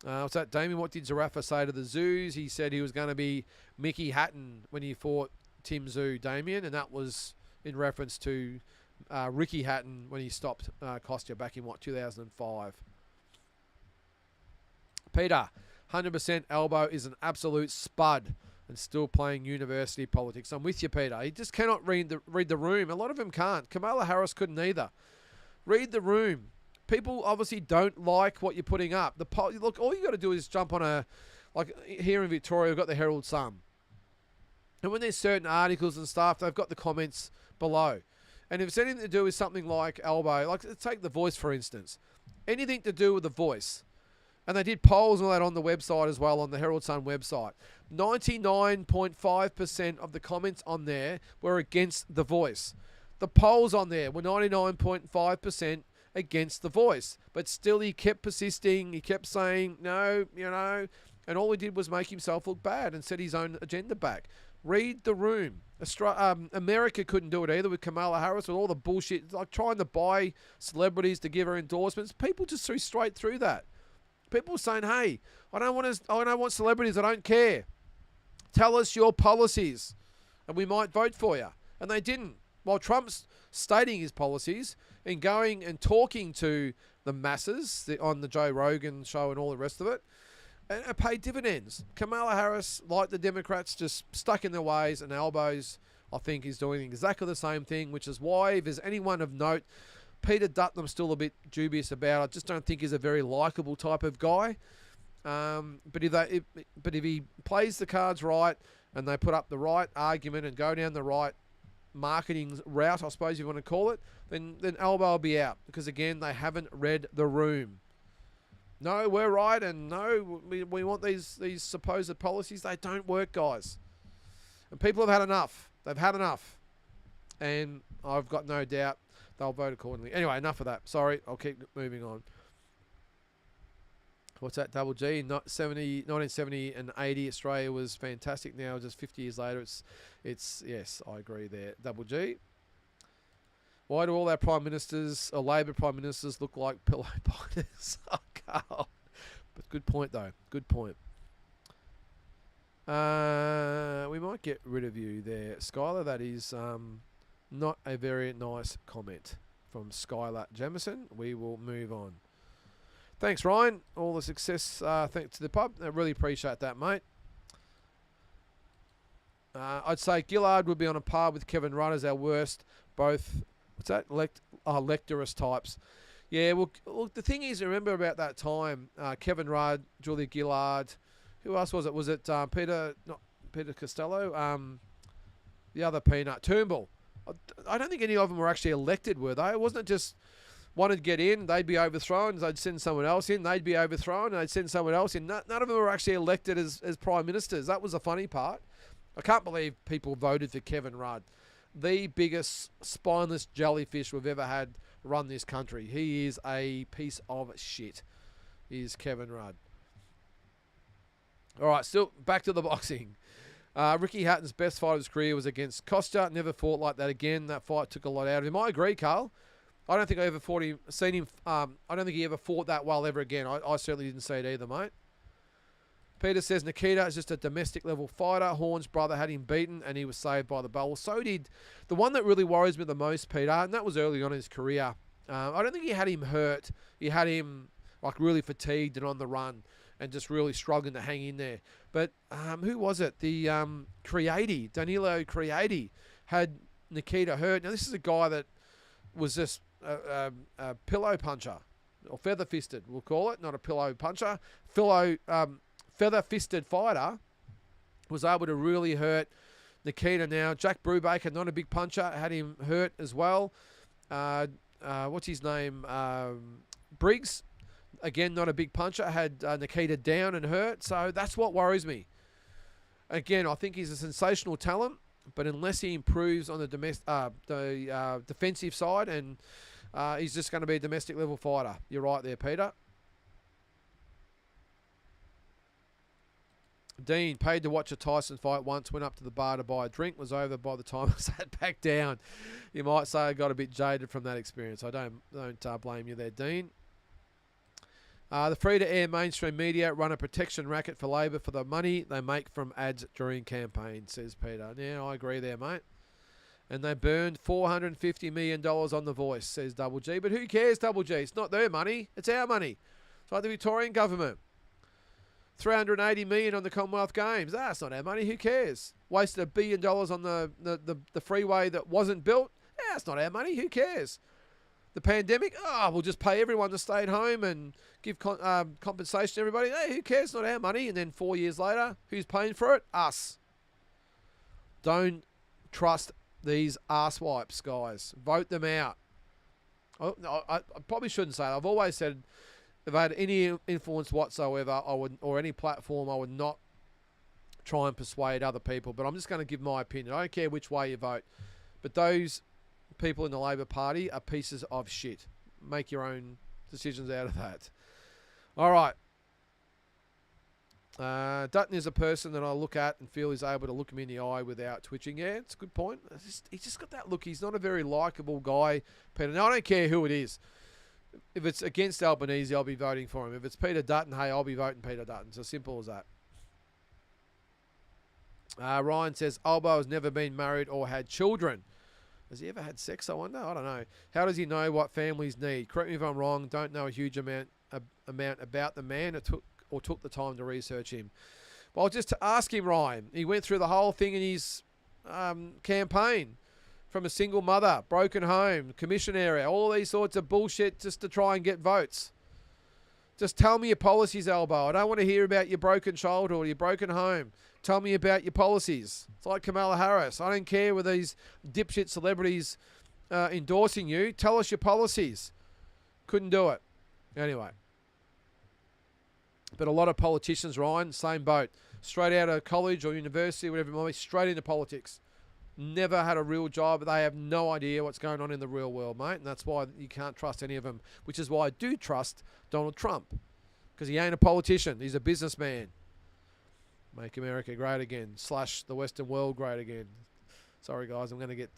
What's that, Damien? What did Zarafa say to the Tszyu? He said he was going to be Mickey Hatton when he fought Tim Tszyu, Damien, and that was in reference to Ricky Hatton when he stopped Kostya back in 2005. Peter, 100% Elbow is an absolute spud and still playing university politics. I'm with you, Peter. He just cannot read the room. A lot of them can't. Kamala Harris couldn't either. Read the room. People obviously don't like what you're putting up. Look, all you got to do is jump on like here in Victoria, we've got the Herald Sun. And when there's certain articles and stuff, they've got the comments below. And if it's anything to do with something like Elbow, like take The Voice, for instance. Anything to do with The Voice. And they did polls and all that on the website as well, on the Herald Sun website. 99.5% of the comments on there were against The Voice. The polls on there were 99.5% against The Voice. But still he kept persisting. He kept saying, no, and all he did was make himself look bad and set his own agenda back. Read the room. America couldn't do it either with Kamala Harris, with all the bullshit, like trying to buy celebrities to give her endorsements. People just threw straight through that. People saying, hey, I don't want celebrities. I don't care. Tell us your policies and we might vote for you. And they didn't. While Trump's stating his policies and going and talking to the masses on the Joe Rogan show and all the rest of it, and paid dividends. Kamala Harris, like the Democrats, just stuck in their ways and elbows, I think, is doing exactly the same thing, which is why, if there's anyone of note, Peter Dutton's still a bit dubious about. I just don't think he's a very likeable type of guy. But if he plays the cards right and they put up the right argument and go down the right marketing route, I suppose you want to call it, then Albo will be out, because again, they haven't read the room. No, we're right, and no, we want these supposed policies. They don't work, guys. And people have had enough. They've had enough. And I've got no doubt they'll vote accordingly. Anyway, enough of that. Sorry, I'll keep moving on. What's that, Double G? 1970 and 80, Australia was fantastic. Now, just 50 years later, it's yes, I agree there. Double G. Why do all our prime ministers, or Labor prime ministers, look like pillow biters? Oh, Carl. But good point, though. Good point. We might get rid of you there, Skylar. That is not a very nice comment from Skylar Jamison. We will move on. Thanks, Ryan. All the success. Thanks to the pub. I really appreciate that, mate. I'd say Gillard would be on a par with Kevin Rudd as our worst. Both, what's that? Lecturous types. Yeah, well, look, the thing is, remember about that time, Kevin Rudd, Julia Gillard, who else was it? Was it not Peter Costello? The other peanut, Turnbull. I don't think any of them were actually elected, were they? Wasn't it just wanted to get in, they'd be overthrown, they'd send someone else in, they'd be overthrown, and they'd send someone else in. None of them were actually elected as prime ministers. That was the funny part. I can't believe people voted for Kevin Rudd. The biggest spineless jellyfish we've ever had run this country. He is a piece of shit, is Kevin Rudd. All right, still back to the boxing. Ricky Hatton's best fight of his career was against Costa. Never fought like that again. That fight took a lot out of him. I agree, Carl. I don't think I ever seen him. I don't think he ever fought that well ever again. I certainly didn't see it either, mate. Peter says Nikita is just a domestic level fighter. Horn's brother had him beaten and he was saved by the bell. Well, so did the one that really worries me the most, Peter, and that was early on in his career. I don't think he had him hurt. He had him like really fatigued and on the run and just really struggling to hang in there. But who was it? The Danilo Creati had Nikita hurt. Now, this is a guy that was just a pillow puncher, or feather-fisted, we'll call it, not a pillow puncher. Feather-fisted fighter was able to really hurt Nikita. Now, Jack Brubaker, not a big puncher, had him hurt as well. What's his name? Briggs, again, not a big puncher, had Nikita down and hurt. So that's what worries me. Again, I think he's a sensational talent, but unless he improves on the defensive side, and he's just going to be a domestic level fighter. You're right there, Peter. Dean, paid to watch a Tyson fight once, went up to the bar to buy a drink, was over by the time I sat back down. You might say I got a bit jaded from that experience. I don't blame you there, Dean. The free-to-air mainstream media run a protection racket for Labor for the money they make from ads during campaigns, says Peter. Yeah, I agree there, mate. And they burned $450 million on The Voice, says Double G. But who cares, Double G? It's not their money. It's our money. It's like the Victorian government. $380 million on the Commonwealth Games. That's not our money. Who cares? Wasted $1 billion on the freeway that wasn't built. That's not our money. Who cares? The pandemic, we'll just pay everyone to stay at home and give compensation to everybody. Hey, who cares? It's not our money. And then 4 years later, who's paying for it? Us. Don't trust these arse-wipes, guys. Vote them out. I probably shouldn't say it. I've always said if I had any influence whatsoever, I would, or any platform, I would not try and persuade other people. But I'm just going to give my opinion. I don't care which way you vote. But those people in the Labor Party are pieces of shit. Make your own decisions out of that. All right. Dutton is a person that I look at and feel is able to look me in the eye without twitching. Yeah, it's a good point. He's just got that look. He's not a very likeable guy, Peter. Now, I don't care who it is. If it's against Albanese, I'll be voting for him. If it's Peter Dutton, hey, I'll be voting Peter Dutton. It's as simple as that. Ryan says, Albo has never been married or had children. Has he ever had sex, I wonder? I don't know. How does he know what families need? Correct me if I'm wrong. Don't know a huge amount about the man or took the time to research him. Well, just to ask him, Ryan, he went through the whole thing in his campaign. From a single mother, broken home, commission area, all these sorts of bullshit just to try and get votes. Just tell me your policies, Albo. I don't want to hear about your broken childhood or your broken home. Tell me about your policies. It's like Kamala Harris. I don't care with these dipshit celebrities endorsing you. Tell us your policies. Couldn't do it. Anyway. But a lot of politicians, Ryan, same boat. Straight out of college or university, whatever it might be, straight into politics. Never had a real job, but they have no idea what's going on in the real world, mate. And that's why you can't trust any of them, which is why I do trust Donald Trump. Because he ain't a politician. He's a businessman. Make America great again. / the Western world great again. Sorry, guys. I'm going to get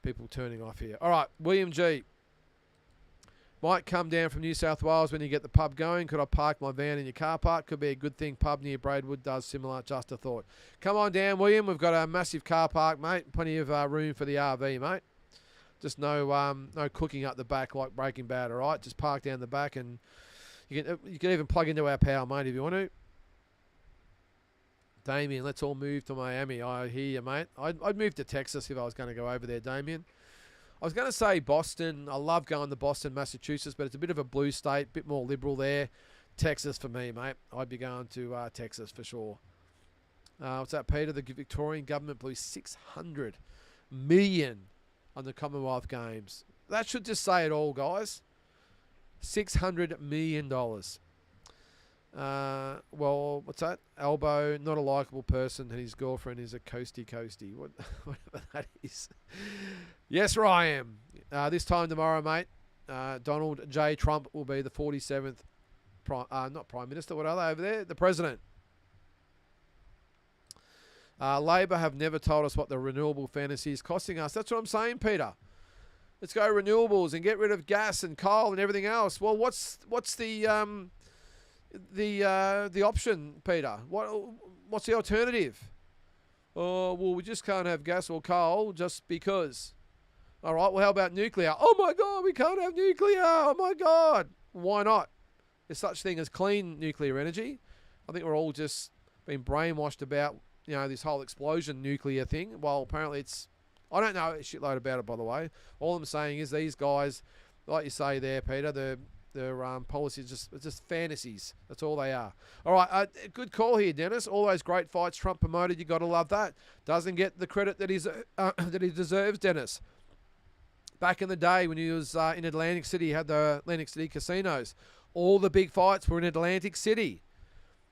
people turning off here. All right. William G. Might come down from New South Wales when you get the pub going. Could I park my van in your car park? Could be a good thing. Pub near Braidwood does similar. Just a thought. Come on down, William. We've got a massive car park, mate. Plenty of room for the RV, mate. Just no cooking up the back like Breaking Bad, all right? Just park down the back and you can even plug into our power, mate, if you want to. Damien, let's all move to Miami. I hear you, mate. I'd move to Texas if I was going to go over there, Damien. I was going to say Boston. I love going to Boston, Massachusetts, but it's a bit of a blue state, a bit more liberal there. Texas for me, mate. I'd be going to Texas for sure. What's that, Peter? The Victorian government blew $600 million on the Commonwealth Games. That should just say it all, guys. $600 million. Well, what's that? Albo, not a likeable person, and his girlfriend is a coasty. Whatever that is. Yes, Ryan. This time tomorrow, mate, Donald J. Trump will be the 47th, not Prime Minister, what are they over there? The President. Labor have never told us what the renewable fantasy is costing us. That's what I'm saying, Peter. Let's go renewables and get rid of gas and coal and everything else. Well, what's the option, Peter? What's the alternative? Oh, well, we just can't have gas or coal just because. All right, well, how about nuclear? Oh, my God, we can't have nuclear. Oh, my God. Why not? There's such thing as clean nuclear energy. I think we're all just being brainwashed about, this whole explosion nuclear thing. Well, apparently it's... I don't know a shitload about it, by the way. All I'm saying is these guys, like you say there, Peter, their policies it's just fantasies. That's all they are. All right, good call here, Dennis. All those great fights Trump promoted, you got to love that. Doesn't get the credit that he deserves, Dennis. Back in the day when he was in Atlantic City, he had the Atlantic City casinos. All the big fights were in Atlantic City.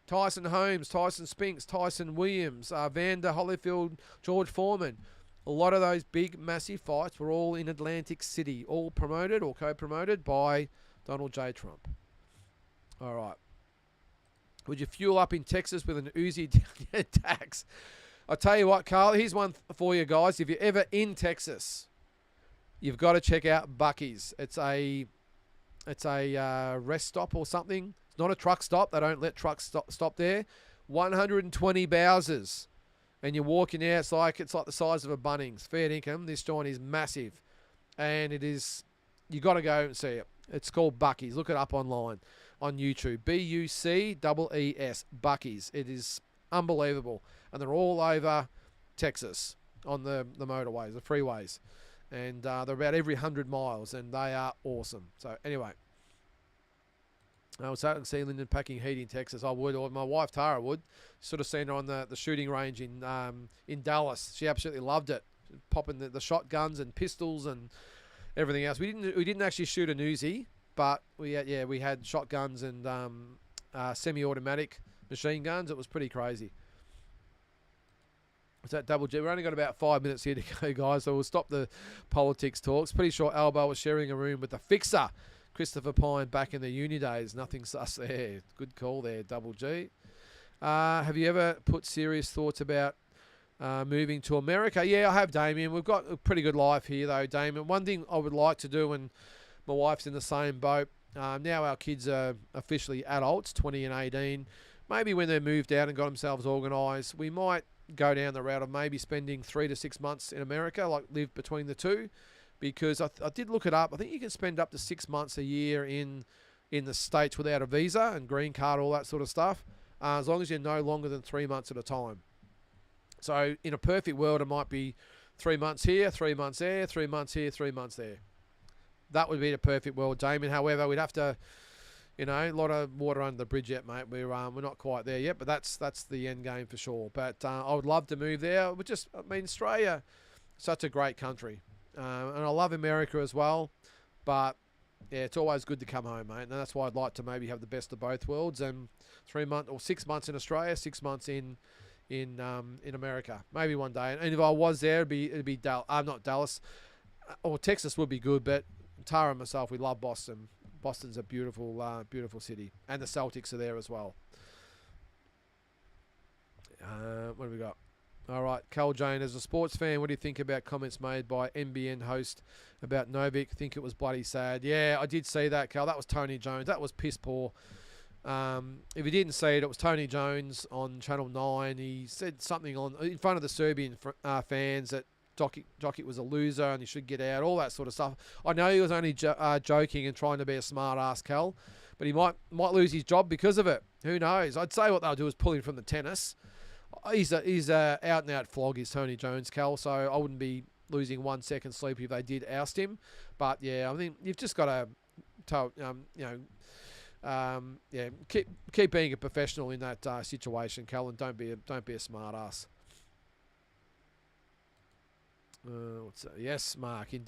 Tyson Holmes, Tyson Spinks, Tyson Williams, Vander Holyfield, George Foreman. A lot of those big, massive fights were all in Atlantic City, all promoted or co-promoted by Donald J. Trump. All right. Would you fuel up in Texas with an Uzi tax? I'll tell you what, Carl, here's one for you guys. If you're ever in Texas, you've got to check out Buc-ee's. It's a rest stop or something. It's not a truck stop. They don't let trucks stop there. 120 Bowsers. And you're walking out, it's like the size of a Bunnings. Fair income. This joint is massive. And it is, you got to go and see it. It's called Buc-ee's. Look it up online on YouTube. Buccees. Buc-ee's. It is unbelievable. And they're all over Texas on the motorways, the freeways. And they're about every 100 miles. And they are awesome. So anyway. I was hoping to see Lynden packing heat in Texas. I would, or my wife Tara would. Sort of seen her on the shooting range in Dallas. She absolutely loved it, popping the shotguns and pistols and everything else. We didn't actually shoot an Uzi. but we had shotguns and semi-automatic machine guns. It was pretty crazy. Is that double G? We've only got about 5 minutes here to go, guys, so we'll stop the politics talks. Pretty sure Albo was sharing a room with the fixer, Christopher Pine, back in the uni days. Nothing sus there. Good call there, double G. Have you ever put serious thoughts about moving to America? Yeah, I have, Damien. We've got a pretty good life here, though, Damien. One thing I would like to do, and my wife's in the same boat, now our kids are officially adults, 20 and 18. Maybe when they're moved out and got themselves organised, we might go down the route of maybe spending 3 to 6 months in America, like live between the two, because I did look it up. I think you can spend up to 6 months a year in the States without a visa and green card, all that sort of stuff, as long as you're no longer than 3 months at a time. So in a perfect world, it might be 3 months here, 3 months there, 3 months here, 3 months there. That would be the perfect world, Damien. However, we'd have to, a lot of water under the bridge yet, mate. We're not quite there yet, but that's the end game for sure. But I would love to move there. Australia, such a great country, and I love America as well. But yeah, it's always good to come home, mate. And that's why I'd like to maybe have the best of both worlds, and 3 months or 6 months in Australia, 6 months in America, maybe one day. And if I was there, it'd be not Dallas or Texas would be good, but Tara and myself, we love Boston. Boston's a beautiful, beautiful city, and the Celtics are there as well. What have we got? All right, Cal Jane, as a sports fan, what do you think about comments made by NBN host about Novik? Think it was bloody sad. Yeah, I did see that, Cal. That was Tony Jones. That was piss poor. If you didn't see it, it was Tony Jones on Channel 9. He said something in front of the Serbian fans that Jokic was a loser and he should get out, all that sort of stuff. I know he was only joking and trying to be a smart ass, Cal, but he might lose his job because of it. Who knows? I'd say what they'll do is pull him from the tennis. He's a out and out flog, is Tony Jones, Cal. So I wouldn't be losing 1 second sleep if they did oust him. But yeah, I think you've just got to, keep being a professional in that situation, Cal, and don't be a smart ass. What's that? Yes, Mark. In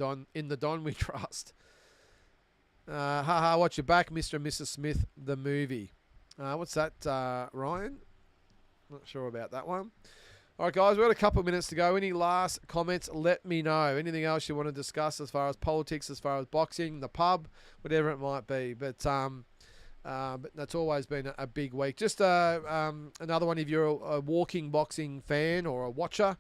the Don we trust. Watch your back, Mr. and Mrs. Smith, the movie. What's that, Ryan? Not sure about that one. All right, guys, we've got a couple of minutes to go. Any last comments? Let me know. Anything else you want to discuss as far as politics, as far as boxing, the pub, whatever it might be. But that's always been a big week. Just another one, if you're a walking boxing fan or a watcher,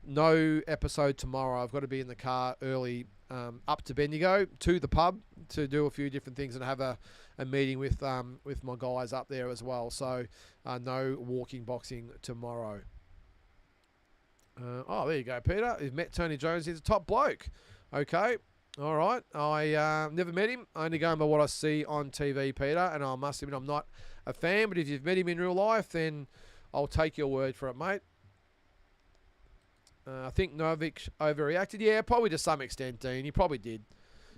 no episode tomorrow. I've got to be in the car early up to Bendigo to the pub to do a few different things and have a meeting with my guys up there as well. So no walking boxing tomorrow. There you go, Peter. You've met Tony Jones. He's a top bloke. Okay. All right. I never met him. I only go by what I see on TV, Peter, and I must admit I'm not a fan, but if you've met him in real life, then I'll take your word for it, mate. I think Novik overreacted. Yeah, probably to some extent, Dean. He probably did.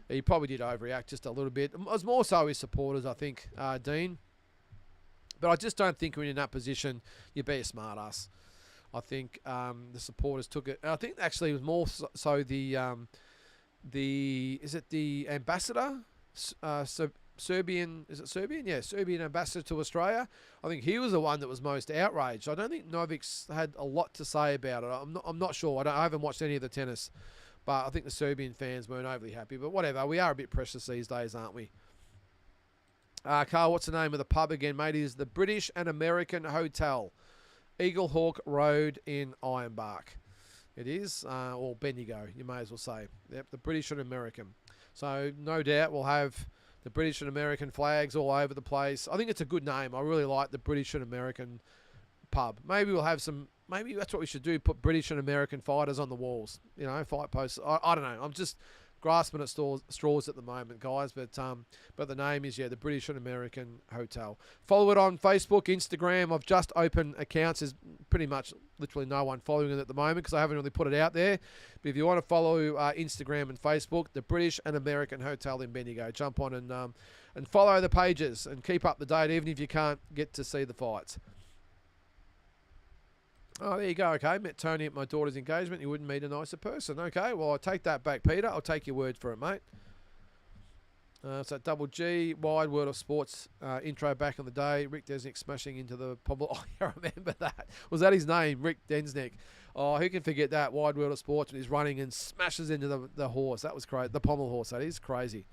He probably did overreact just a little bit. It was more so his supporters, I think, Dean. But I just don't think when you're in that position, you be a smart ass. I think the supporters took it. I think actually it was more so the ambassador, Serbian, is it Serbian? Yeah, Serbian ambassador to Australia. I think he was the one that was most outraged. I don't think Novik's had a lot to say about it. I'm not sure. I haven't watched any of the tennis, but I think the Serbian fans weren't overly happy. But whatever, we are a bit precious these days, aren't we? Carl, what's the name of the pub again, mate? It is the British and American Hotel, Eagle Hawk Road in Ironbark. It is, or Bendigo, you may as well say. Yep, the British and American. So no doubt we'll have the British and American flags all over the place. I think it's a good name. I really like the British and American pub. Maybe we'll have some, maybe that's what we should do, put British and American fighters on the walls. Fight posts. I don't know. I'm just grasping at straws at the moment, guys. But the name is, the British and American Hotel. Follow it on Facebook, Instagram. I've just opened accounts. There's pretty much literally no one following it at the moment because I haven't really put it out there. But if you want to follow Instagram and Facebook, the British and American Hotel in Bendigo, jump on and follow the pages and keep up to date, even if you can't get to see the fights. Oh, there you go. Okay, met Tony at my daughter's engagement. You wouldn't meet a nicer person. Okay, well, I'll take that back, Peter. I'll take your word for it, mate. So Double G, Wide World of Sports intro back in the day. Rick Desnick smashing into the Pobble. Oh, I remember that. Was that his name, Rick Desnick? Oh, who can forget that? Wide World of Sports when he's running and smashes into the horse. That was crazy. The pommel horse, that is crazy.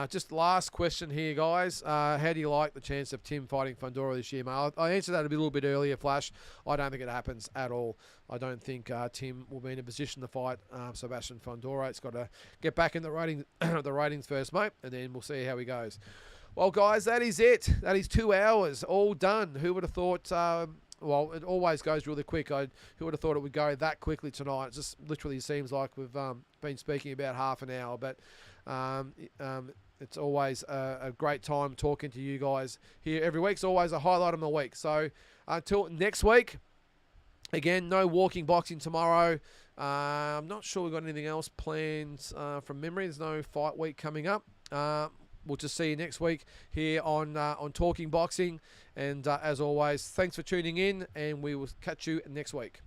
Just last question here, guys. How do you like the chance of Tim fighting Fundora this year, mate? I answered that a little bit earlier, Flash. I don't think it happens at all. I don't think Tim will be in a position to fight Sebastian Fundora. It's got to get back in the ratings first, mate, and then we'll see how he goes. Well, guys, that is it. That is 2 hours, all done. Who would have thought... well, it always goes really quick. Who would have thought it would go that quickly tonight? It just literally seems like we've been speaking about half an hour, but... it's always a great time talking to you guys here every week. It's always a highlight of the week. So until next week, again, no walking boxing tomorrow. I'm not sure we've got anything else planned from memory. There's no fight week coming up. We'll just see you next week here on Talking Boxing. And as always, thanks for tuning in, and we will catch you next week.